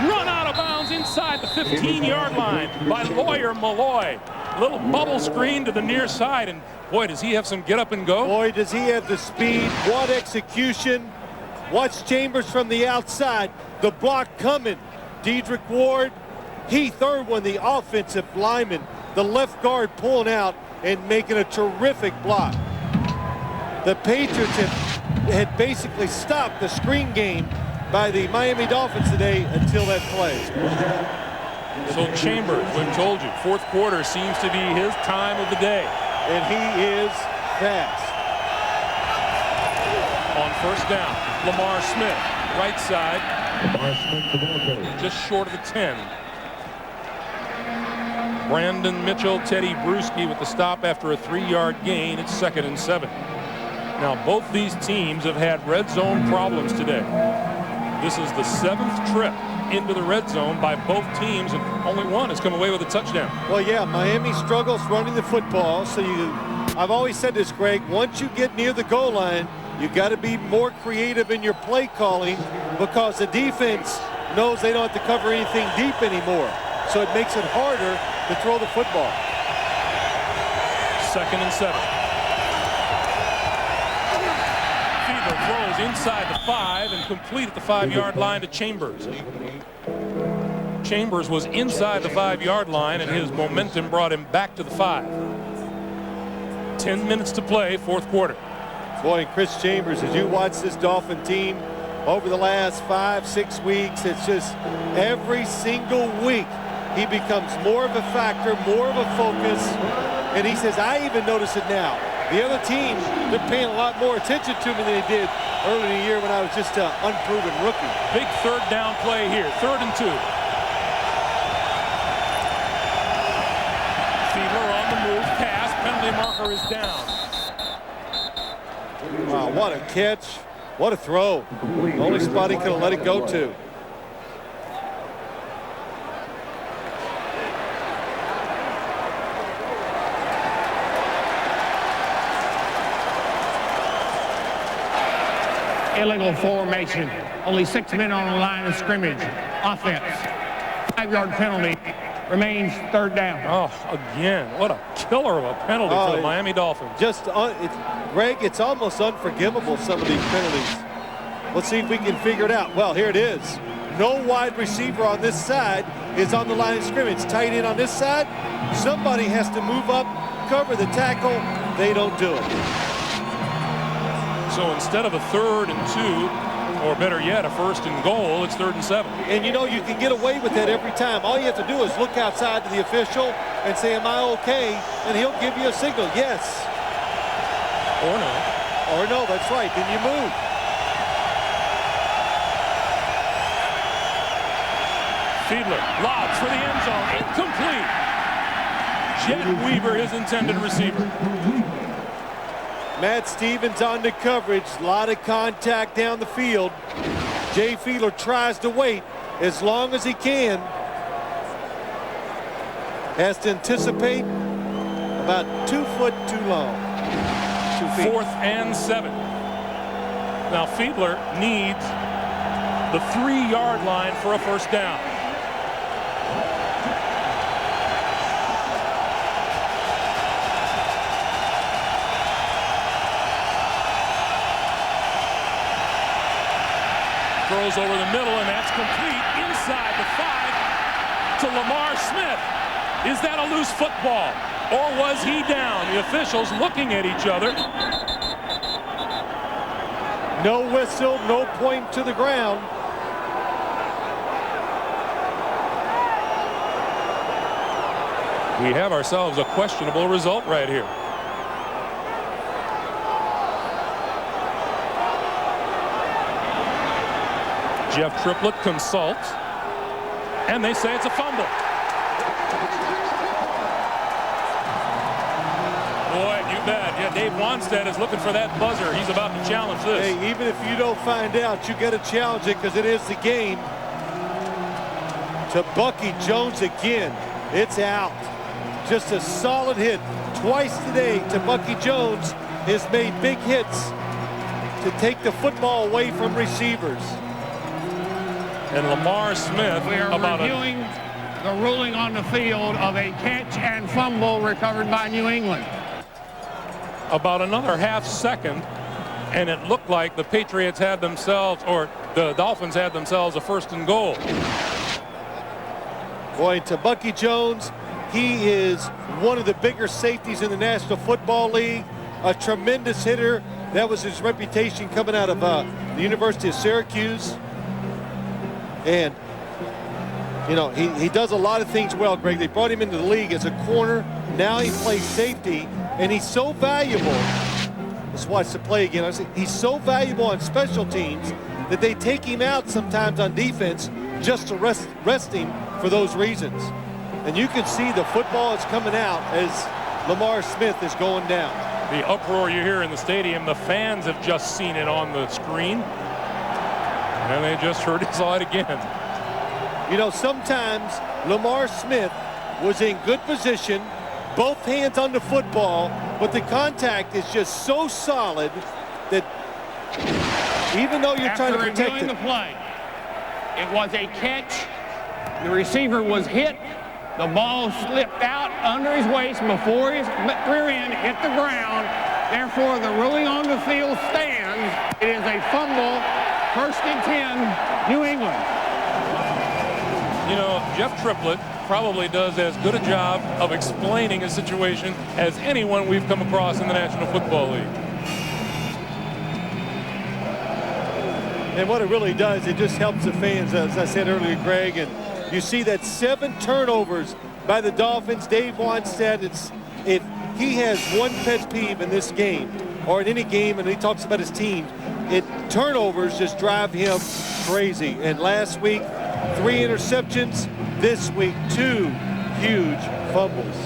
20. Run out of bounds inside the 15-yard line by Lawyer Malloy. Little bubble screen to the near side, and boy, does he have some get up and go. Boy, does he have the speed. What execution. Watch Chambers from the outside. The block coming. Dedrick Ward, he third one, the offensive lineman. The left guard pulling out and making a terrific block. The Patriots had basically stopped the screen game by the Miami Dolphins today until that play. So Chambers, we've told you, 4th quarter seems to be his time of the day. And he is fast. On first down, Lamar Smith, right side, just short of the 10. Brandon Mitchell, Teddy Bruschi with the stop after a 3-yard gain. It's 2nd and 7. Now, both these teams have had red zone problems today. This is the 7th trip into the red zone by both teams, and only one has come away with a touchdown. Well, yeah, Miami struggles running the football, so I've always said this, Greg, once you get near the goal line, you got to be more creative in your play calling, because the defense knows they don't have to cover anything deep anymore. So it makes it harder to throw the football. 2nd and 7. Fiedler throws inside the 5 and complete at the 5-yard line to Chambers. Chambers was inside the 5-yard line, and his momentum brought him back to the 5. 10 minutes to play, 4th quarter. Boy, and Chris Chambers, as you watch this Dolphin team over the last 5-6 weeks, it's just every single week he becomes more of a factor, more of a focus, and he says, I even notice it now. The other team, they're paying a lot more attention to me than they did early in the year when I was just an unproven rookie. Big 3rd down play here, 3rd and 2. Fiedler on the move, pass, penalty marker is down. Wow, what a catch, what a throw. The only spot he could have let it go to. Illegal formation. Only 6 men on the line of scrimmage. Offense. 5-yard penalty. Remains 3rd down. Oh, again, what a killer of a penalty for the Miami Dolphins. Greg, it's almost unforgivable, some of these penalties. Let's see if we can figure it out. Well, here it is. No wide receiver on this side is on the line of scrimmage. Tight end on this side. Somebody has to move up, cover the tackle. They don't do it. So instead of a 3rd and 2, or better yet, a 1st and goal, it's 3rd and 7. And you know, you can get away with that every time. All you have to do is look outside to the official and say, am I okay? And he'll give you a signal, yes. Or no. Or no, that's right. Then you move. Fiedler lobs for the end zone. Incomplete. Jet Weaver, his intended receiver. Matt Stevens on the coverage. A lot of contact down the field. Jay Fiedler tries to wait as long as he can. Has to anticipate about 2 foot too long. 2 feet. 4th and 7. Now Fiedler needs the 3-yard line for a 1st down. Throws over the middle, and that's complete inside the 5 to Lamar Smith. Is that a loose football, or was he down? The officials looking at each other. No whistle, no point to the ground. We have ourselves a questionable result right here. Jeff Triplett consults, and they say it's a fumble. Boy, you bet. Yeah, Dave Wanstead is looking for that buzzer. He's about to challenge this. Hey, even if you don't find out, you got to challenge it because it is the game. To Bucky Jones again. It's out. Just a solid hit. Twice today to Bucky Jones has made big hits to take the football away from receivers. And Lamar Smith, we are reviewing the ruling on the field of a catch and fumble recovered by New England. About another half second, and it looked like the Patriots had themselves, or the Dolphins had themselves, a 1st and goal. Going to Bucky Jones. He is one of the bigger safeties in the National Football League. A tremendous hitter. That was his reputation coming out of the University of Syracuse. And, you know, he does a lot of things well, Greg. They brought him into the league as a corner. Now he plays safety, and he's so valuable. Let's watch the play again. He's so valuable on special teams that they take him out sometimes on defense just to rest him for those reasons. And you can see the football is coming out as Lamar Smith is going down. The uproar you hear in the stadium, the fans have just seen it on the screen. And they just heard he saw it again. You know, sometimes Lamar Smith was in good position, both hands on the football, but the contact is just so solid that even though you're trying to protect it. The play, it was a catch. The receiver was hit. The ball slipped out under his waist before his rear end hit the ground. Therefore, the ruling on the field stands. It is a fumble. 1st and 10, New England. You know, Jeff Triplett probably does as good a job of explaining a situation as anyone we've come across in the National Football League. And what it really does, it just helps the fans, as I said earlier, Greg. And you see that 7 turnovers by the Dolphins. Dave Wanstead, if he has one pet peeve in this game, or in any game, and he talks about his team, turnovers just drive him crazy. And last week, 3 interceptions. This week, 2 huge fumbles.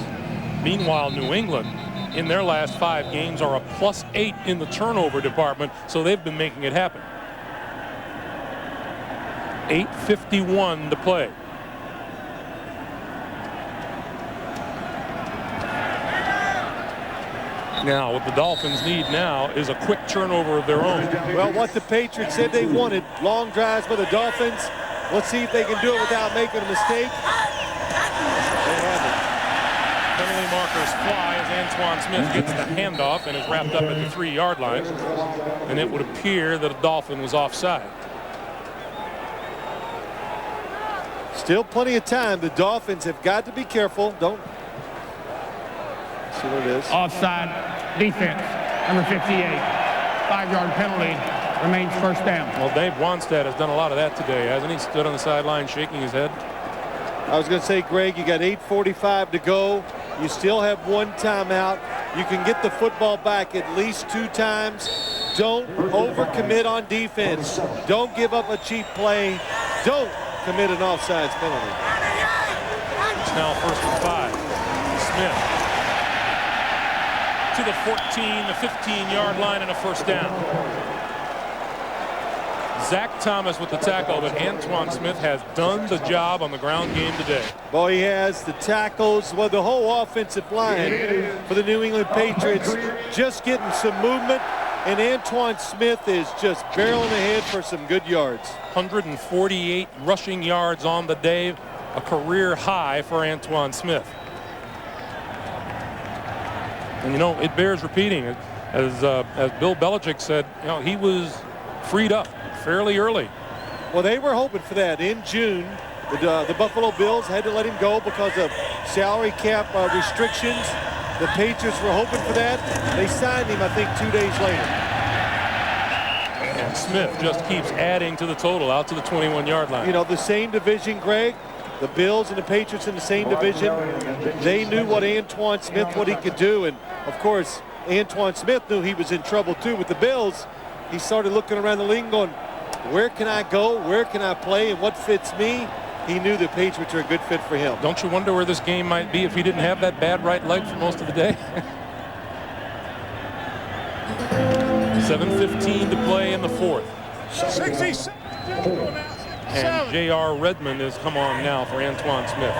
Meanwhile, New England, in their last 5 games, are a +8 in the turnover department, so they've been making it happen. 8:51 to play. Now, what the Dolphins need now is a quick turnover of their own. Well, what the Patriots said they wanted, long drives by the Dolphins. Let's see if they can do it without making a mistake. They have it. Penalty markers fly as Antoine Smith gets the handoff and is wrapped up at the 3-yard line. And it would appear that a Dolphin was offside. Still plenty of time. The Dolphins have got to be careful. Don't. See what it is. Offside defense, number 58. 5-yard penalty. Remains first down. Well, Dave Wanstead has done a lot of that today, hasn't he? Stood on the sideline shaking his head. I was going to say, Greg, you got 8:45 to go. You still have one timeout. You can get the football back at least 2 times. Don't overcommit on defense. Don't give up a cheap play. Don't commit an offsides penalty. It's now 1st and 5. Smith to the 14, the 15-yard line, and a first down. Zach Thomas with the tackle, but Antoine Smith has done the job on the ground game today. Boy, he has the tackles. Well, the whole offensive line for the New England Patriots just getting some movement, and Antoine Smith is just barreling ahead for some good yards. 148 rushing yards on the day, a career high for Antoine Smith. And, you know, it bears repeating. As Bill Belichick said, you know, he was freed up fairly early. Well, they were hoping for that. In June, the Buffalo Bills had to let him go because of salary cap restrictions. The Patriots were hoping for that. They signed him, I think, 2 days later. And Smith just keeps adding to the total out to the 21-yard line. You know, the same division, Greg. The Bills and the Patriots in the same division. They knew what Antoine Smith, what he could do. And, of course, Antoine Smith knew he was in trouble, too. With the Bills, he started looking around the league going, where can I go? Where can I play? And what fits me? He knew the Patriots were a good fit for him. Don't you wonder where this game might be if he didn't have that bad right leg for most of the day? 7:15 to play in the 4th. 66. And J.R. Redmond has come on now for Antoine Smith.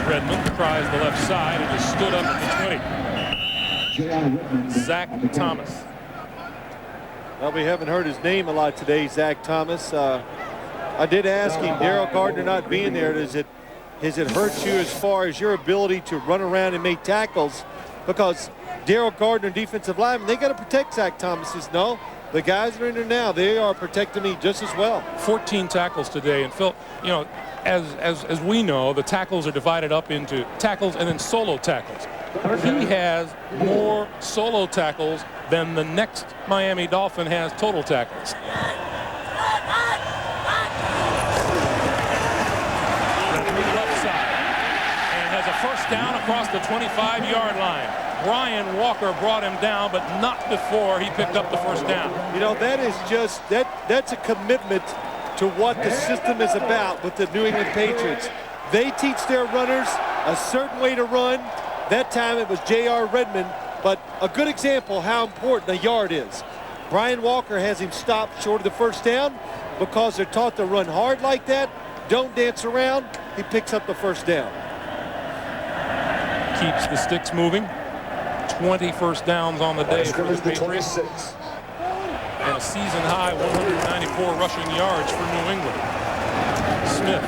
Redmond tries the left side and is stood up at the 20. Zach Thomas. Well, we haven't heard his name a lot today, Zach Thomas. I did ask him, Daryl Gardner not being there, has it hurt you as far as your ability to run around and make tackles? Because Daryl Gardner, defensive lineman, they got to protect Zach Thomas. He says, no, the guys that are in there now, they are protecting me just as well. 14 tackles today. And Phil, you know, as we know, the tackles are divided up into tackles and then solo tackles. He has more solo tackles than the next Miami Dolphin has total tackles. Left side, and has a first down across the 25-yard line. Brian Walker brought him down, but not before he picked up the first down. You know, that is just, that's a commitment to what the system is about with the New England Patriots. They teach their runners a certain way to run. That time it was J.R. Redmond, but a good example how important a yard is. Brian Walker has him stopped short of the first down because they're taught to run hard like that. Don't dance around. He picks up the first down. Keeps the sticks moving. 20 first downs on the day for the Patriots. And a season high 194 rushing yards for New England. Smith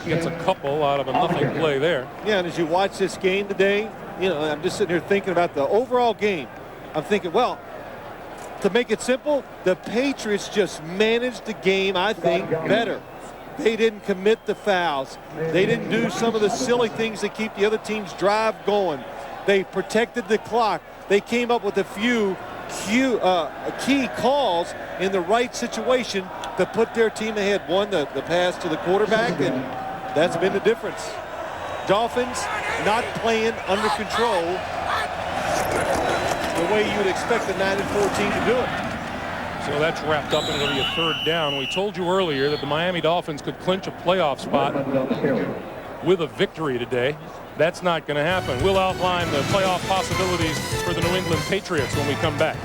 gets a couple out of a nothing play there. Yeah, and as you watch this game today, you know, I'm just sitting here thinking about the overall game. I'm thinking, well, to make it simple, the Patriots just managed the game, I think, better. They didn't commit the fouls. They didn't do some of the silly things that keep the other team's drive going. They protected the clock. They came up with a few key calls in the right situation to put their team ahead. One, the pass to the quarterback, and that's been the difference. Dolphins not playing under control the way you would expect the 9-4 team to do it. So that's wrapped up, and it'll be a third down. We told you earlier that the Miami Dolphins could clinch a playoff spot with a victory today. That's not going to happen. We'll outline the playoff possibilities for the New England Patriots when we come back.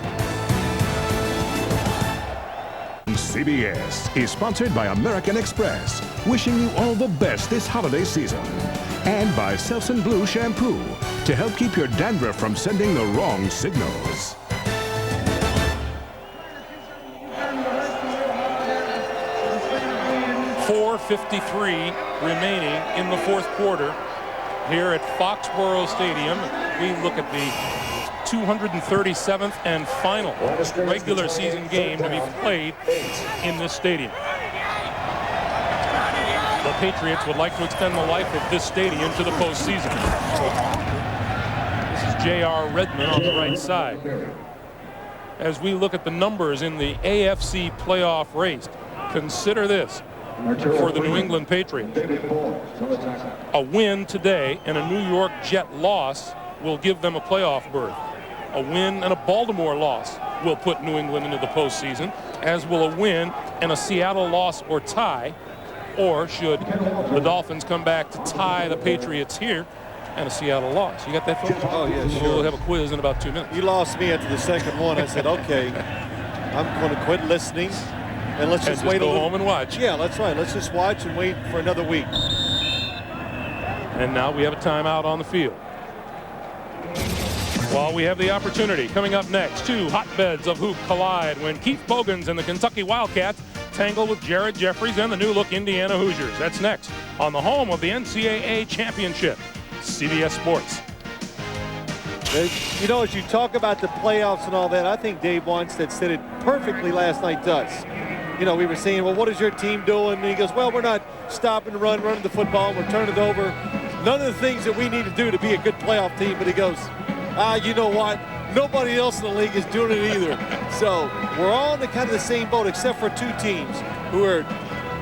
CBS is sponsored by American Express, wishing you all the best this holiday season. And by Selsun Blue Shampoo, to help keep your dandruff from sending the wrong signals. .453 remaining in the fourth quarter here at Foxborough Stadium. We look at the 237th and final regular season game to be played in this stadium. The Patriots would like to extend the life of this stadium to the postseason. This is J.R. Redmond on the right side. As we look at the numbers in the AFC playoff race, consider this for the New England Patriots. A win today and a New York Jet loss will give them a playoff berth. A win and a Baltimore loss will put New England into the postseason, as will a win and a Seattle loss or tie, or should the Dolphins come back to tie the Patriots here and a Seattle loss. You got that, folks? Oh, yeah, sure. We'll have a quiz in about 2 minutes. You lost me after the second one. I said, okay, I'm going to quit listening, and let's just wait a little. Go home and watch. Yeah, that's right. Let's just watch and wait for another week. And now we have a timeout on the field. While we have the opportunity, coming up next, two hotbeds of hoop collide when Keith Bogans and the Kentucky Wildcats tangle with Jared Jeffries and the new-look Indiana Hoosiers. That's next on the home of the NCAA Championship, CBS Sports. You know, as you talk about the playoffs and all that, I think Dave Wannstedt said it perfectly last night to us. You know, we were saying, well, what is your team doing? And he goes, well, we're not stopping the run, running the football, we're turning it over. None of the things that we need to do to be a good playoff team. But he goes, you know what? Nobody else in the league is doing it either. So we're all in the kind of the same boat, except for two teams who are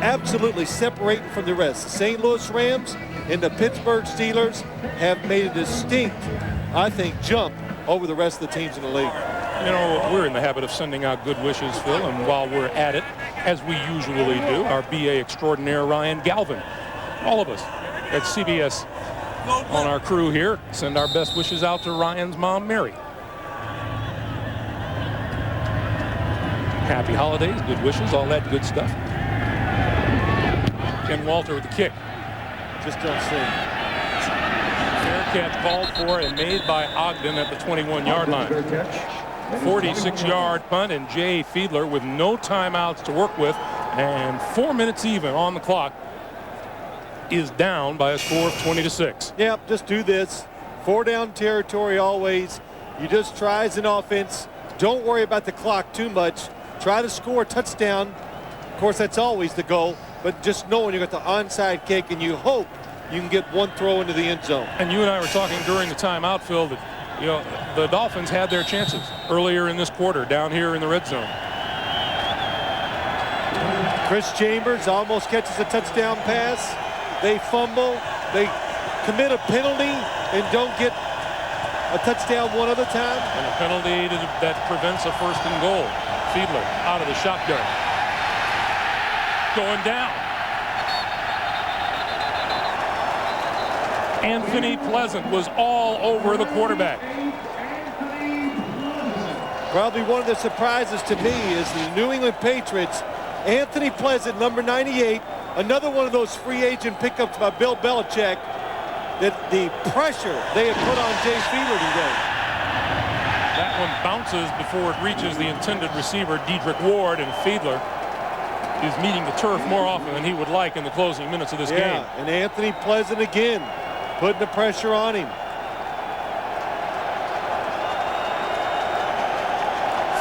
absolutely separating from the rest. The St. Louis Rams and the Pittsburgh Steelers have made a distinct, I think, jump over the rest of the teams in the league. You know, we're in the habit of sending out good wishes, Phil, and while we're at it, as we usually do, our BA extraordinaire, Ryan Galvin, all of us at CBS on our crew here send our best wishes out to Ryan's mom, Mary. Happy holidays, good wishes, all that good stuff. Ken Walter with the kick. Just don't see. Fair catch called for and made by Ogden at the 21-yard line. 46-yard punt, and Jay Fiedler with no timeouts to work with and 4 minutes even on the clock is down by a score of 20-6. Yep, just do this. 4-down territory always. You just try as an offense. Don't worry about the clock too much. Try to score a touchdown. Of course, that's always the goal, but just knowing you got the onside kick and you hope you can get one throw into the end zone. And you and I were talking during the timeout, Phil, that you know the Dolphins had their chances earlier in this quarter down here in the red zone. Chris Chambers almost catches a touchdown pass. They fumble. They commit a penalty and don't get a touchdown one other time. And a penalty that prevents a first and goal. Fiedler out of the shotgun. Going down. Anthony Pleasant was all over the quarterback. Probably one of the surprises to me is the New England Patriots. Anthony Pleasant, number 98, another one of those free agent pickups by Bill Belichick, that the pressure they have put on Jay Fiedler today. That one bounces before it reaches the intended receiver, Dedrick Ward, and Fiedler is meeting the turf more often than he would like in the closing minutes of this game. And Anthony Pleasant again, putting the pressure on him.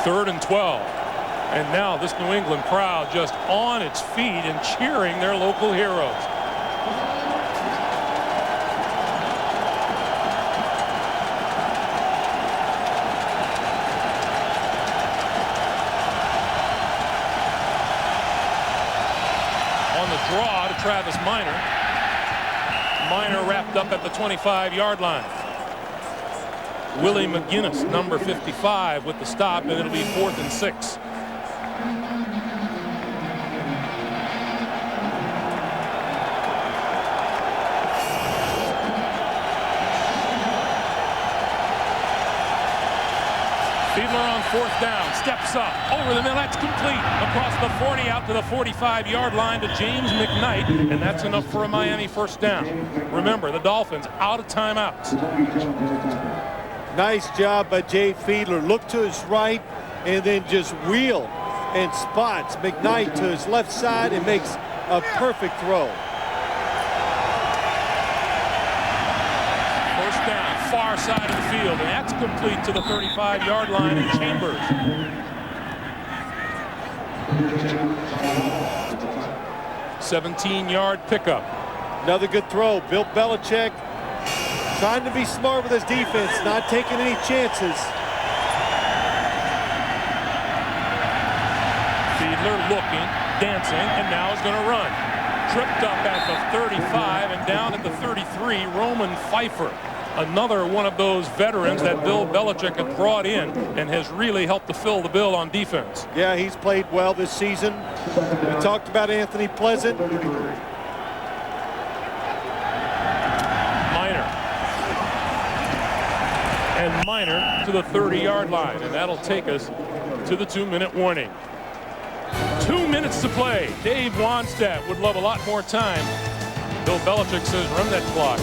3rd and 12. And now this New England crowd just on its feet and cheering their local heroes. On the draw to Travis Minor. Minor wrapped up at the 25-yard line. Willie McGinnis, number 55, with the stop, and it'll be 4th and 6. Fiedler on 4th down, steps up, over the middle, that's complete. Across the 40, out to the 45-yard line to James McKnight, and that's enough for a Miami first down. Remember, the Dolphins out of timeouts. Nice job by Jay Fiedler. Look to his right and then just wheel and spots McKnight to his left side and makes a perfect throw. First down, far side of the field, and that's complete to the 35-yard line in Chambers. ...17-yard pickup. Another good throw. Bill Belichick Trying to be smart with his defense, not taking any chances. Fiedler looking, dancing, and now is going to run. Tripped up at the 35 and down at the 33, Roman Pfeiffer. Another one of those veterans that Bill Belichick had brought in and has really helped to fill the bill on defense. Yeah, he's played well this season. We talked about Anthony Pleasant. And Minor to the 30-yard line, and that'll take us to the 2-minute warning. 2 minutes to play. Dave Wanstead would love a lot more time. Bill Belichick says run that clock.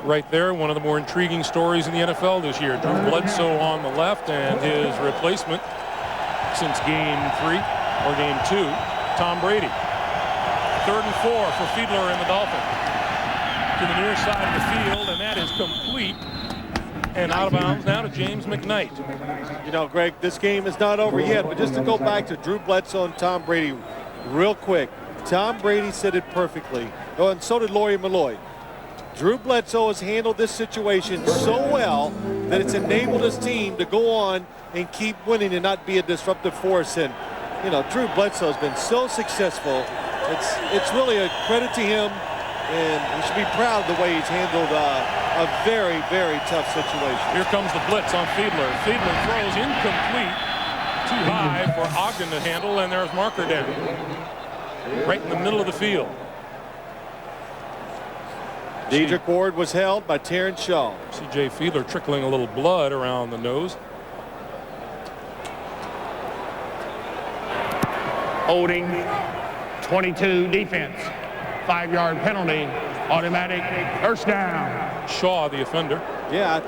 Right there, one of the more intriguing stories in the NFL this year. Drew Bledsoe on the left, and his replacement since game 3 or game 2, Tom Brady. 3rd and 4 for Fiedler and the Dolphins. To the near side of the field, and that is complete and out of bounds now to James McKnight. You know, Greg, this game is not over yet, but just to go back to Drew Bledsoe and Tom Brady real quick. Tom Brady said it perfectly. Oh, and so did Laurie Malloy. Drew Bledsoe has handled this situation so well that it's enabled his team to go on and keep winning and not be a disruptive force. And, you know, Drew Bledsoe has been so successful. It's really a credit to him. And we should be proud of the way he's handled a very, very tough situation. Here comes the blitz on Fiedler. Fiedler throws incomplete. Too high for Ogden to handle, and there's marker down. Right in the middle of the field. Dedrick Ward was held by Terrence Shaw. C.J. Fiedler trickling a little blood around the nose. Holding, 22 defense. 5-yard penalty, automatic first down. Shaw, the offender. Yeah, I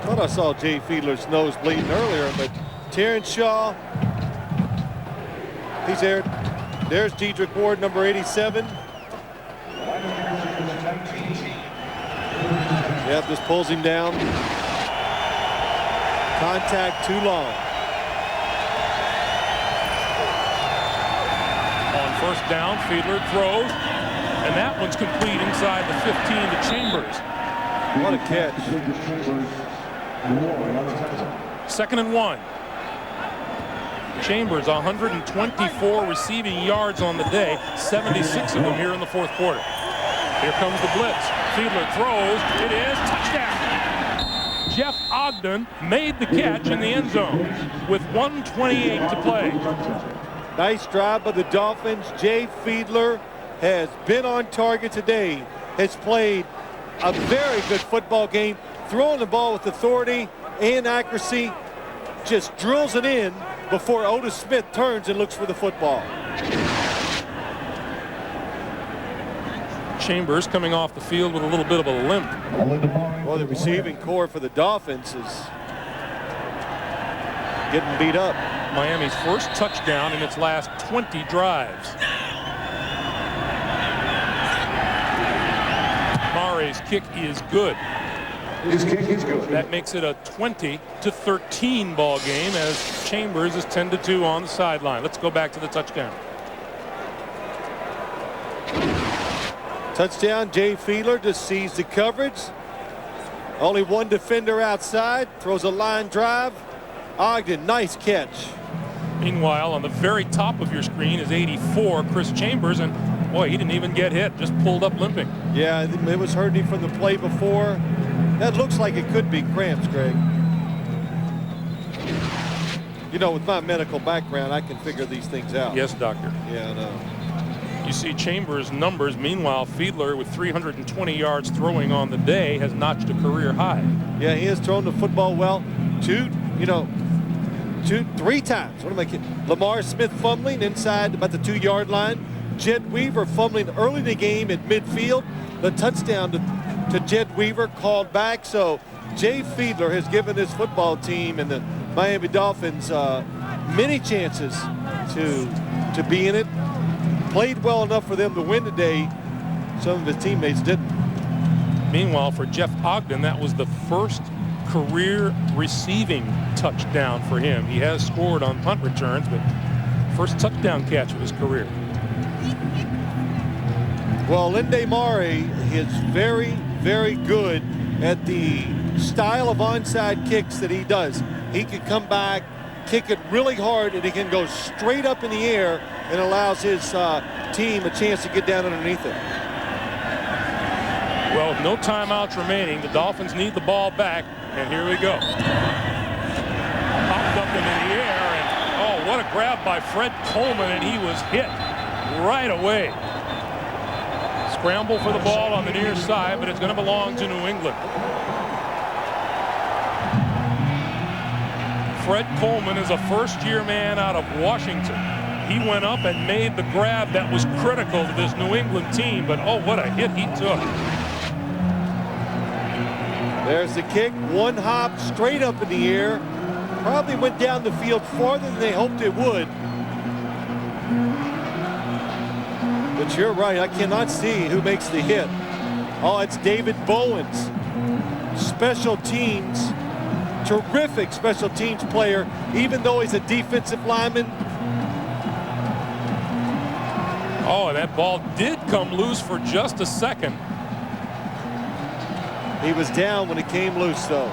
thought I saw Jay Fiedler's nose bleeding earlier, but Terrence Shaw, he's there. There's Dedrick Ward, number 87. Yep, just pulls him down. Contact too long. First down, Fiedler throws, and that one's complete inside the 15 to Chambers. What a catch. 2nd and 1. Chambers 124 receiving yards on the day, 76 of them here in the 4th quarter. Here comes the blitz. Fiedler throws. It is touchdown. Jeff Ogden made the catch in the end zone with 1:28 to play. Nice drive by the Dolphins. Jay Fiedler has been on target today, has played a very good football game, throwing the ball with authority and accuracy, just drills it in before Otis Smith turns and looks for the football. Chambers coming off the field with a little bit of a limp. Well, the receiving core for the Dolphins is getting beat up. Miami's first touchdown in its last 20 drives. Mare's kick is good. His kick is good. That makes it a 20-13 ball game as Chambers is 10-2 on the sideline. Let's go back to the touchdown. Touchdown, Jay Fiedler just sees the coverage. Only one defender outside, throws a line drive. Ogden, nice catch. Meanwhile, on the very top of your screen is 84, Chris Chambers, and boy, he didn't even get hit, just pulled up limping. Yeah, it was hurting from the play before. That looks like it could be cramps, Greg. You know, with my medical background, I can figure these things out. Yes, doctor. Yeah, I know. You see Chambers' numbers. Meanwhile, Fiedler, with 320 yards throwing on the day, has notched a career high. Yeah, he has thrown the football well. Three times. What am I kidding? Lamar Smith fumbling inside about the 2-yard line. Jed Weaver fumbling early in the game at midfield. The touchdown to Jed Weaver called back. So Jay Fiedler has given his football team and the Miami Dolphins many chances to be in it. Played well enough for them to win today. Some of his teammates didn't. Meanwhile, for Jeff Ogden, that was the first career receiving touchdown for him. He has scored on punt returns, but first touchdown catch of his career. Well, Linde Mari is very, very good at the style of onside kicks that he does. He can come back, kick it really hard, and he can go straight up in the air and allows his team a chance to get down underneath it. Well, with no timeouts remaining, the Dolphins need the ball back, and here we go. Popped up into the air, and oh, what a grab by Fred Coleman, and he was hit right away. Scramble for the ball on the near side, but it's going to belong to New England. Fred Coleman is a first-year man out of Washington. He went up and made the grab that was critical to this New England team, but oh, what a hit he took. There's the kick, one hop straight up in the air. Probably went down the field farther than they hoped it would. But you're right, I cannot see who makes the hit. Oh, it's David Bowens. Special teams, terrific special teams player, even though he's a defensive lineman. Oh, and that ball did come loose for just a second. He was down when it came loose, though.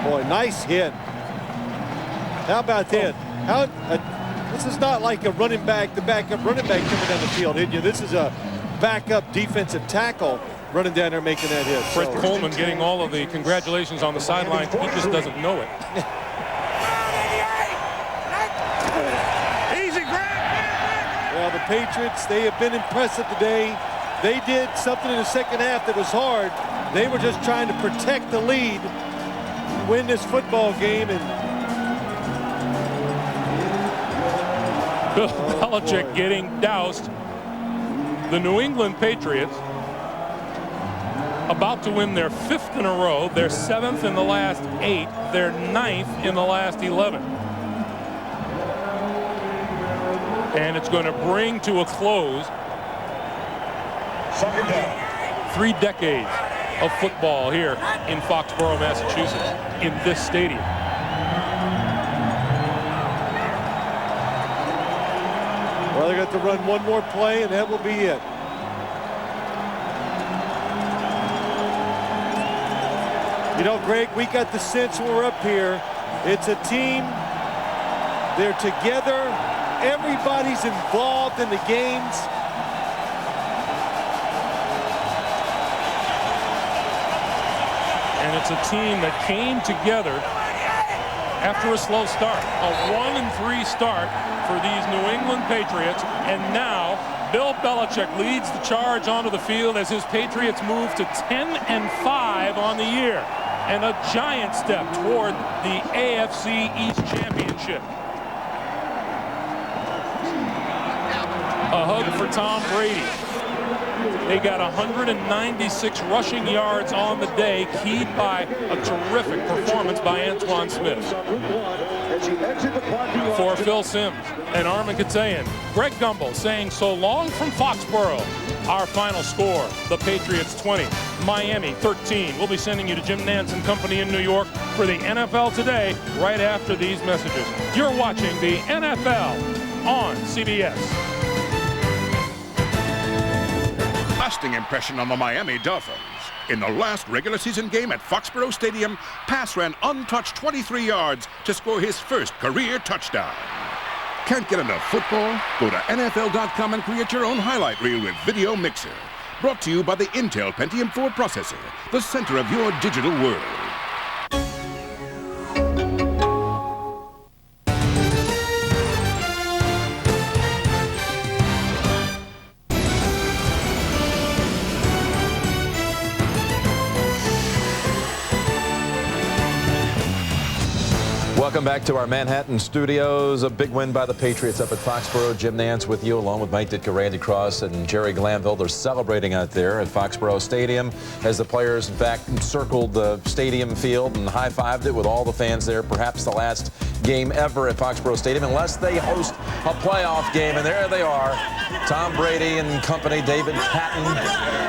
Boy, nice hit. How about that? This is not like a running back, the backup running back coming down the field, did you? This is a backup defensive tackle running down there making that hit. Fred Coleman getting all of the congratulations on the sideline. He just doesn't know it. Easy grab. Well, the Patriots, they have been impressive today. They did something in the second half that was hard. They were just trying to protect the lead, win this football game, and Bill Belichick getting doused. The New England Patriots about to win their 5th in a row, their 7th in the last 8, their 9th in the last 11. And it's going to bring to a close 3 decades of football here in Foxborough, Massachusetts, in this stadium. Well, they're going to run one more play, and that will be it. You know, Greg, we got the sense when we're up here. It's a team. They're together. Everybody's involved in the games. And it's a team that came together after a slow start. A 1-3 start for these New England Patriots. And now Bill Belichick leads the charge onto the field as his Patriots move to 10-5 on the year. And a giant step toward the AFC East Championship. A hug for Tom Brady. They got 196 rushing yards on the day, keyed by a terrific performance by Antoine Smith. For Phil Simms and Armin Katayan, Greg Gumbel saying so long from Foxborough. Our final score, the Patriots 20, Miami 13. We'll be sending you to Jim Nantz and Company in New York for the NFL Today right after these messages. You're watching the NFL on CBS. Lasting impression on the Miami Dolphins. In the last regular season game at Foxborough Stadium, Pass ran untouched 23 yards to score his first career touchdown. Can't get enough football? Go to NFL.com and create your own highlight reel with Video Mixer. Brought to you by the Intel Pentium 4 processor, the center of your digital world. Welcome back to our Manhattan studios. A big win by the Patriots up at Foxborough. Jim Nantz with you, along with Mike Ditka, Randy Cross, and Jerry Glanville. They're celebrating out there at Foxborough Stadium as the players, in fact, circled the stadium field and high-fived it with all the fans there. Perhaps the last game ever at Foxborough Stadium unless they host a playoff game. And there they are, Tom Brady and company, David Patton.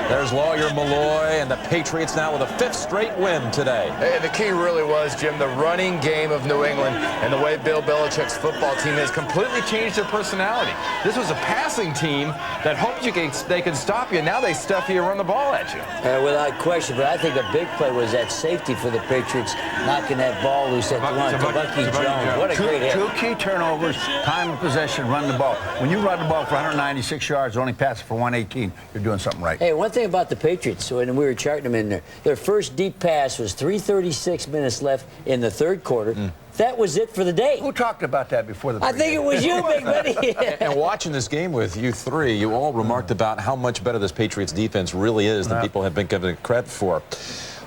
There's Lawyer Malloy, and the Patriots now with a 5th straight win today. And the key really was, Jim, the running game of New England and the way Bill Belichick's football team has completely changed their personality. This was a passing team that hoped they could stop you. Now they stuff you and run the ball at you. Without question, but I think a big play was that safety for the Patriots, knocking that ball loose at the one. Bucky Jones. What a great hit. 2 key turnovers, time of possession, run the ball. When you run the ball for 196 yards, only pass it for 118, you're doing something right. Hey, one thing about the Patriots, when we were charting them in there, their first deep pass was 3:36 minutes left in the 3rd quarter. That was it for the day. Who talked about that before the I think it was you, Big Buddy. And watching this game with you three, you all remarked about how much better this Patriots defense really is than people have been given credit for.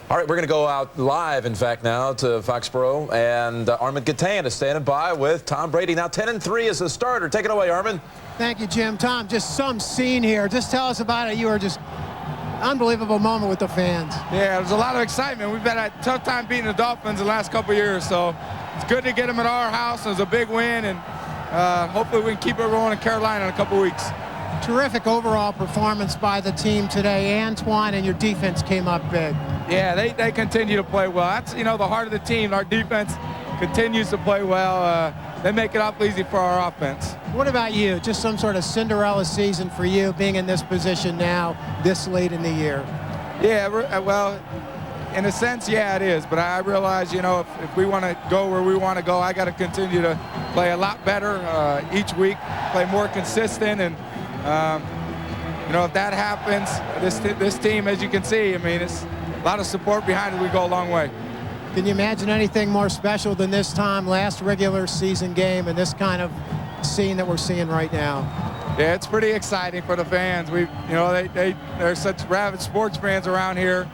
All right, we're going to go out live, in fact, now to Foxborough, and Armin Gatan is standing by with Tom Brady. Now 10-3 as a starter. Take it away, Armin. Thank you, Jim. Tom, just some scene here. Just tell us about it. You were just unbelievable moment with the fans. Yeah, there's a lot of excitement. We've had a tough time beating the Dolphins the last couple of years, so it's good to get them at our house. It was a big win, and hopefully we can keep it rolling in Carolina in a couple of weeks. Terrific overall performance by the team today. Antoine, and your defense came up big. Yeah, they continue to play well. That's, you know, the heart of the team. Our defense continues to play well. They make it awful easy for our offense. What about you? Just some sort of Cinderella season for you, being in this position now, this late in the year. Yeah, well, in a sense, yeah, it is. But I realize, you know, if we want to go where we want to go, I got to continue to play a lot better each week, play more consistent, and you know, if that happens, this team, as you can see, I mean, it's a lot of support behind it. We go a long way. Can you imagine anything more special than this time, last regular season game, and this kind of scene that we're seeing right now? Yeah, it's pretty exciting for the fans. You know, they're such rabid sports fans around here.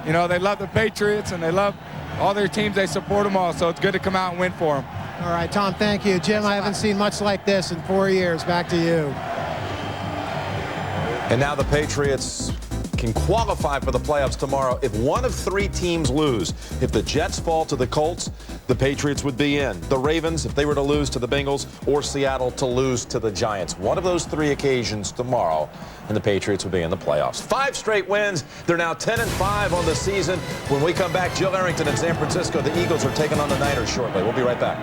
You know, they love the Patriots and they love all their teams. They support them all, so it's good to come out and win for them. All right, Tom, thank you. Jim, I haven't seen much like this in 4 years. Back to you. And now the Patriots can qualify for the playoffs tomorrow if one of 3 teams lose. If the Jets fall to the Colts, the Patriots would be in. The Ravens, if they were to lose to the Bengals, or Seattle to lose to the Giants. One of those 3 occasions tomorrow, and the Patriots would be in the playoffs. 5 straight wins. They're now 10-5 on the season. When we come back, Jill Arrington in San Francisco. The Eagles are taking on the Niners shortly. We'll be right back.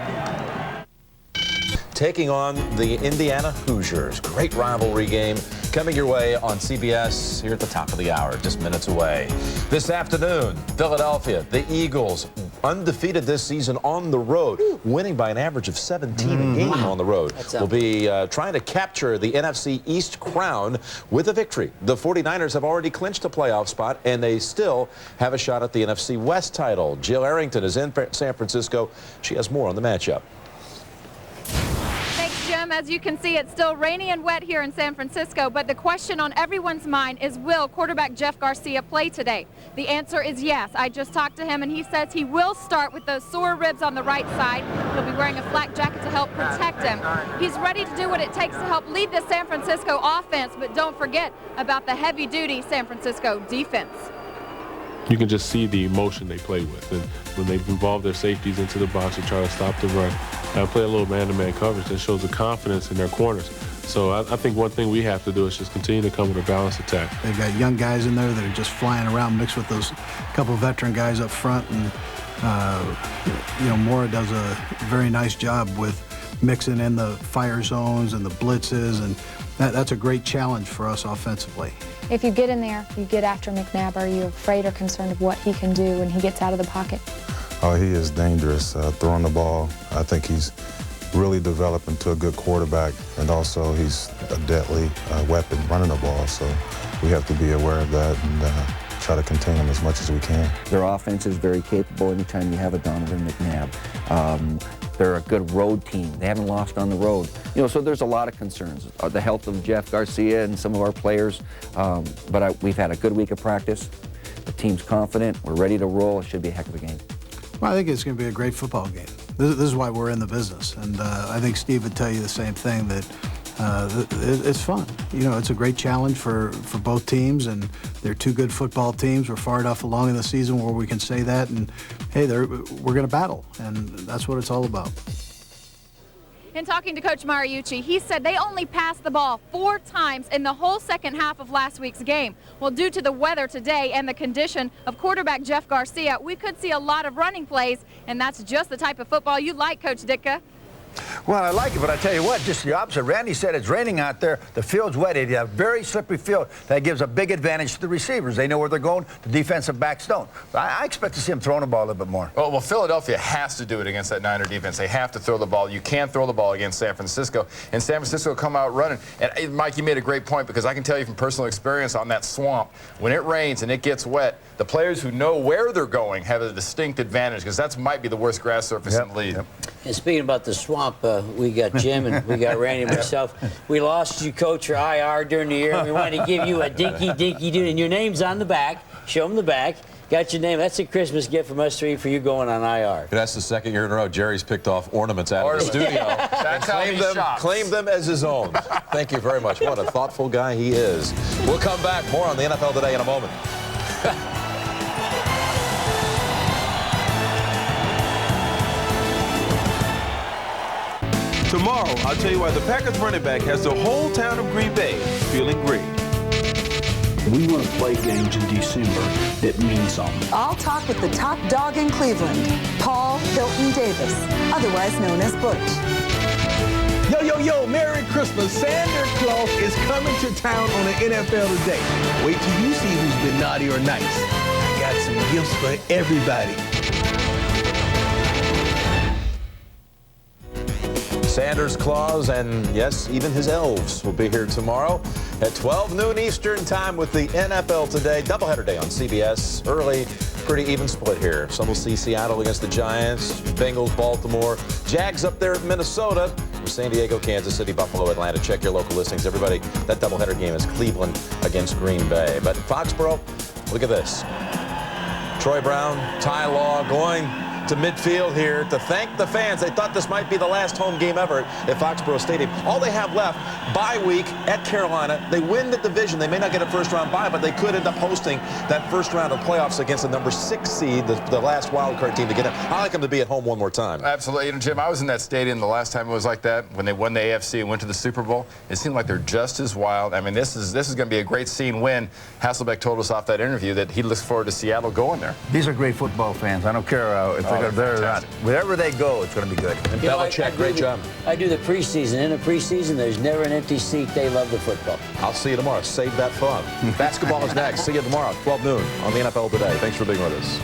Taking on the Indiana Hoosiers. Great rivalry game coming your way on CBS here at the top of the hour, just minutes away. This afternoon, Philadelphia, the Eagles, undefeated this season on the road, winning by an average of 17 a game on the road. Will be trying to capture the NFC East crown with a victory. The 49ers have already clinched a playoff spot, and they still have a shot at the NFC West title. Jill Arrington is in San Francisco. She has more on the matchup. Jim, as you can see, it's still rainy and wet here in San Francisco, but the question on everyone's mind is, will quarterback Jeff Garcia play today? The answer is yes. I just talked to him, and he says he will start with those sore ribs on the right side. He'll be wearing a flak jacket to help protect him. He's ready to do what it takes to help lead the San Francisco offense, but don't forget about the heavy-duty San Francisco defense. You can just see the emotion they play with. And when they involve their safeties into the box to try to stop the run, play a little man-to-man coverage, that shows the confidence in their corners. So I think one thing we have to do is just continue to come with a balanced attack. They've got young guys in there that are just flying around, mixed with those couple of veteran guys up front. And, you know, Mora does a very nice job with mixing in the fire zones and the blitzes, and that's a great challenge for us offensively. If you get in there, you get after McNabb, are you afraid or concerned of what he can do when he gets out of the pocket? Oh, he is dangerous throwing the ball. I think he's really developed into a good quarterback, and also he's a deadly weapon running the ball, so we have to be aware of that and try to contain him as much as we can. Their offense is very capable anytime you have a Donovan McNabb. They're a good road team. They haven't lost on the road. You know, so there's a lot of concerns. The health of Jeff Garcia and some of our players, but we've had a good week of practice. The team's confident. We're ready to roll. It should be a heck of a game. Well, I think it's going to be a great football game. This is why we're in the business, and I think Steve would tell you the same thing, that it's fun. You know, it's a great challenge for both teams, and they're two good football teams. We're far enough along in the season where we can say that, and hey, we're going to battle, and that's what it's all about. In talking to Coach Mariucci, he said they only passed the ball 4 times in the whole second half of last week's game. Well, due to the weather today and the condition of quarterback Jeff Garcia, we could see a lot of running plays, and that's just the type of football you like, Coach Ditka. Well, I like it, but I tell you what, just the opposite. Randy said it's raining out there. The field's wet. They have very slippery field. That gives a big advantage to the receivers. They know where they're going. The defensive backs don't. I expect to see them throwing the ball a little bit more. Well, Philadelphia has to do it against that Niner defense. They have to throw the ball. You can't throw the ball against San Francisco, and San Francisco come out running. And Mike, you made a great point, because I can tell you from personal experience on that swamp, when it rains and it gets wet, the players who know where they're going have a distinct advantage, because that might be the worst grass surface in the league. And speaking about the swamp, we got Jim and we got Randy and myself. We lost you, Coach, for IR during the year, and we wanted to give you a dinky dude, and your name's on the back. Show them the back. Got your name. That's a Christmas gift from us 3 for you going on IR. That's the second year in a row Jerry's picked off ornaments out of the studio. That's how he shops. Claimed them as his own. Thank you very much. What a thoughtful guy he is. We'll come back. More on the NFL Today in a moment. Tomorrow, I'll tell you why the Packers running back has the whole town of Green Bay feeling great. We want to play games in December that mean something. I'll talk with the top dog in Cleveland, Paul Hilton Davis, otherwise known as Butch. Yo, yo, yo, Merry Christmas. Santa Claus is coming to town on the NFL Today. Wait till you see who's been naughty or nice. I got some gifts for everybody. Sanders Claus and, yes, even his elves will be here tomorrow at 12 noon Eastern time with the NFL Today. Doubleheader day on CBS. Early, pretty even split here. Some will see Seattle against the Giants, Bengals, Baltimore, Jags up there at Minnesota, San Diego, Kansas City, Buffalo, Atlanta. Check your local listings. Everybody, that doubleheader game is Cleveland against Green Bay. But in Foxborough, look at this. Troy Brown, Ty Law going to midfield here to thank the fans. They thought this might be the last home game ever at Foxborough Stadium. All they have left, bye week at Carolina. They win the division. They may not get a first-round bye, but they could end up hosting that first round of playoffs against the number 6 seed, the last wild card team to get in. I like them to be at home one more time. Absolutely. You know, Jim, I was in that stadium the last time it was like that, when they won the AFC and went to the Super Bowl. It seemed like they're just as wild. I mean, this is going to be a great scene when Hasselbeck told us off that interview that he looks forward to Seattle going there. These are great football fans. I don't care if they're there or not. Wherever they go, it's going to be good. And Belichick, great job. I do the preseason. In the preseason, there's never an empty seat. They love the football. I'll see you tomorrow. Save that fun. Basketball is next. See you tomorrow, 12 noon on the NFL Today. Thanks for being with us.